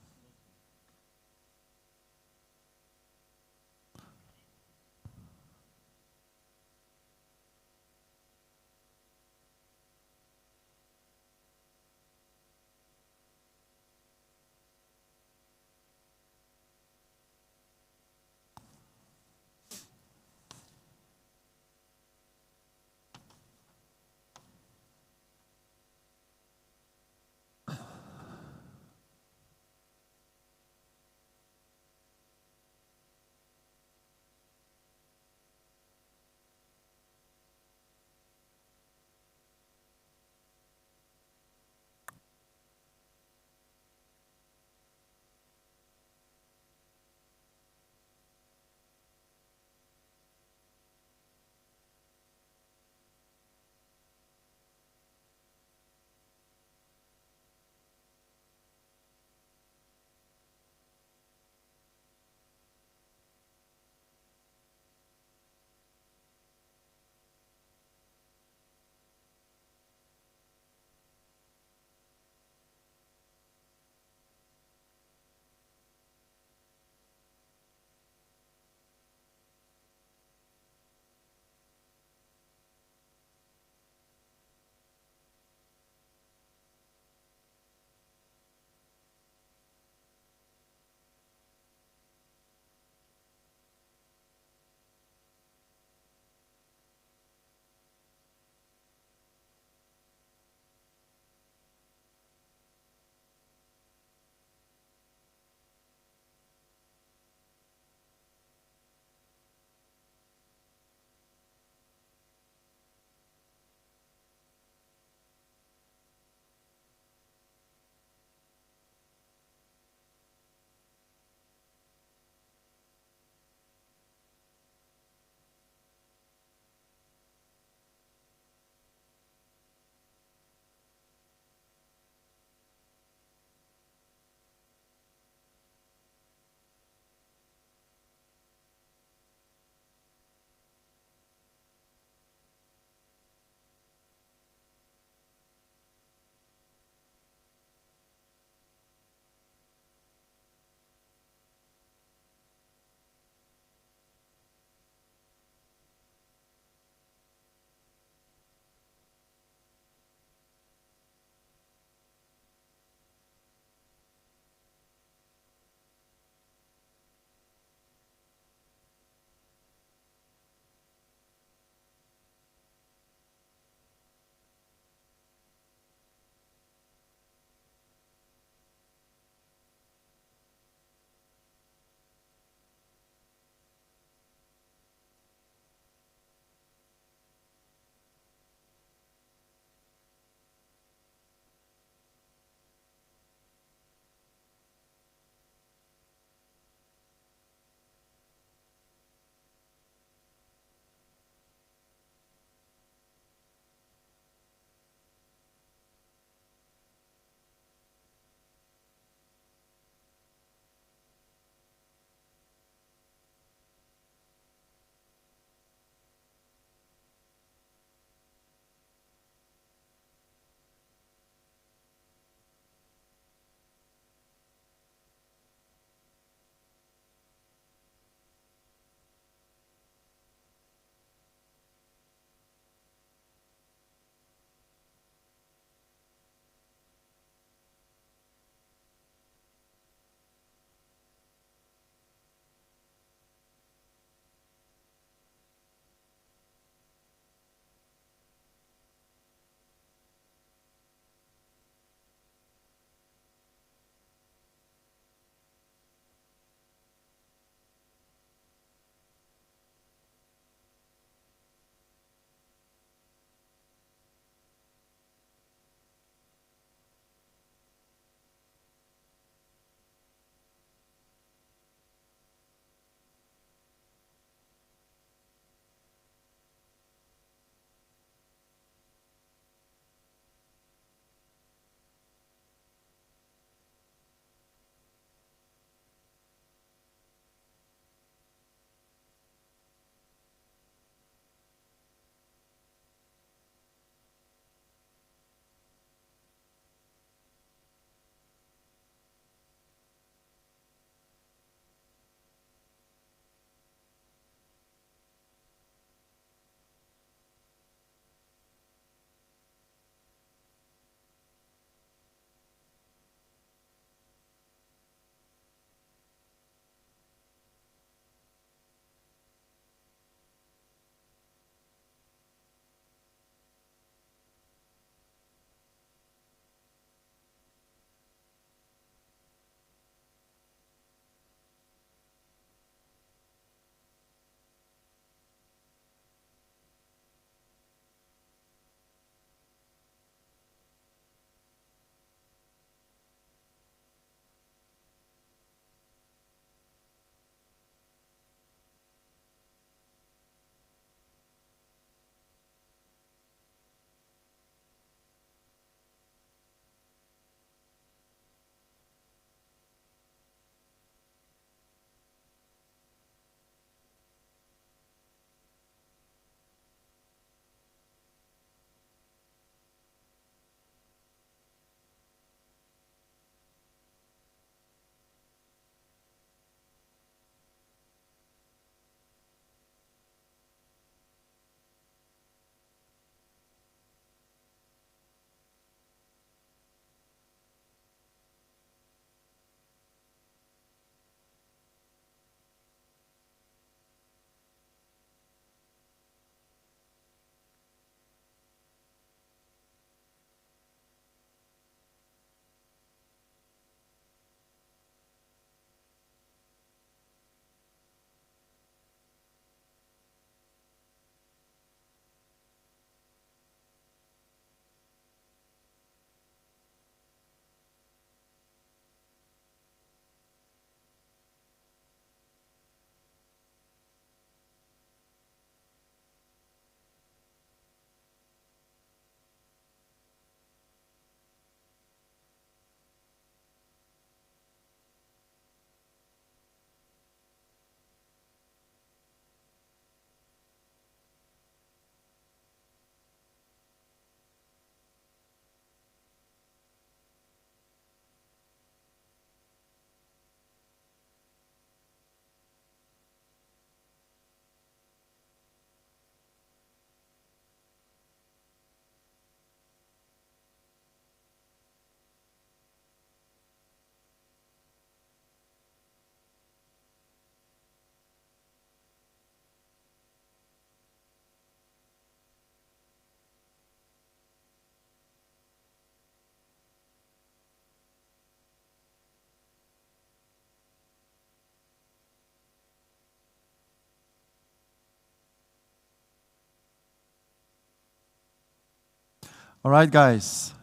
All right, guys.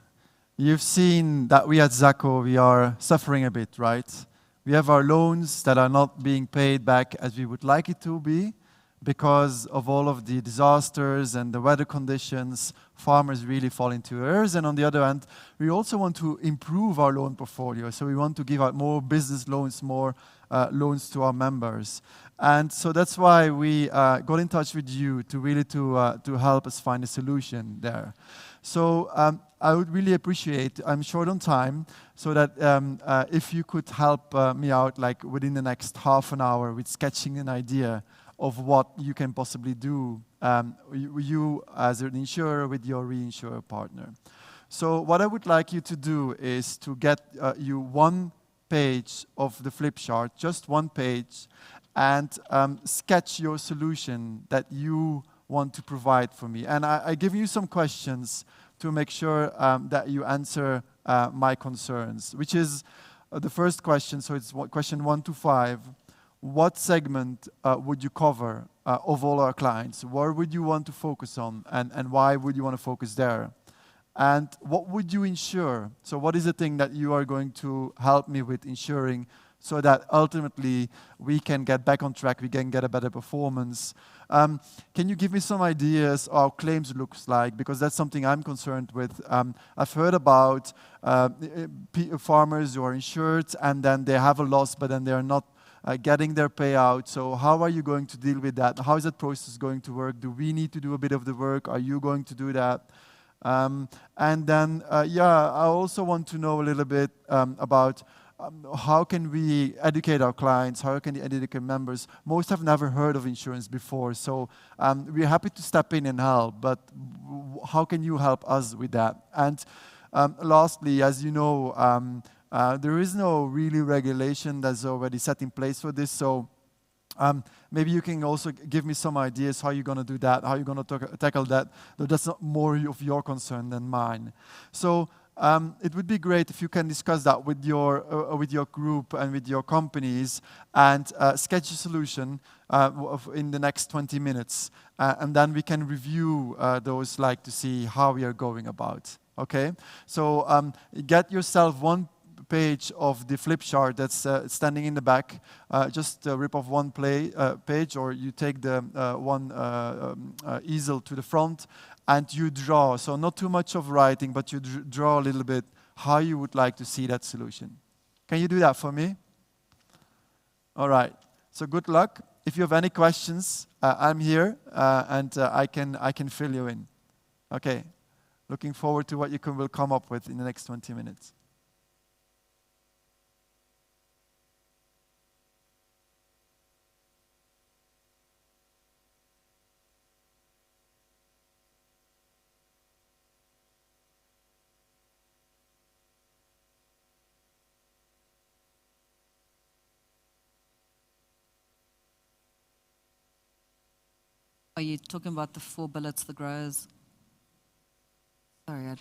You've seen that we at Zaco, we are suffering a bit, right? We have our loans that are not being paid back as we would like it to be because of all of the disasters and the weather conditions. Farmers really fall into errors. And on the other hand, we also want to improve our loan portfolio. So we want to give out more business loans, more loans to our members. And so that's why we got in touch with you to really to help us find a solution there. So I would really appreciate, I'm short on time, so that if you could help me out like within the next half an hour with sketching an idea of what you can possibly do, you as an insurer with your reinsurer partner. So what I would like you to do is to get you one page of the flip chart, just one page, and sketch your solution that you want to provide for me. And I give you some questions to make sure that you answer my concerns, which is the first question. So it's question 1 to 5. What segment would you cover of all our clients? Where would you want to focus on, and why would you want to focus there? And what would you insure? So what is the thing that you are going to help me with insuring so that ultimately we can get back on track, we can get a better performance? Can you give me some ideas how claims looks like? Because that's something I'm concerned with. I've heard about farmers who are insured and then they have a loss, but then they are not getting their payout. So how are you going to deal with that? How is that process going to work? Do we need to do a bit of the work? Are you going to do that? And then, I also want to know a little bit about how can we educate our clients? How can we educate members? Most have never heard of insurance before, so we're happy to step in and help, but how can you help us with that? And lastly, as you know, there is no really regulation that's already set in place for this, so maybe you can also give me some ideas how you're going to do that, how you're going to tackle that, though that's not more of your concern than mine. So it would be great if you can discuss that with your group and with your companies and sketch a solution in the next 20 minutes. And then we can review those to see how we are going about. Okay? So get yourself one page of the flip chart that's standing in the back. Just rip off one page, or you take the one easel to the front and you draw. So not too much of writing, but you draw a little bit how you would like to see that solution. Can you do that for me? All right. So good luck. If you have any questions, I'm here and I can fill you in. Okay. Looking forward to what you will come up with in the next 20 minutes. Are you talking about the 4 bullets, the growers? Sorry, I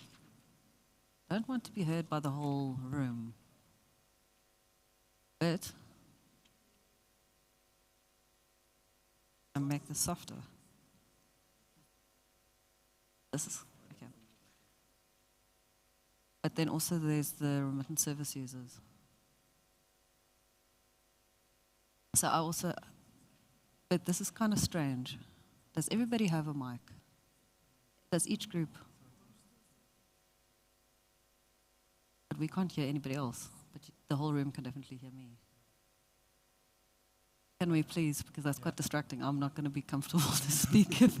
don't want to be heard by the whole room. But I'll make this softer. This is, okay. But then also there's the remittance service users. So I also, but this is kind of strange. Does everybody have a mic? Does each group? But we can't hear anybody else, but the whole room can definitely hear me. Can we please, because that's quite distracting. I'm not going to be comfortable to speak if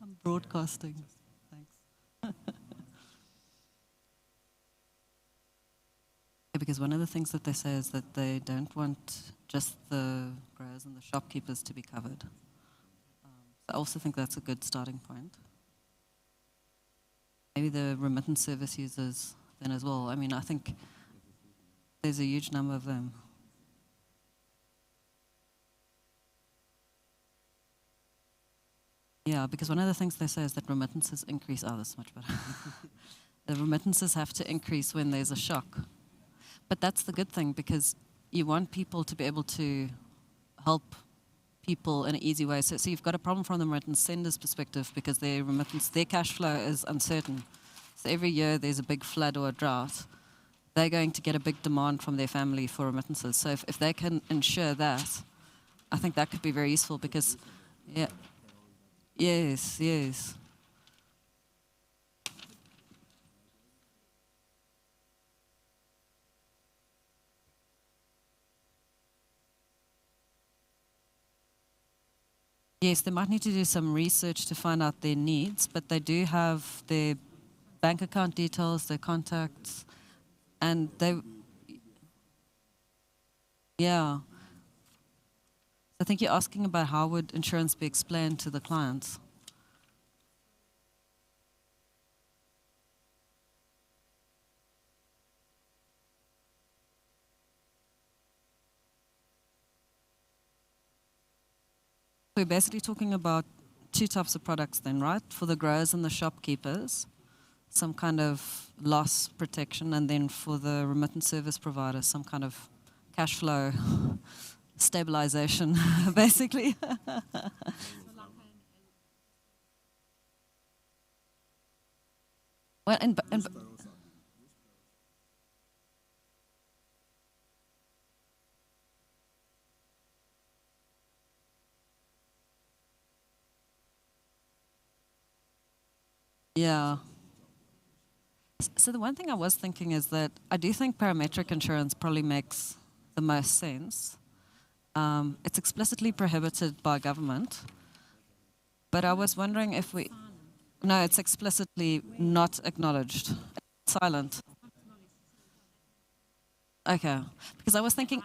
I'm broadcasting. Thanks. Yeah, because one of the things that they say is that they don't want just the growers and the shopkeepers to be covered. I also think that's a good starting point. Maybe the remittance service users then as well. I mean, I think there's a huge number of them. Yeah, because one of the things they say is that remittances increase. Oh, that's much better. The remittances have to increase when there's a shock. But that's the good thing, because you want people to be able to help people in an easy way. So you've got a problem from the remittance sender's perspective because their remittance, their cash flow is uncertain. So every year there's a big flood or a drought, they're going to get a big demand from their family for remittances. So if they can ensure that, I think that could be very useful because, yeah, yes, yes. Yes, they might need to do some research to find out their needs, but they do have their bank account details, their contacts, and they, yeah. I think you're asking about how would insurance be explained to the clients. We're basically talking about two types of products then, right? For the growers and the shopkeepers, some kind of loss protection, and then for the remittance service provider, some kind of cash flow stabilization, basically. Well, and yeah. So the one thing I was thinking is that I do think parametric insurance probably makes the most sense. It's explicitly prohibited by government, but I was wondering if we... No, it's explicitly not acknowledged. It's silent. Okay, because I was thinking...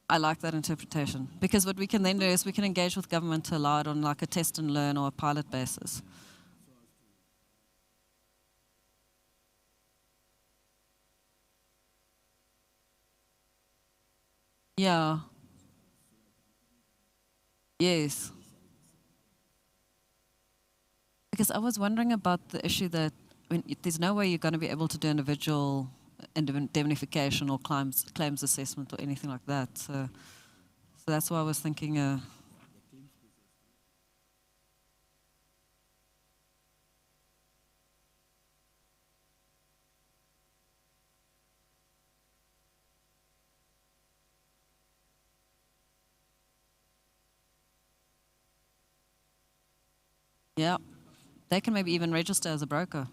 I like that interpretation, because what we can then do is we can engage with government to allow it on like a test and learn or a pilot basis. Yeah. Yes. Because I was wondering about the issue that there's no way you're going to be able to do individual indemnification or claims assessment or anything like that. So that's why I was thinking. Yeah, they can maybe even register as a broker.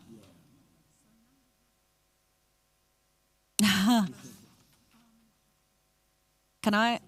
Can I?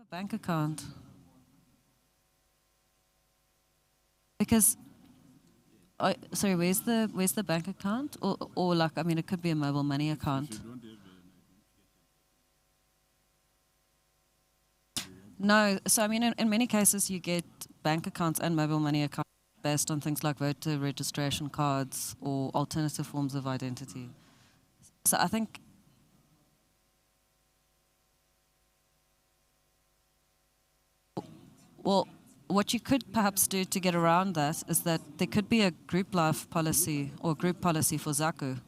A bank account. Because, sorry, where's the bank account? Or like, I mean, it could be a mobile money account. No, so I mean, in many cases, you get bank accounts and mobile money accounts based on things like voter registration cards or alternative forms of identity. So I think well, what you could perhaps do to get around that is that there could be a group life policy or group policy for ZACU.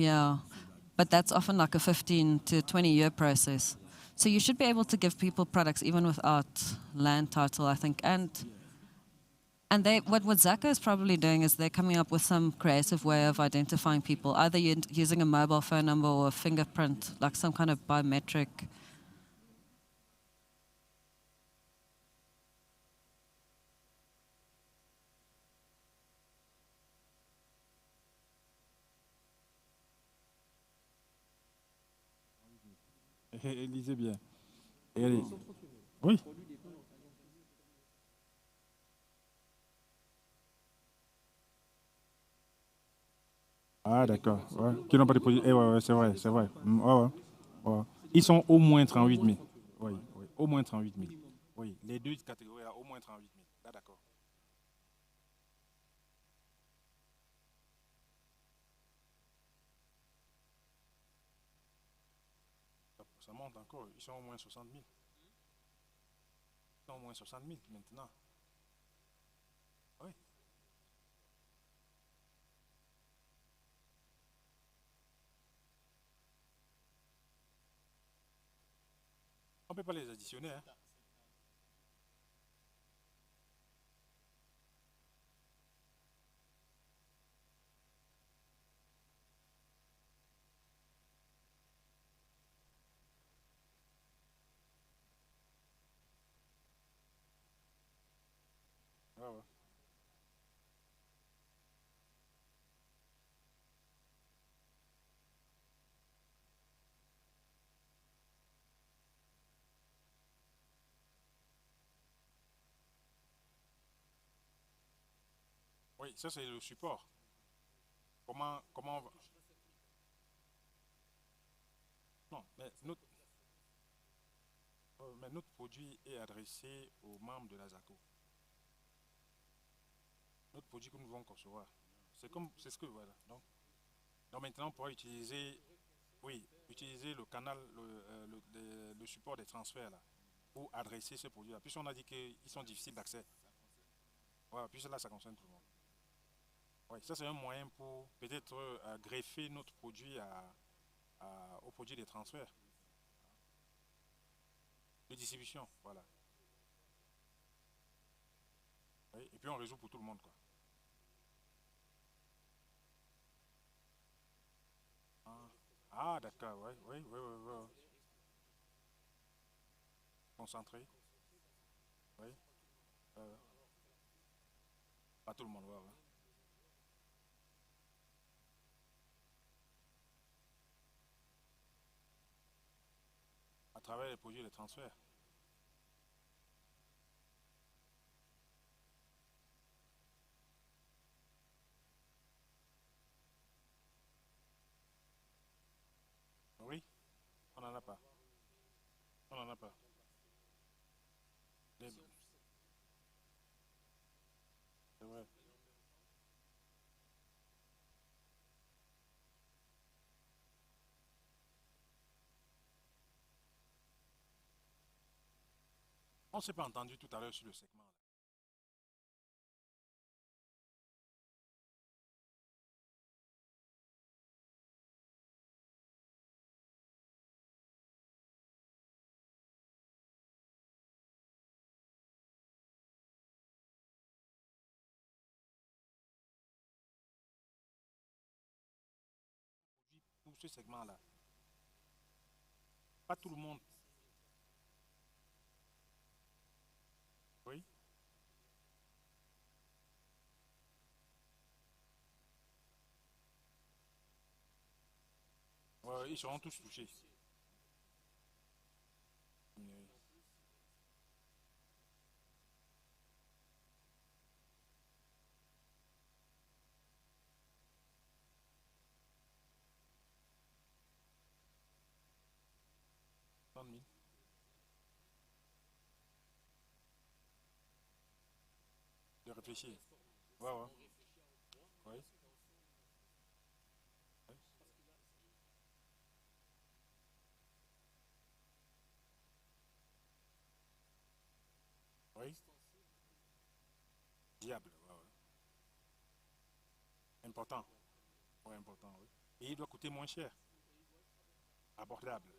Yeah, but that's often like a 15 to 20-year process. So you should be able to give people products even without land title, I think. And what ZACA is probably doing is they're coming up with some creative way of identifying people, either using a mobile phone number or a fingerprint, like some kind of biometric. Lisez bien. Et allez. Oui. Ah, d'accord. Ouais. Qui n'ont pas de produits. Eh ouais, ouais, c'est vrai, c'est vrai. Ouais, ouais, ouais. Ils sont au moins 38 000. Oui, oui. Au moins 38 000. Oui, les deux catégories, au moins 38 000. Là, d'accord. Ça monte encore. Ils sont au moins 60 000. Ils sont au moins 60 000 maintenant. Oui. On ne peut pas les additionner. Hein. Ouais, ouais. Oui, ça c'est le support. Comment on va... Non, mais notre produit est adressé aux membres de la ZACO. Notre produit que nous voulons concevoir. C'est ce que voilà. Donc maintenant on pourra utiliser, oui, utiliser le canal, le support des transferts là, pour adresser ce produit-là. Puisqu'on a dit qu'ils sont difficiles d'accès. Voilà, puis là ça concerne tout le monde. Oui, ça c'est un moyen pour peut-être greffer notre produit au produit des transferts. De distribution, voilà. Oui, et puis on résout pour tout le monde, quoi. Ah, d'accord, oui, oui, oui, oui, oui. Concentré, oui. Pas tout le monde, ouais, ouais. À travers les produits de transfert. Oui, on n'en a pas. On n'en a pas. C'est vrai. On ne s'est pas entendu tout à l'heure sur le segment. ce segment-là. Pas tout le monde. Oui. Ouais, ils seront tous touchés. Oui. De réfléchir. Ouais, ouais. Oui. Oui. Diable, ouais, ouais. Important. Oui, important, oui. Et il doit coûter moins cher. Abordable.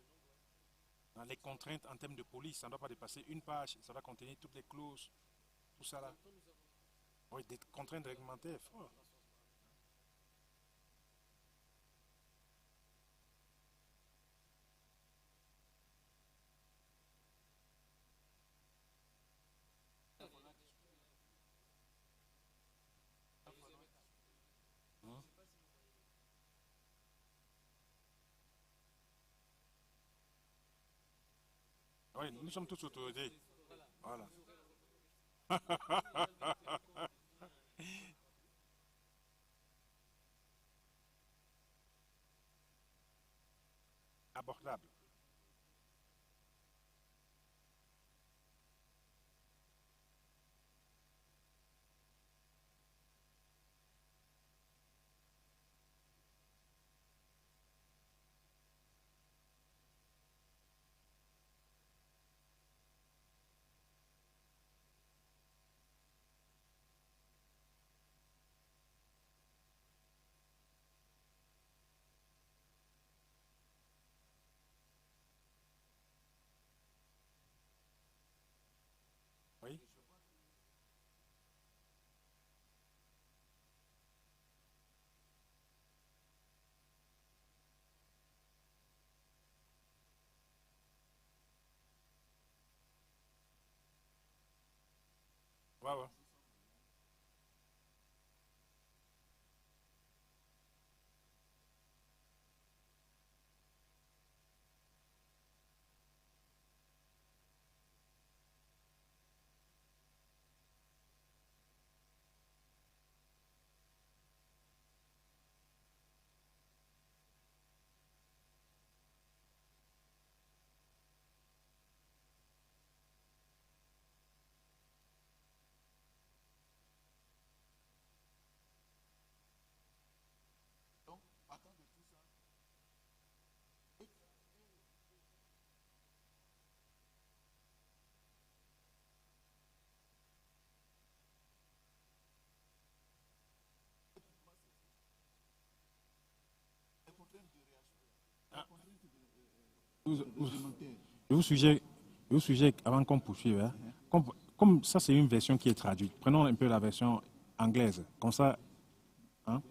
Dans les contraintes en termes de police, ça ne doit pas dépasser une page, ça doit contenir toutes les clauses, tout ça là. Oui, des contraintes réglementaires fortes. Oui, nous sommes tous autorisés. Voilà. Abordable. Oui. Ouais, ouais. Ah. Je vous suggère, avant qu'on poursuive, hein, comme ça c'est une version qui est traduite, prenons un peu la version anglaise, comme ça, hein,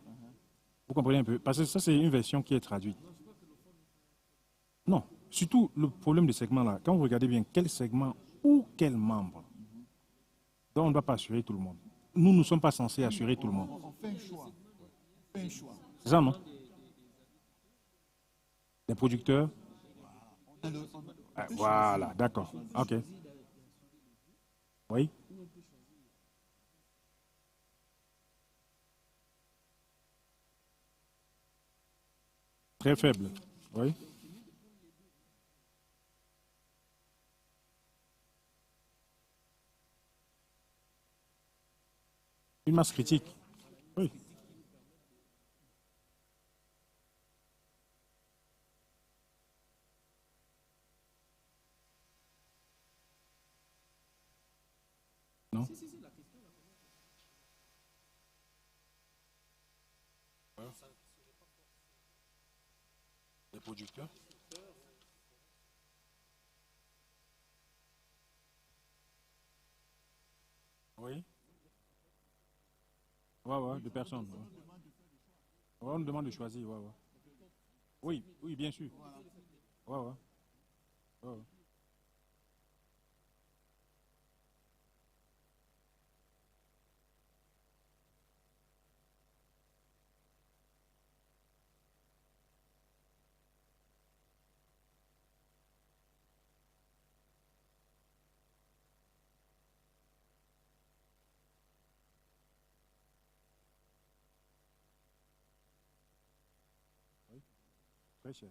vous comprenez un peu, parce que ça c'est une version qui est traduite. Non, surtout le problème de segment là, quand vous regardez bien quel segment ou quel membre, donc on ne doit pas assurer tout le monde. Nous ne sommes pas censés assurer tout le monde. On fait un choix. On fait un choix. C'est ça, non? Les producteurs. Voilà, d'accord. OK. Oui. Très faible. Oui. Une masse critique. Oui. Non? Les producteurs. Oui. Ouais, ouais, de personnes. Ouais. Ouais, on nous demande de choisir, ouais, ouais. Oui, oui, bien sûr. Ouais, ouais. Ouais, ouais. Oui, très cher.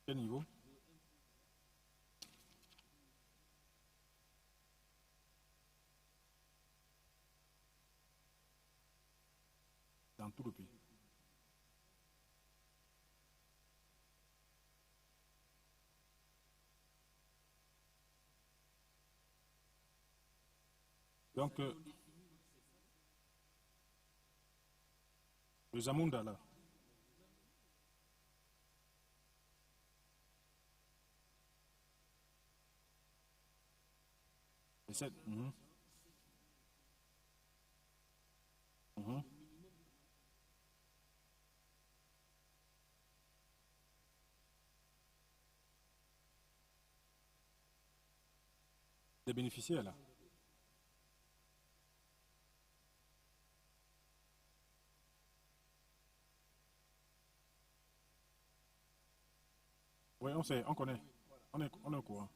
Quel niveau? Dans tout le pays. Donc, le Zamunda, là. Et c'est... Mhm. Mhm. Des bénéficiaires, là. Oui, on sait, on connaît. On est au courant.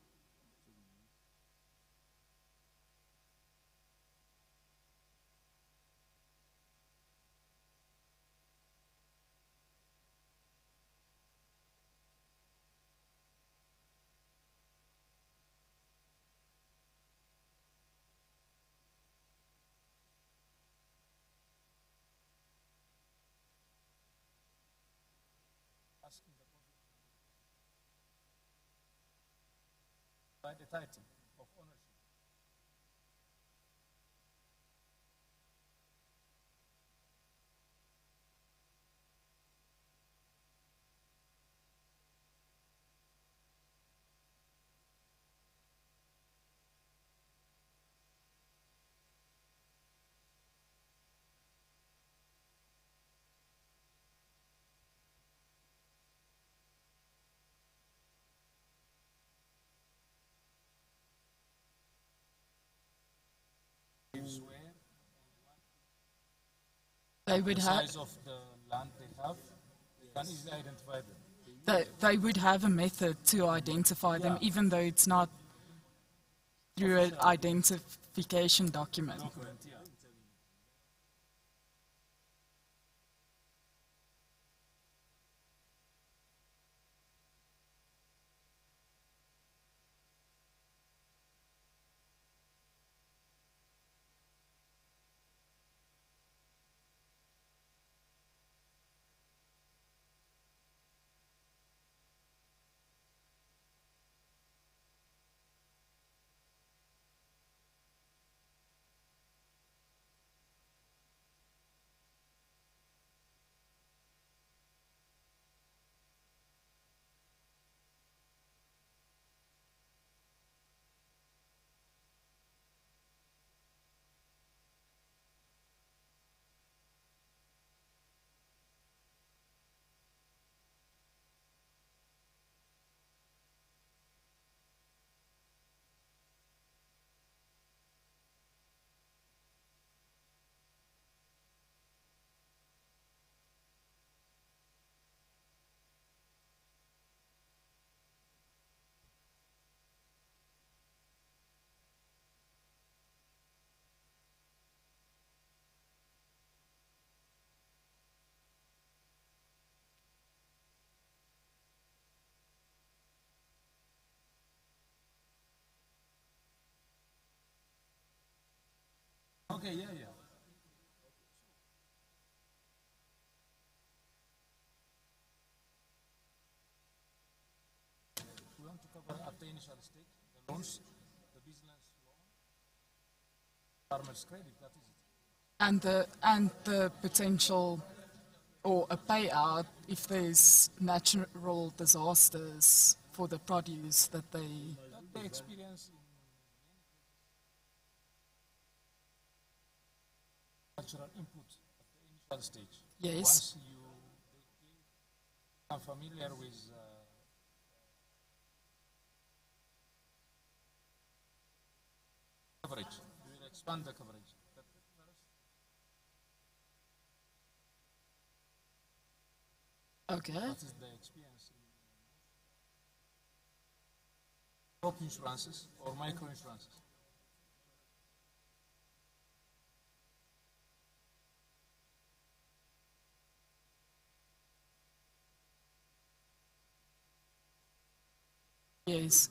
By the title of ownership. They would the have. size of the land they have, you can easily identify them. They would have a method to identify them, even though it's not through an identification document. Okay, yeah, yeah. We want to cover at the initial stage, the loans, the business loan, farmers credit, that is it. And the potential or a payout if there's natural disasters for the produce that they That they experience cultural input at the initial stage. Yes. Once you become familiar with coverage, you will expand the coverage. Okay. What is the experience in crop insurances or micro insurances? Yes.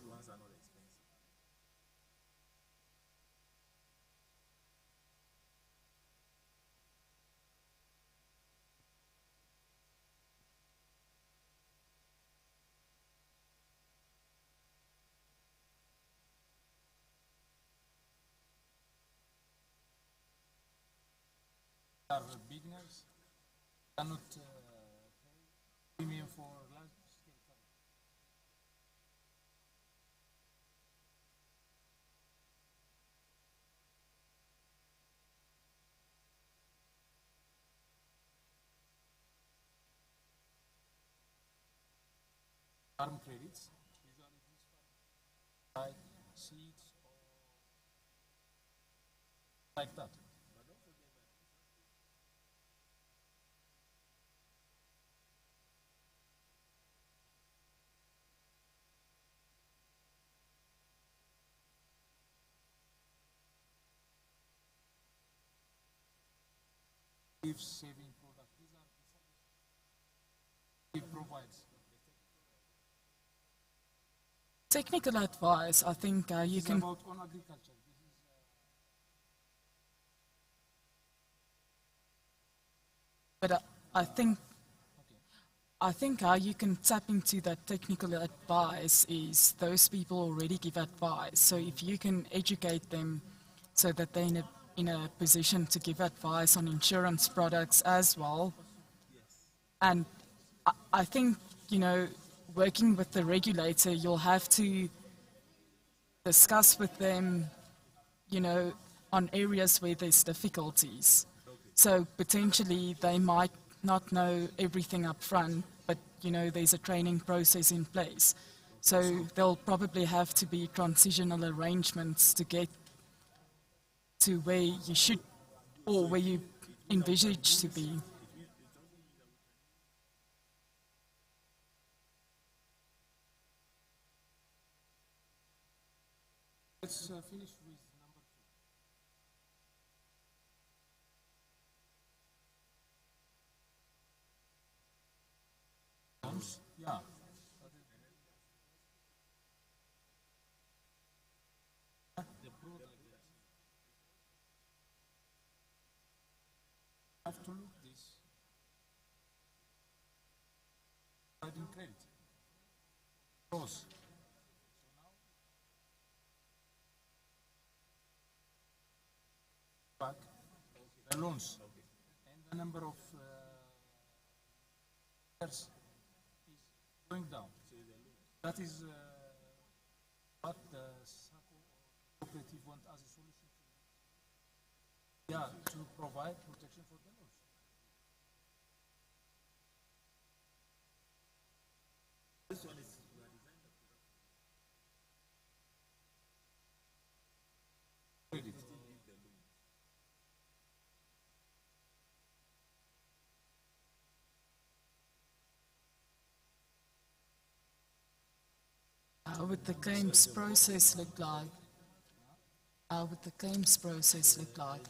Are beginners cannot pay premium for large scale coverage. Farm credits, usually these farm like seeds or like that. If saving product, these are the services it provides. Technical advice, I think you It's can. about on agriculture. This is But I think how you can tap into that technical advice is those people already give advice. So if you can educate them so that they're in a position to give advice on insurance products as well. And I think, working with the regulator, you'll have to discuss with them, on areas where there's difficulties. So potentially they might not know everything up front, but there's a training process in place. So there'll probably have to be transitional arrangements to get to where you should or where you envisage to be. let's finish with number 2. Yeah. Have to look this. Providing credit. Gross. Back the loans and the number of years is going down. That is what the SACO or cooperative want as a solution to provide protection for the loans. This one is credit. How would the claims process look like? How would the claims process look like?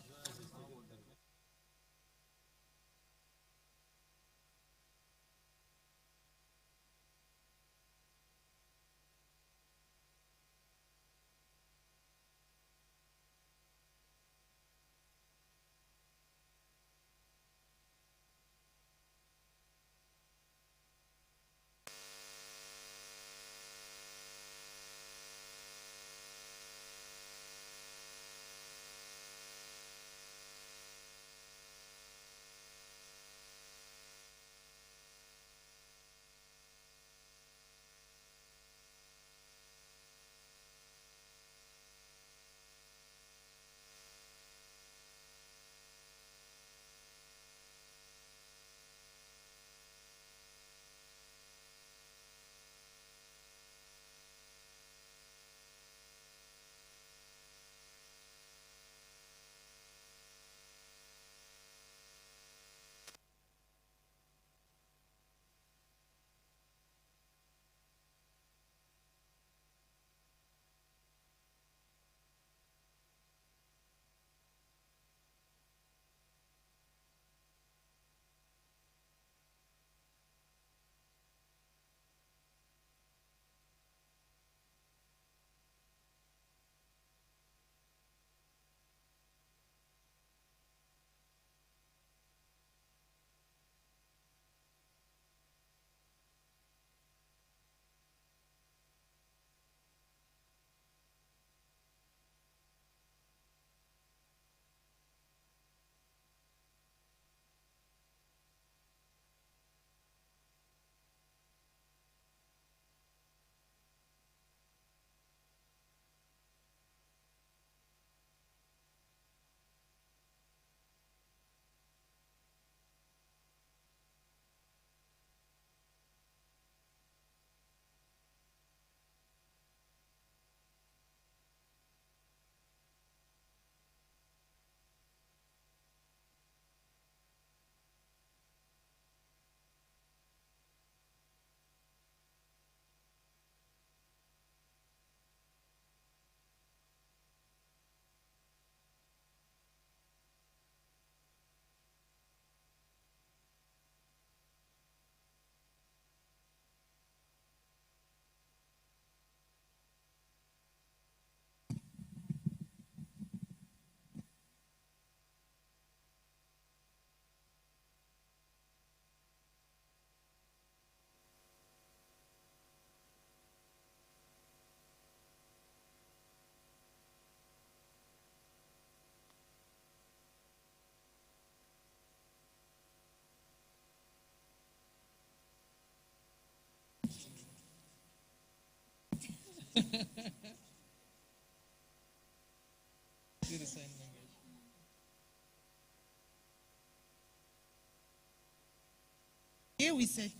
Here we said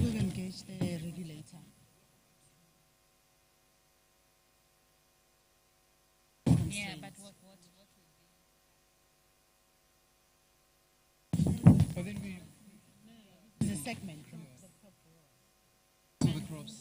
we'll engage the regulator. Yeah, but what will be? But then we. There's a segment from the crop row. So the crops.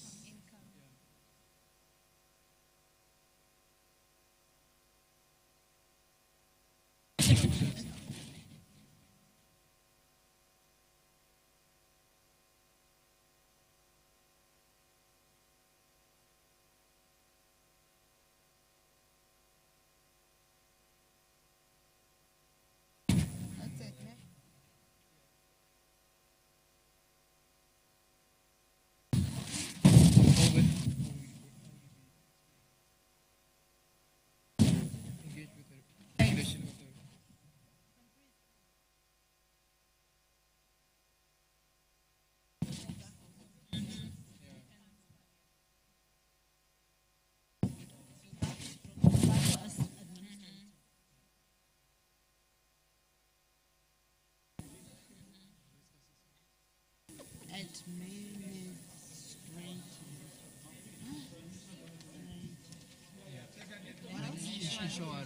Sure,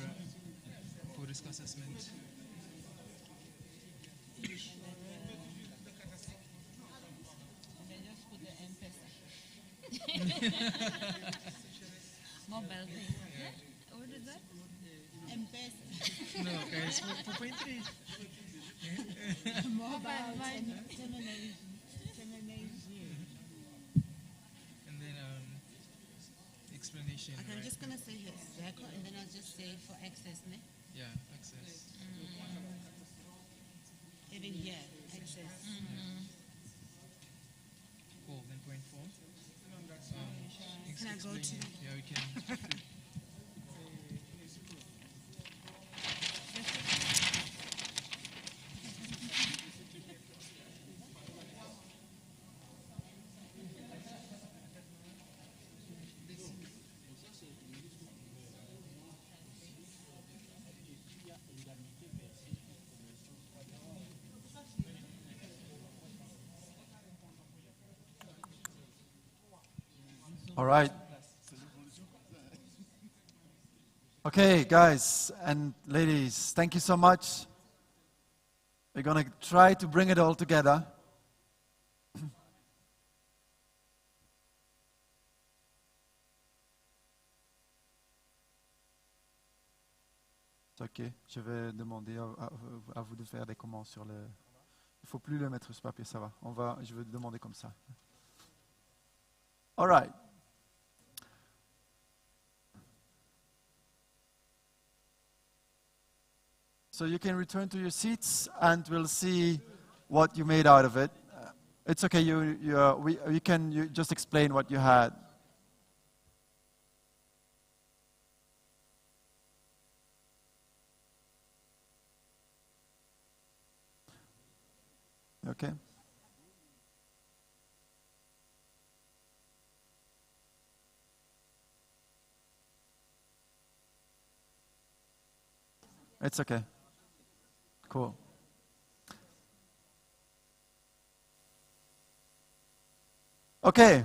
for risk assessment. Mobile thing. Yeah. What is that? M-Pesa. No, guys, 4.3. Mobile termination. And then explanation. Okay, I'm right? just gonna say here, Zako, and then I'll just say for access, ne? Yeah, access. Even here, access. Cool, then point 4. Can I go to? Yeah, we can. All right. Okay, guys and ladies, thank you so much. We're going to try to bring it all together. Ok, je vais demander à vous de faire des commentaires sur le... Il ne faut plus le mettre sur papier, ça va. Je vais demander comme ça. All right. So you can return to your seats and we'll see what you made out of it. It's okay, you can just explain what you had. Okay. It's okay. Cool. Okay.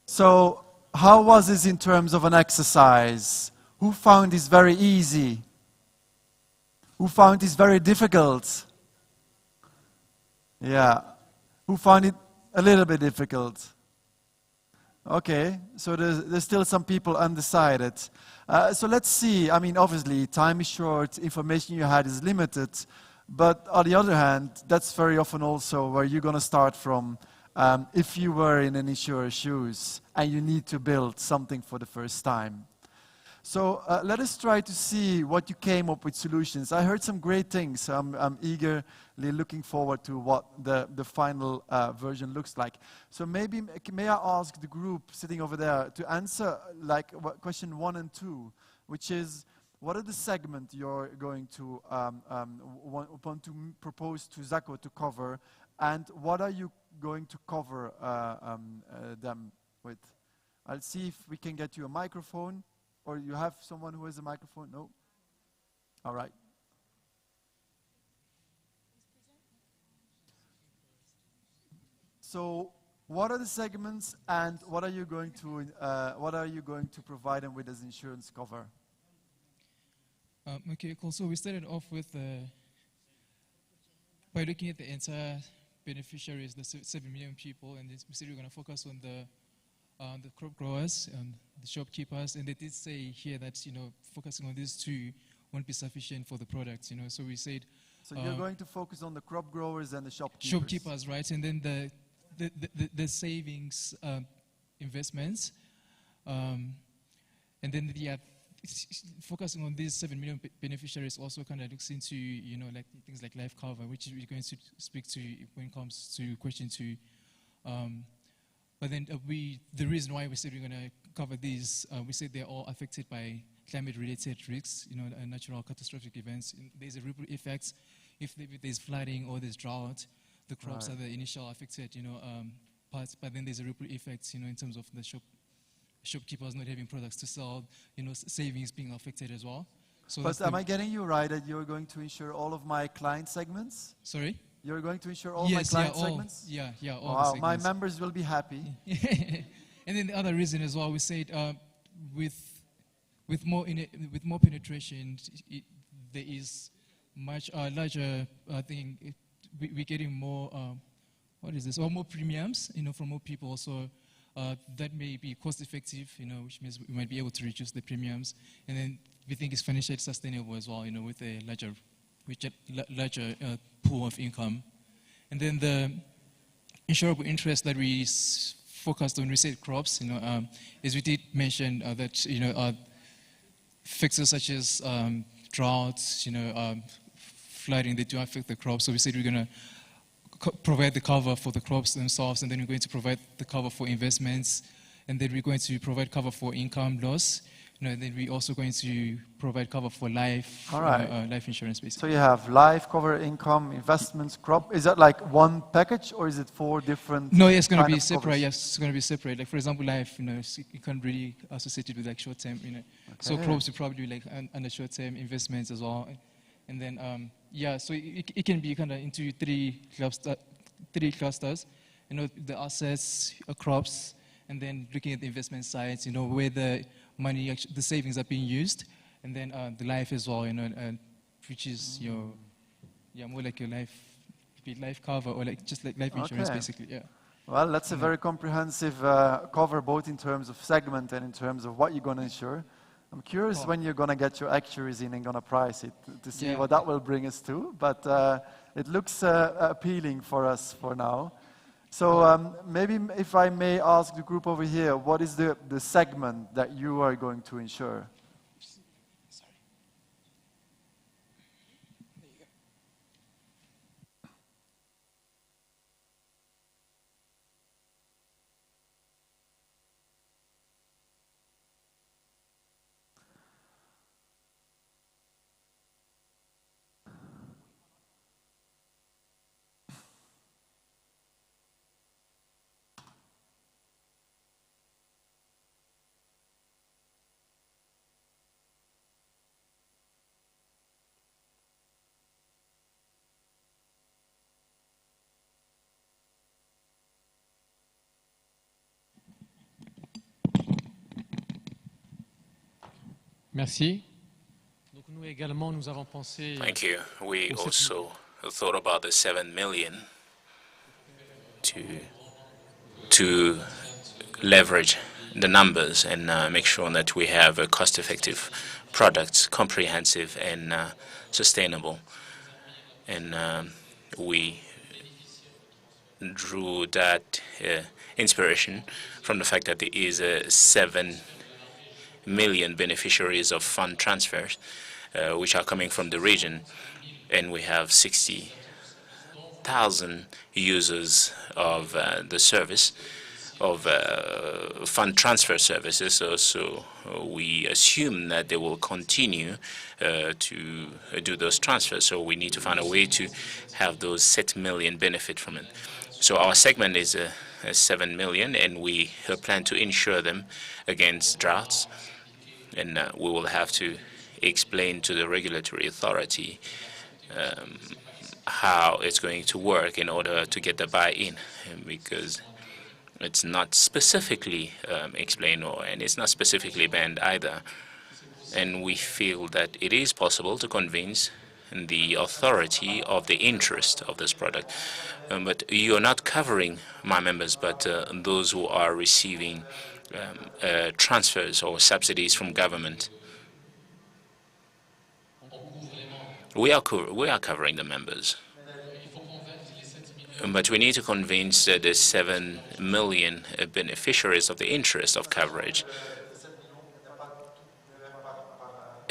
So, how was this in terms of an exercise? Who found this very easy? Who found this very difficult? Yeah. Who found it a little bit difficult? Okay, so there's still some people undecided. So let's see. I mean, obviously, time is short, information you had is limited. But on the other hand, that's very often also where you're going to start from if you were in an insurer's shoes and you need to build something for the first time. So let us try to see what you came up with solutions. I heard some great things. I'm eagerly looking forward to what the final version looks like. So maybe, may I ask the group sitting over there to answer like question 1 and 2, which is, what are the segments you're going to want to propose to Zako to cover, and what are you going to cover them with. I'll see if we can get you a microphone, or you have someone who has a microphone? No? All right. So what are the segments, and what are you going to provide them with as insurance cover? Okay, cool. So we started off with by looking at the entire beneficiaries, the 7 million people, and we said we're going to focus on the crop growers and the shopkeepers, and they did say here that focusing on these two won't be sufficient for the products. So we said. So you're going to focus on the crop growers and the shopkeepers. Shopkeepers, right, and then the savings investments, and then focusing on these 7 million beneficiaries also kind of looks into like things like life cover, which we're going to speak to when it comes to question 2. But then the reason why we said we're going to cover these, we said they're all affected by climate-related risks, natural catastrophic events. There's a ripple effect. If there's flooding or there's drought, the crops are the initial affected, parts. But then there's a ripple effect, in terms of the shopkeepers not having products to sell, savings being affected as well. So but am I getting you right that you're going to insure all of my client segments? Sorry? You're going to insure all my client segments? Yeah, all wow, the my members will be happy. And then the other reason as well, we said with more penetration, there is much larger thing. We're getting more. What is this? Or more premiums, from more people. So that may be cost effective, which means we might be able to reduce the premiums. And then we think it's financially sustainable as well, with a larger pool of income. And then the insurable interest that we focused on, we said crops, as we did mention that, factors such as droughts, flooding, they do affect the crops. So we said we're going to provide the cover for the crops themselves, and then we're going to provide the cover for investments, and then we're going to provide cover for income loss. And then we're also going to provide cover for life, life insurance, basically. So you have life cover, income, investments, crop. Is that like one package, or is it 4 different? No, it's going to be separate. Yes, it's going to be separate. Like for example, life, you can't really associate it with like short term. Okay. So crops will probably be like under short term, investments as well, and then so it can be kind of into 3 clusters. The assets, crops, and then looking at the investment sides. Where the money, the savings are being used, and then the life as well, which is more like your life cover, or like just like life insurance, basically. Yeah. Well, that's a very comprehensive cover, both in terms of segment and in terms of what you're going to insure. I'm curious when you're going to get your actuaries in and going to price it to see what that will bring us to, but it looks appealing for us for now. So maybe if I may ask the group over here, what is the segment that you are going to insure? Merci. Donc nous également, nous avons pensé. Thank you. We also thought about the 7 million to leverage the numbers and make sure that we have a cost-effective products, comprehensive and sustainable. And we drew that inspiration from the fact that there is 7 million beneficiaries of fund transfers, which are coming from the region, and we have 60,000 users of the service of fund transfer services. So we assume that they will continue to do those transfers. So we need to find a way to have those 7 million benefit from it. So our segment is 7 million, and we plan to insure them against droughts. And we will have to explain to the regulatory authority how it's going to work in order to get the buy-in, because it's not specifically explained, and it's not specifically banned either. And we feel that it is possible to convince the authority of the interest of this product. But you are not covering my members, but those who are receiving transfers or subsidies from government. We are covering the members. But we need to convince the 7 million beneficiaries of the interest of coverage,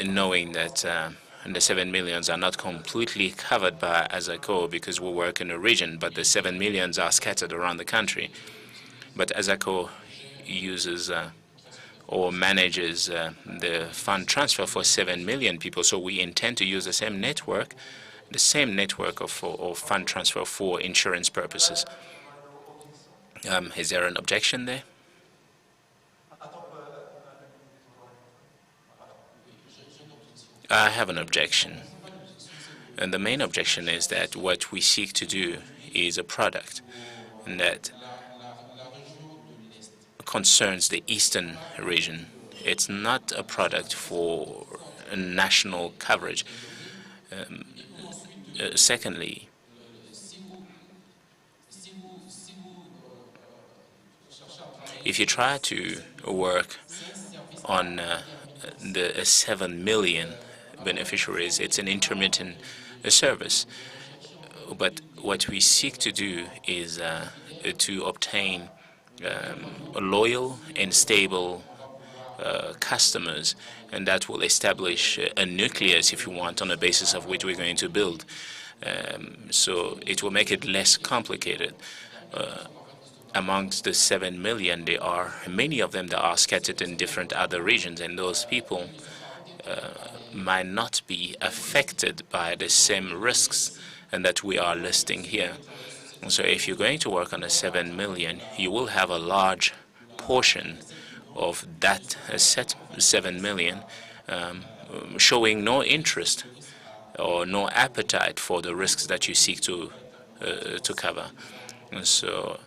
knowing that the 7 millions are not completely covered by ASACO because we work in a region, but the 7 millions are scattered around the country. But ASACO uses or manages the fund transfer for 7 million people, so we intend to use the same network of fund transfer for insurance purposes. Is there an objection there? I have an objection. And the main objection is that what we seek to do is a product that concerns the eastern region. It's not a product for national coverage. Secondly, if you try to work on the 7 million beneficiaries, it's an intermittent service. But what we seek to do is to obtain loyal and stable customers, and that will establish a nucleus, if you want, on the basis of which we're going to build. So it will make it less complicated. Amongst the 7 million, there are many of them that are scattered in different other regions, and those people might not be affected by the same risks and that we are listing here. So if you're going to work on the 7 million, you will have a large portion of that 7 million showing no interest or no appetite for the risks that you seek to cover. And so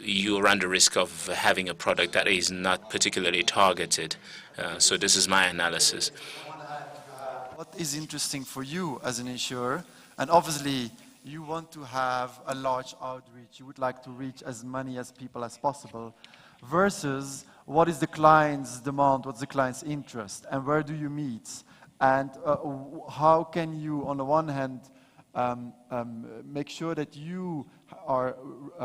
you run the risk of having a product that is not particularly targeted. So this is my analysis. What is interesting for you as an insurer, and obviously you want to have a large outreach, you would like to reach as many as people as possible, versus what is the client's demand, what's the client's interest, and where do you meet? And how can you, on the one hand, make sure that you are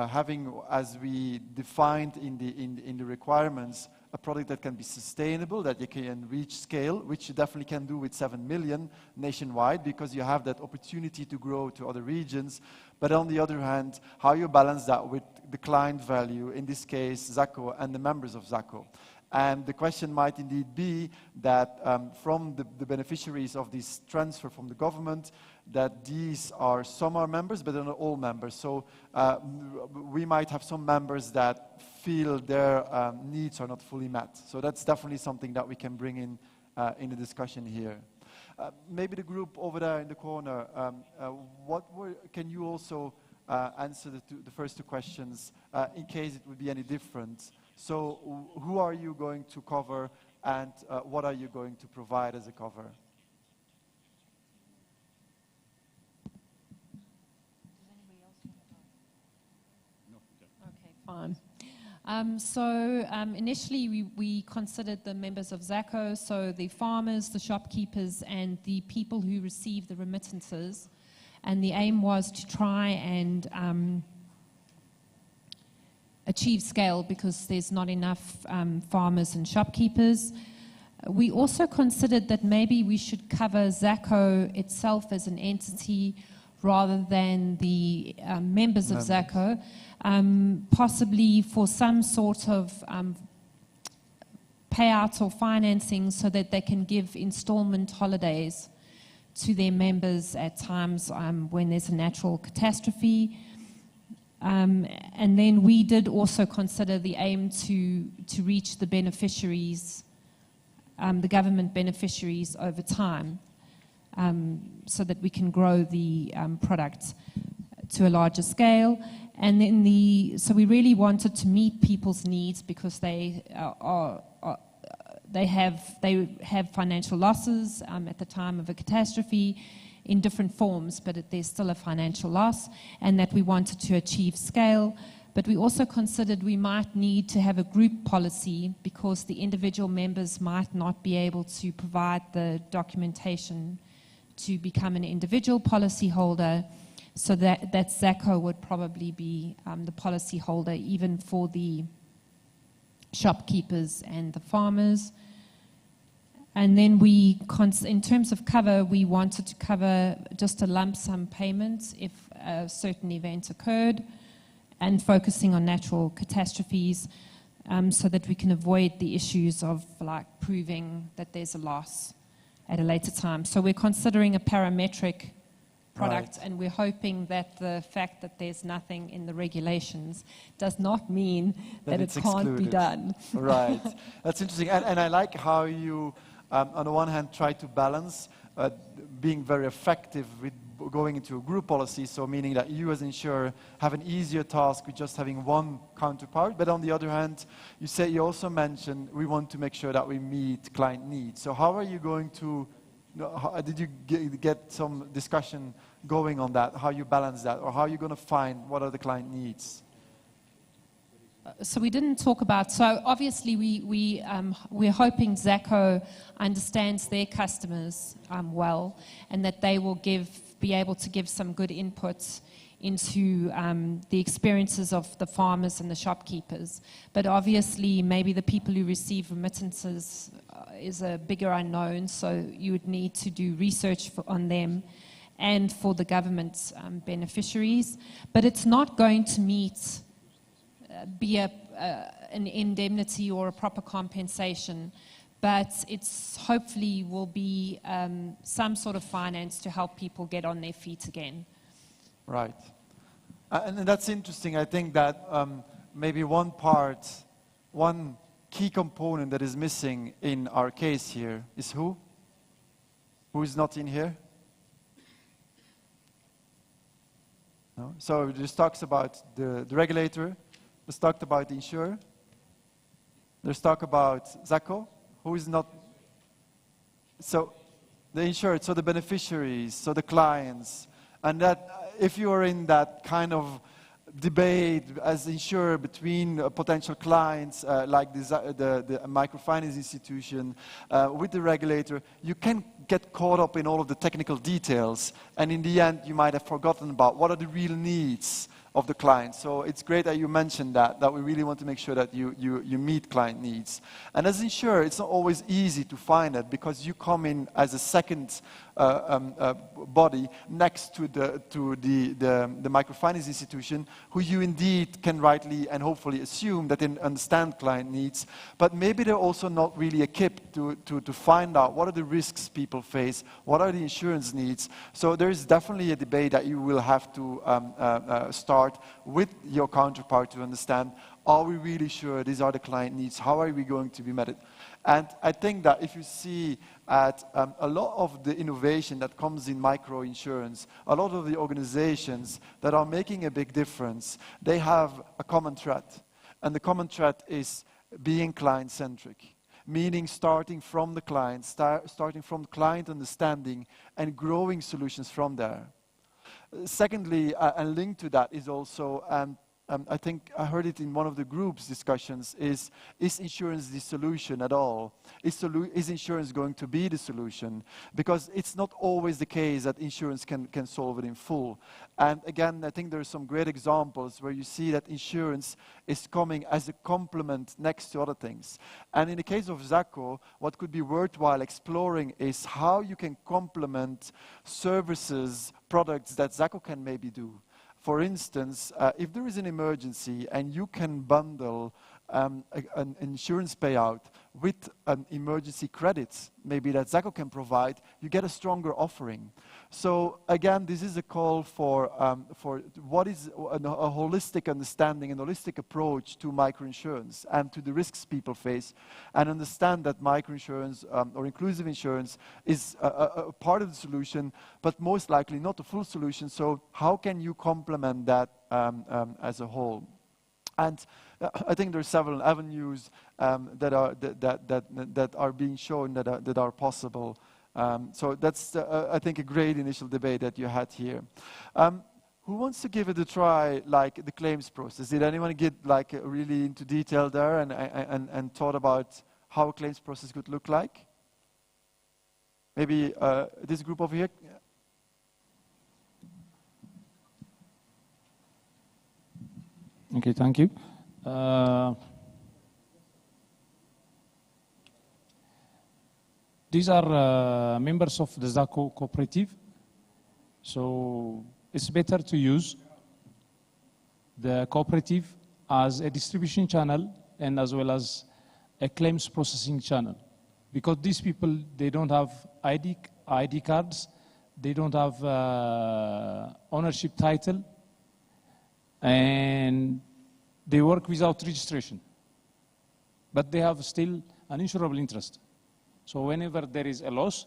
having, as we defined in the requirements, a product that can be sustainable, that you can reach scale, which you definitely can do with 7 million nationwide, because you have that opportunity to grow to other regions. But on the other hand, how you balance that with the client value, in this case, ZACO and the members of ZACO. And the question might indeed be that from the beneficiaries of this transfer from the government, that these are, some are members, but they're not all members. So we might have some members that feel their needs are not fully met. So that's definitely something that we can bring in the discussion here. Maybe the group over there in the corner, can you also answer the first two questions in case it would be any different? So who are you going to cover, and what are you going to provide as a cover? Okay, fine. Initially we considered the members of ZACO, so the farmers, the shopkeepers, and the people who receive the remittances. And the aim was to try and achieve scale, because there's not enough farmers and shopkeepers. We also considered that maybe we should cover ZACO itself as an entity rather than the members of ZACO, possibly for some sort of payout or financing so that they can give installment holidays to their members at times when there's a natural catastrophe. And then we did also consider the aim to reach the beneficiaries, the government beneficiaries over time, so that we can grow the product to a larger scale. And then so we really wanted to meet people's needs because they have financial losses at the time of a catastrophe in different forms, but there's still a financial loss, and that we wanted to achieve scale. But we also considered we might need to have a group policy because the individual members might not be able to provide the documentation to become an individual policy holder, so that ZACO would probably be the policy holder even for the shopkeepers and the farmers. And then in terms of cover, we wanted to cover just a lump sum payment if a certain event occurred, and focusing on natural catastrophes, so that we can avoid the issues of like proving that there's a loss at a later time. So we're considering a parametric product, right. And we're hoping that the fact that there's nothing in the regulations does not mean that it can't be done. Right. That's interesting. And I like how you, on the one hand, try to balance being very effective with going into a group policy, so meaning that you as insurer have an easier task with just having one counterpart. But on the other hand, you also mentioned we want to make sure that we meet client needs. So how are you going to, did you get some discussion going on that, how you balance that, or how are you going to find what are the client needs? So we didn't talk about, so obviously we're hoping ZACO understands their customers well, and that they will be able to give some good input into the experiences of the farmers and the shopkeepers. But obviously maybe the people who receive remittances is a bigger unknown, so you would need to do research on them and for the government beneficiaries. But it's not going to be an indemnity or a proper compensation, but it's hopefully will be some sort of finance to help people get on their feet again. Right. And that's interesting. I think that maybe one key component that is missing in our case here is who? Who is not in here? No? So this talks about the regulator. There's talked about the insurer. There's talk about ZACO, who is not. So the insured, so the beneficiaries, so the clients. And that if you are in that kind of debate as insurer between potential clients like the microfinance institution with the regulator, you can get caught up in all of the technical details. And in the end, you might have forgotten about what are the real needs of the client. So it's great that you mentioned that we really want to make sure that you meet client needs. And as insurer, it's not always easy to find it because you come in as a second body next to the microfinance institution, who you indeed can rightly and hopefully assume that they understand client needs, but maybe they're also not really equipped to find out what are the risks people face, what are the insurance needs. So there is definitely a debate that you will have to start with your counterpart to understand, are we really sure these are the client needs? How are we going to be met? And I think that if you see at a lot of the innovation that comes in micro-insurance, a lot of the organizations that are making a big difference, they have a common thread. And the common thread is being client-centric, meaning starting from the client, starting from client understanding and growing solutions from there. Secondly, and linked to that is also, I think I heard it in one of the group's discussions, is insurance the solution at all? Is insurance going to be the solution? Because it's not always the case that insurance can solve it in full. And again, I think there are some great examples where you see that insurance is coming as a complement next to other things. And in the case of ZACO, what could be worthwhile exploring is how you can complement services, products that ZACO can maybe do. For instance, if there is an emergency and you can bundle an insurance payout with an emergency credits, maybe that Zacco can provide, you get a stronger offering. So again, this is a call for what is a holistic understanding and holistic approach to microinsurance and to the risks people face, and understand that microinsurance or inclusive insurance is a part of the solution, but most likely not the full solution. So how can you complement that as a whole? And I think there are several avenues that are being shown that are possible. So that's, I think, a great initial debate that you had here. Who wants to give it a try, like the claims process? Did anyone get like really into detail there and thought about how a claims process could look like? Maybe this group over here. Okay, thank you. These are members of the Zacco cooperative. So it's better to use the cooperative as a distribution channel and as well as a claims processing channel. Because these people, they don't have ID cards, they don't have ownership title, and they work without registration. But they have still an insurable interest. So whenever there is a loss,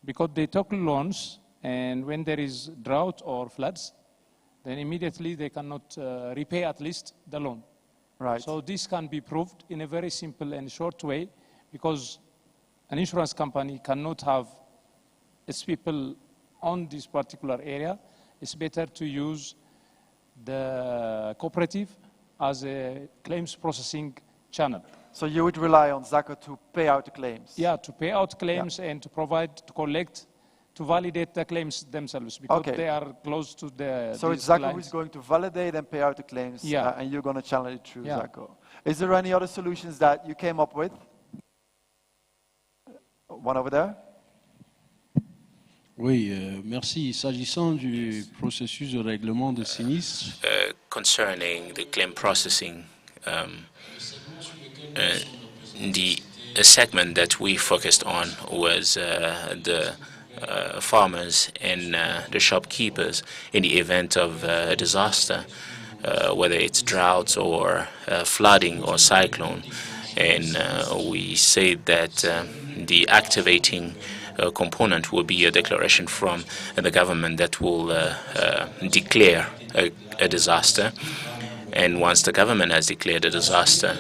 because they took loans, and when there is drought or floods, then immediately they cannot repay at least the loan. Right. So this can be proved in a very simple and short way, because an insurance company cannot have its people on this particular area. It's better to use the cooperative as a claims processing channel. So you would rely on Zacco to pay out the claims? Yeah, to pay out claims and to provide, to collect, to validate the claims themselves, because they are close to the. So it's Zacco who's going to validate and pay out the claims, and you're going to channel it through Zacco. Is there any other solutions that you came up with? One over there. Oui, merci. S'agissant du processus de règlement de sinistres. Concerning the claim processing, the segment that we focused on was the farmers and the shopkeepers in the event of a disaster, whether it's droughts or flooding or cyclone. And we say that the activating component will be a declaration from the government that will declare a disaster. And once the government has declared a disaster,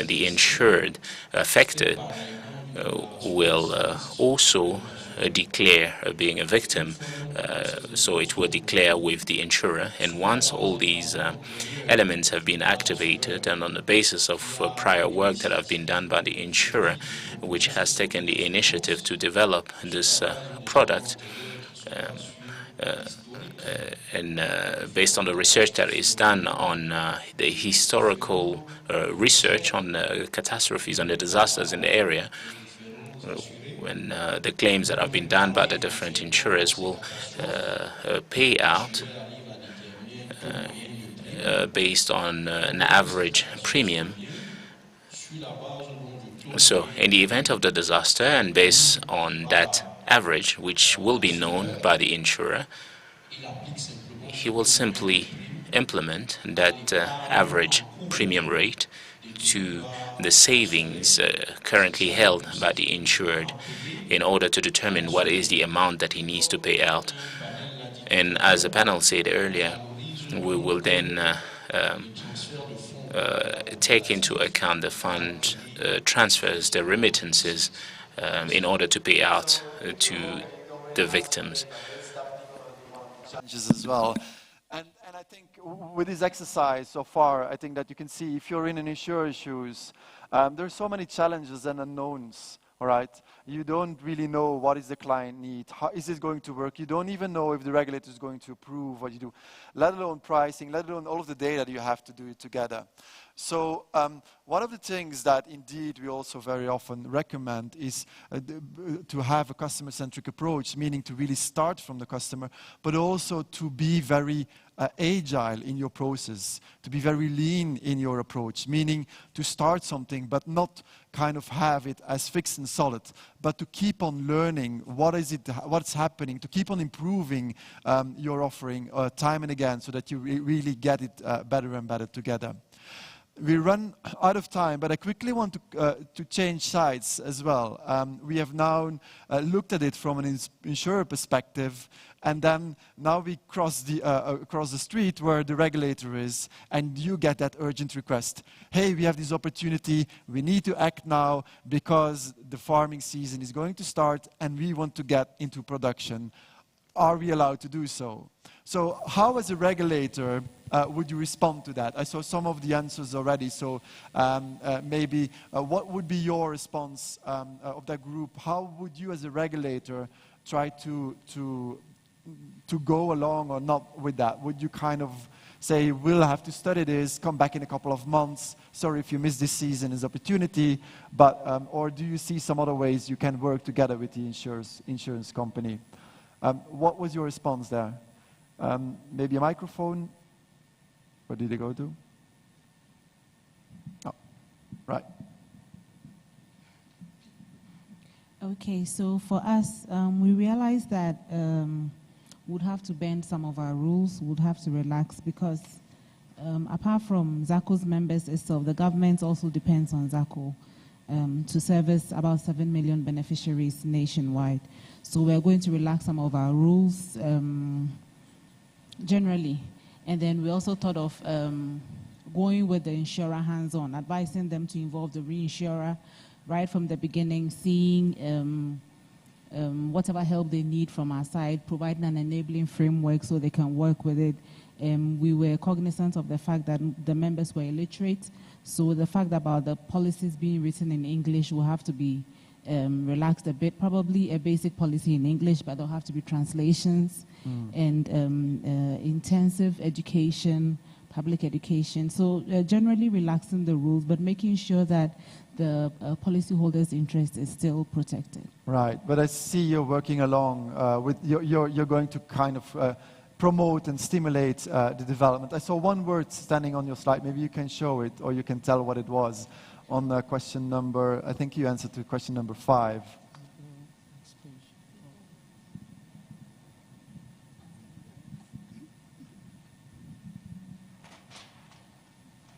the insured affected will also declare being a victim. So it will declare with the insurer. And once all these elements have been activated, and on the basis of prior work that have been done by the insurer, which has taken the initiative to develop this product, and based on the research that is done on the historical research on catastrophes and the disasters in the area, when the claims that have been done by the different insurers will pay out based on an average premium. So in the event of the disaster, and based on that average, which will be known by the insurer, he will simply implement that average premium rate to the savings currently held by the insured in order to determine what is the amount that he needs to pay out. And as the panel said earlier, we will then take into account the fund transfers, the remittances, in order to pay out to the victims. As well. And I think with this exercise so far, I think that you can see if you're in an insurer's shoes, there's so many challenges and unknowns, all right? You don't really know what is the client need, how is this going to work? You don't even know if the regulator is going to approve what you do, let alone pricing, let alone all of the data that you have to do it together. So one of the things that indeed we also very often recommend is to have a customer-centric approach, meaning to really start from the customer, but also to be very agile in your process, to be very lean in your approach, meaning to start something but not kind of have it as fixed and solid, but to keep on learning what's happening, to keep on improving your offering time and again so that you really get it better and better together. We run out of time, but I quickly want to change sides as well. We have now looked at it from an insurer perspective, and then now we cross the street where the regulator is, and you get that urgent request. Hey, we have this opportunity, we need to act now because the farming season is going to start and we want to get into production. Are we allowed to do so? So how, as a regulator, would you respond to that? I saw some of the answers already, so maybe what would be your response of that group? How would you, as a regulator, try to go along or not with that? Would you kind of say, we'll have to study this, come back in a couple of months, sorry if you missed this season as opportunity, but, or do you see some other ways you can work together with the insurance company? What was your response there? Maybe a microphone? Where did it go to? Oh, right. Okay, so for us, we realized that we'd have to bend some of our rules, we'd have to relax because apart from ZACO's members itself, the government also depends on ZACO to service about 7 million beneficiaries nationwide. So we're going to relax some of our rules generally. And then we also thought of going with the insurer hands-on, advising them to involve the reinsurer right from the beginning, seeing whatever help they need from our side, providing an enabling framework so they can work with it. We were cognizant of the fact that the members were illiterate, so the fact about the policies being written in English will have to be relaxed a bit, probably a basic policy in English, but there'll have to be translations and intensive education, public education. So generally relaxing the rules, but making sure that the policyholders' interest is still protected. Right, but I see you're working along with, you're going to kind of promote and stimulate the development. I saw one word standing on your slide, maybe you can show it or you can tell what it was. On question number, I think you answered to question number 5.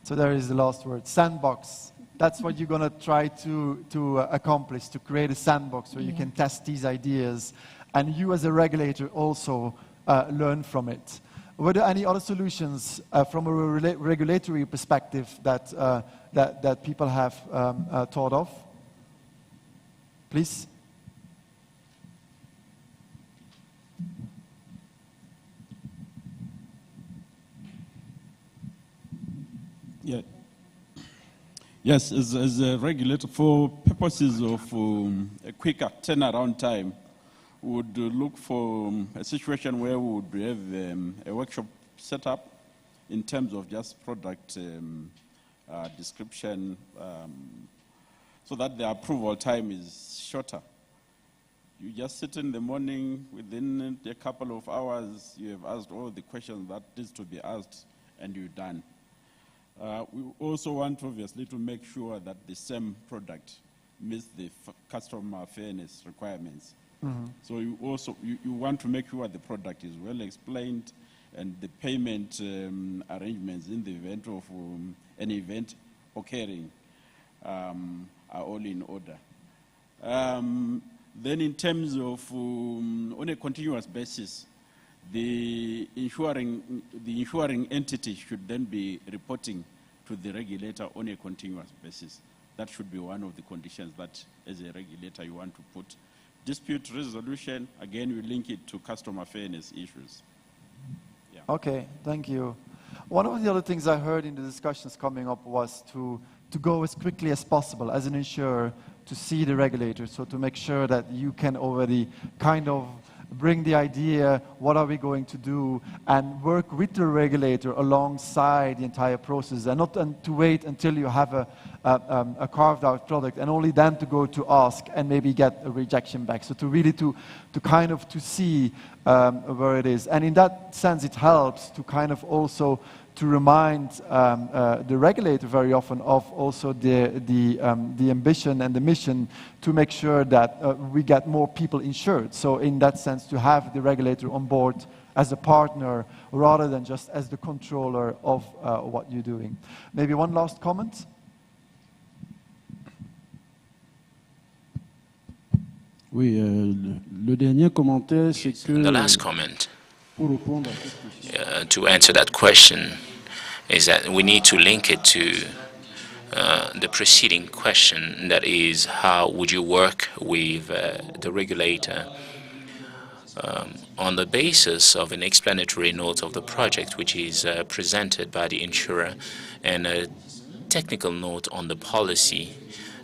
So there is the last word, sandbox. That's what you're going to try to accomplish, to create a sandbox where you can test these ideas. And you as a regulator also learn from it. Were there any other solutions from a regulatory perspective that people have thought of? Please. Yeah. Yes, as a regulator, for purposes of a quicker turnaround time, would look for a situation where we would have a workshop set up in terms of just product description so that the approval time is shorter. You just sit in the morning, within a couple of hours, you have asked all the questions that needs to be asked and you're done. We also want, obviously, to make sure that the same product meets the customer fairness requirements. Mm-hmm. So you also you want to make sure the product is well explained and the payment arrangements in the event of an event occurring are all in order. Then in terms of on a continuous basis, the insuring entity should then be reporting to the regulator on a continuous basis. That should be one of the conditions that, as a regulator, you want to put. Dispute resolution, again, we link it to customer fairness issues. Yeah. Okay, thank you. One of the other things I heard in the discussions coming up was to go as quickly as possible as an insurer to see the regulator, so to make sure that you can already kind of bring the idea, what are we going to do, and work with the regulator alongside the entire process, and not to wait until you have a carved out product and only then to go to ask and maybe get a rejection back. So to really to kind of to see where it is. And in that sense, it helps to kind of also to remind the regulator very often of also the ambition and the mission to make sure that we get more people insured. So in that sense, to have the regulator on board as a partner rather than just as the controller of what you're doing. Maybe one last comment? Oui, le dernier commentaire, c'est que... The last comment to answer that question is that we need to link it to the preceding question, that is, how would you work with the regulator on the basis of an explanatory note of the project, which is presented by the insurer, and a technical note on the policy.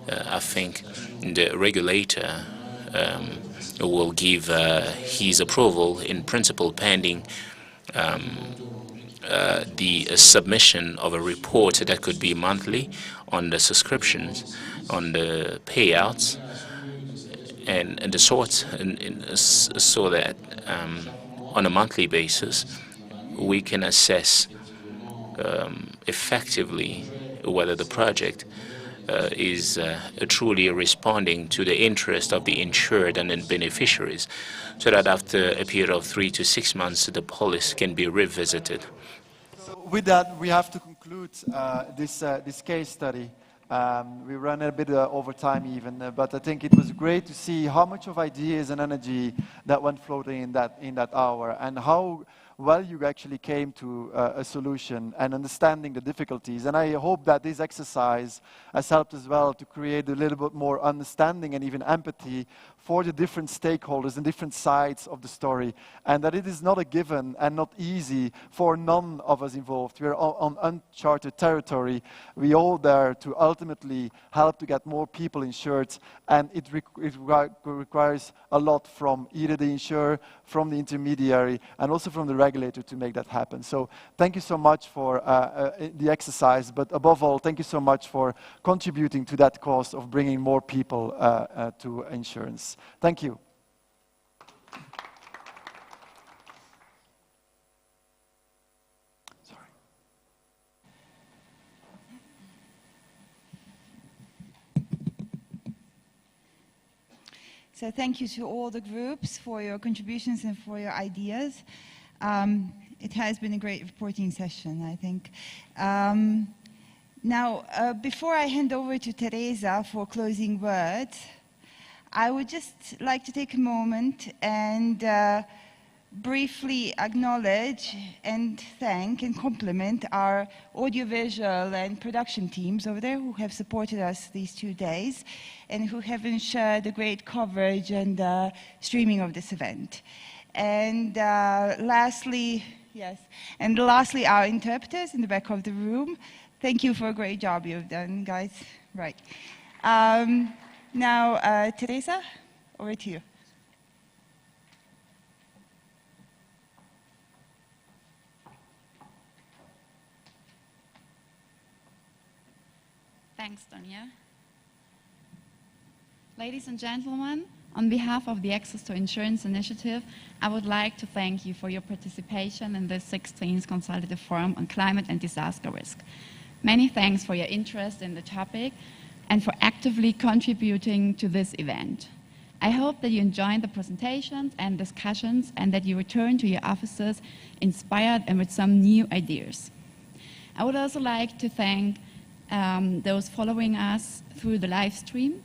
I think the regulator will give his approval in principle pending the submission of a report that could be monthly on the subscriptions, on the payouts, and the sorts, so that on a monthly basis we can assess effectively whether the project is truly responding to the interest of the insured and the beneficiaries, so that after a period of 3 to 6 months the policy can be revisited. So with that, we have to conclude this case study. We ran a bit over time even, but I think it was great to see how much of ideas and energy that went floating in that hour, and how well you actually came to a solution and understanding the difficulties. And I hope that this exercise has helped as well to create a little bit more understanding and even empathy for the different stakeholders and different sides of the story, and that it is not a given and not easy for none of us involved. We are on uncharted territory. We all there to ultimately help to get more people insured, and it requires a lot from either the insurer, from the intermediary, and also from the regulator to make that happen. So thank you so much for the exercise, but above all, thank you so much for contributing to that cause of bringing more people to insurance. Thank you. So thank you to all the groups for your contributions and for your ideas. It has been a great reporting session, I think. Now, before I hand over to Teresa for closing words, I would just like to take a moment and briefly acknowledge and thank and compliment our audiovisual and production teams over there who have supported us these 2 days and who have ensured the great coverage and streaming of this event. And lastly, our interpreters in the back of the room. Thank you for a great job you've done, guys. Right. Now, Teresa, over to you. Thanks, Tonya. Ladies and gentlemen, on behalf of the Access to Insurance Initiative, I would like to thank you for your participation in the 16th Consultative Forum on Climate and Disaster Risk. Many thanks for your interest in the topic and for actively contributing to this event. I hope that you enjoyed the presentations and discussions and that you return to your offices inspired and with some new ideas. I would also like to thank those following us through the live stream.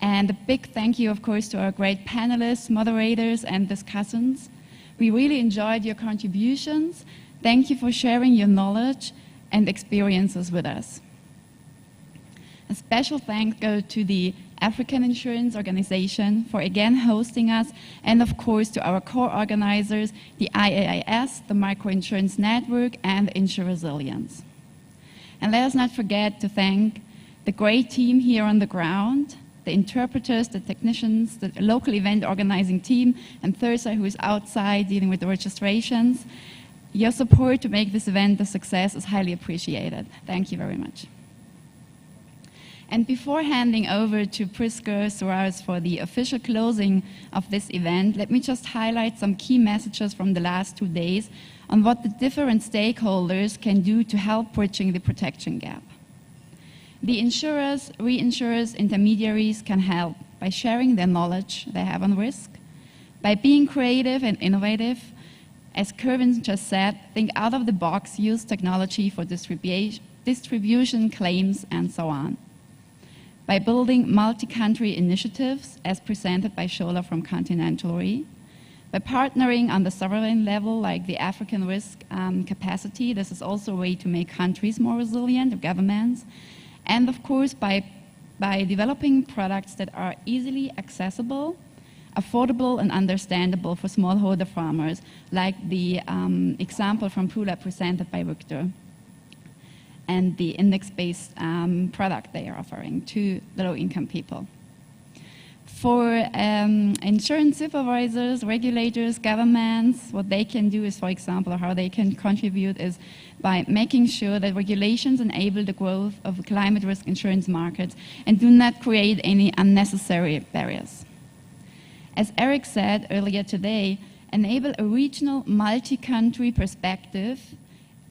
And a big thank you, of course, to our great panelists, moderators, and discussants. We really enjoyed your contributions. Thank you for sharing your knowledge and experiences with us. A special thanks go to the African Insurance Organization for again hosting us, and of course to our core organizers, the IAIS, the Microinsurance Network, and Insure Resilience. And let us not forget to thank the great team here on the ground, the interpreters, the technicians, the local event organizing team, and Thursday, who is outside dealing with the registrations. Your support to make this event a success is highly appreciated. Thank you very much. And before handing over to Priska Soares for the official closing of this event, let me just highlight some key messages from the last 2 days on what the different stakeholders can do to help bridging the protection gap. The insurers, reinsurers, intermediaries can help by sharing their knowledge they have on risk, by being creative and innovative. As Kervin just said, think out of the box, use technology for distribution, claims, and so on. By building multi-country initiatives, as presented by Shola from Continental Re, by partnering on the sovereign level, like the African risk capacity. This is also a way to make countries more resilient, or governments. And of course, by developing products that are easily accessible, affordable, and understandable for smallholder farmers, like the example from Pula presented by Victor, and the index-based product they are offering to the low-income people. For insurance supervisors, regulators, governments, what they can do is, for example, or how they can contribute is by making sure that regulations enable the growth of climate risk insurance markets and do not create any unnecessary barriers. As Eric said earlier today, enable a regional multi-country perspective,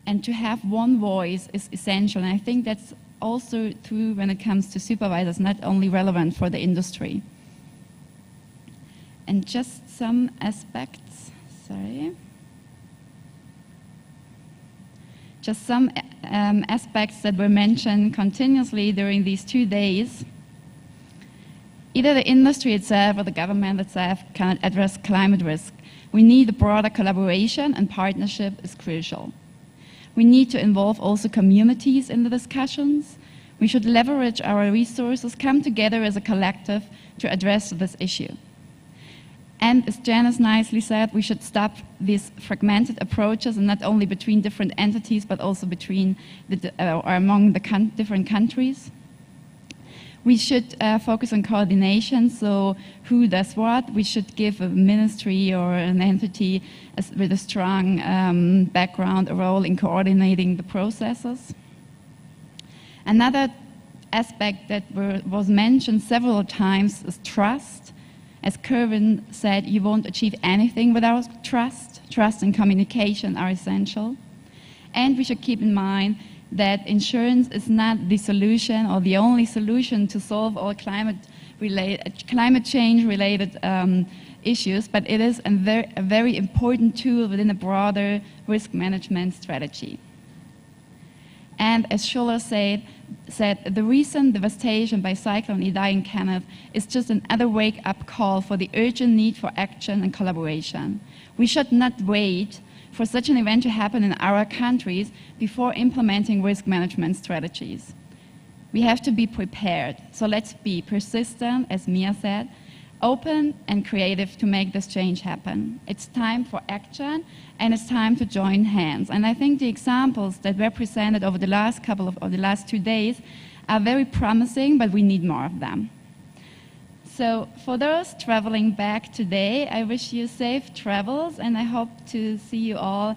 and to have one voice is essential. And I think that's also true when it comes to supervisors, not only relevant for the industry. And just some aspects, just some aspects that were mentioned continuously during these 2 days. Either the industry itself or the government itself cannot address climate risk. We need a broader collaboration, and partnership is crucial. We need to involve also communities in the discussions. We should leverage our resources, come together as a collective to address this issue. And as Janice nicely said, we should stop these fragmented approaches, and not only between different entities, but also between or among the different countries. We should focus on coordination, so who does what. We should give a ministry or an entity with a strong background, a role in coordinating the processes. Another aspect that was mentioned several times is trust. As Kervin said, you won't achieve anything without trust. Trust and communication are essential. And we should keep in mind that insurance is not the solution or the only solution to solve all climate change-related issues, but it is a very important tool within a broader risk management strategy. And as Shola said, the recent devastation by Cyclone Idai in Kenneth is just another wake-up call for the urgent need for action and collaboration. We should not wait for such an event to happen in our countries before implementing risk management strategies. We have to be prepared. So let's be persistent, as Mia said, open and creative to make this change happen. It's time for action, and it's time to join hands. And I think the examples that were presented over the last 2 days are very promising, but we need more of them. So for those traveling back today, I wish you safe travels, and I hope to see you all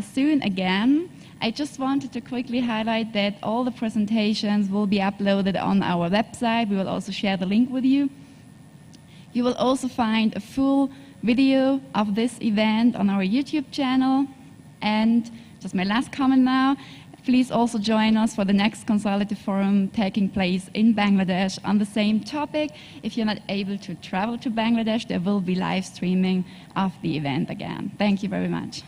soon again. I just wanted to quickly highlight that all the presentations will be uploaded on our website. We will also share the link with you. You will also find a full video of this event on our YouTube channel. And just my last comment now, please also join us for the next Consultative Forum taking place in Bangladesh on the same topic. If you're not able to travel to Bangladesh, there will be live streaming of the event again. Thank you very much.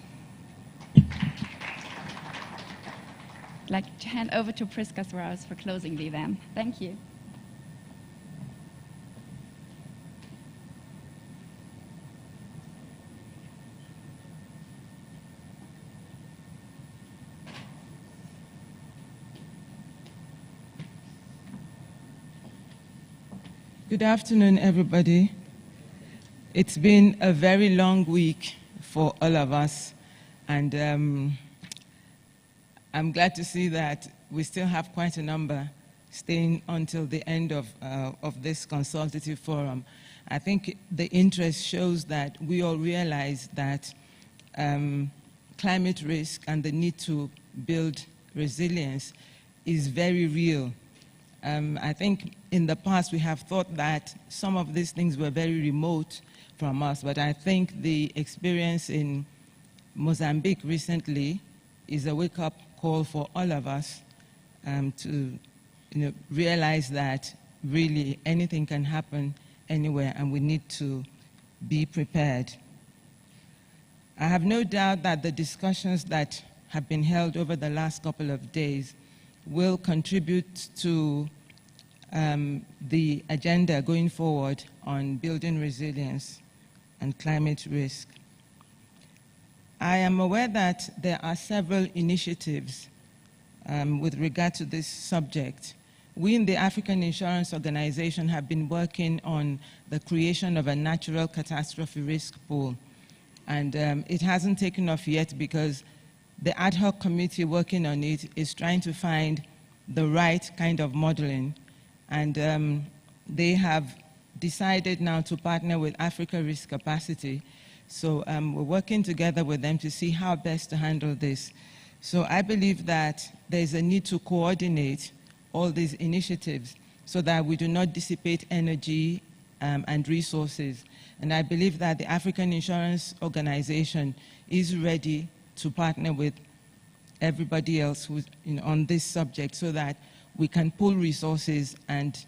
I'd like to hand over to Priska Soares for closing the event. Thank you. Good afternoon, everybody. It's been a very long week for all of us, and I'm glad to see that we still have quite a number staying until the end of this consultative forum. I think the interest shows that we all realize that climate risk and the need to build resilience is very real. I think in the past we have thought that some of these things were very remote from us, but I think the experience in Mozambique recently is a wake-up call for all of us to realize that really anything can happen anywhere and we need to be prepared. I have no doubt that the discussions that have been held over the last couple of days will contribute to the agenda going forward on building resilience and climate risk. I am aware that there are several initiatives with regard to this subject. We in the African Insurance Organization have been working on the creation of a natural catastrophe risk pool. And it hasn't taken off yet because the ad hoc committee working on it is trying to find the right kind of modeling. And they have decided now to partner with Africa Risk Capacity. So we're working together with them to see how best to handle this. So I believe that there's a need to coordinate all these initiatives so that we do not dissipate energy and resources. And I believe that the African Insurance Organization is ready to partner with everybody else who's on this subject so that we can pool resources and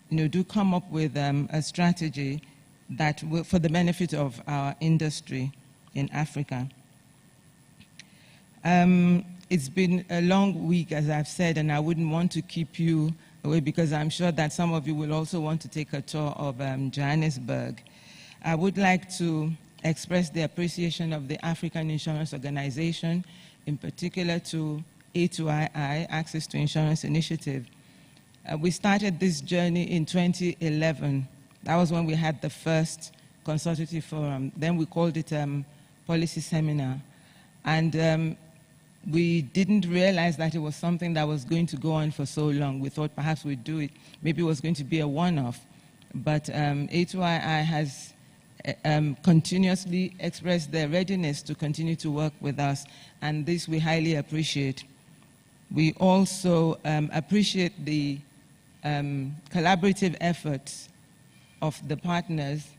do come up with a strategy that will, for the benefit of our industry in Africa. It's been a long week, as I've said, and I wouldn't want to keep you away because I'm sure that some of you will also want to take a tour of Johannesburg. I would like to express the appreciation of the African Insurance Organization, in particular to A2II, Access to Insurance Initiative. We started this journey in 2011. That was when we had the first consultative forum. Then we called it Policy Seminar. And we didn't realize that it was something that was going to go on for so long. We thought perhaps we'd do it. Maybe it was going to be a one-off. But A2II has continuously expressed their readiness to continue to work with us, and this we highly appreciate. We also appreciate the collaborative efforts of the partners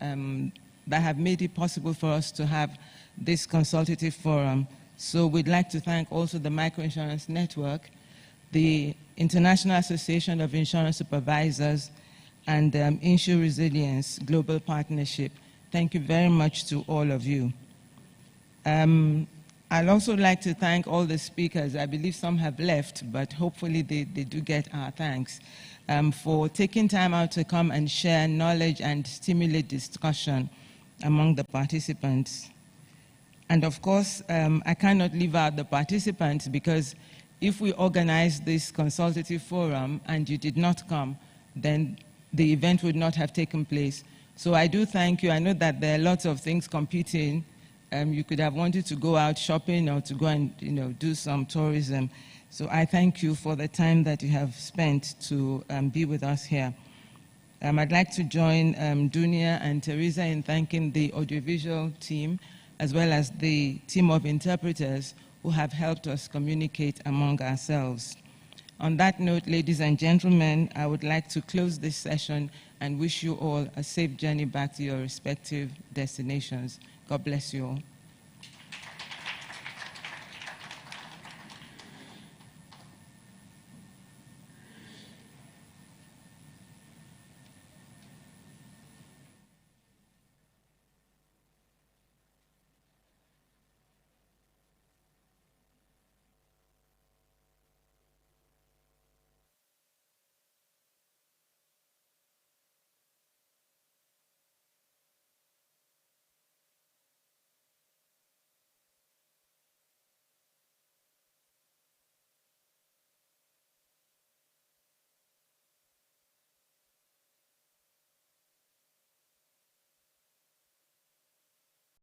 that have made it possible for us to have this consultative forum. So we'd like to thank also the Microinsurance Network, the International Association of Insurance Supervisors, and Insure Resilience Global Partnership. Thank you very much to all of you. I'd also like to thank all the speakers. I believe some have left, but hopefully they do get our thanks for taking time out to come and share knowledge and stimulate discussion among the participants. And of course, I cannot leave out the participants because if we organize this consultative forum and you did not come, then the event would not have taken place. So I do thank you. I know that there are lots of things competing. You could have wanted to go out shopping or to go and do some tourism. So I thank you for the time that you have spent to be with us here. I'd like to join Dunia and Teresa in thanking the audiovisual team as well as the team of interpreters who have helped us communicate among ourselves. On that note, ladies and gentlemen, I would like to close this session and wish you all a safe journey back to your respective destinations. God bless you all.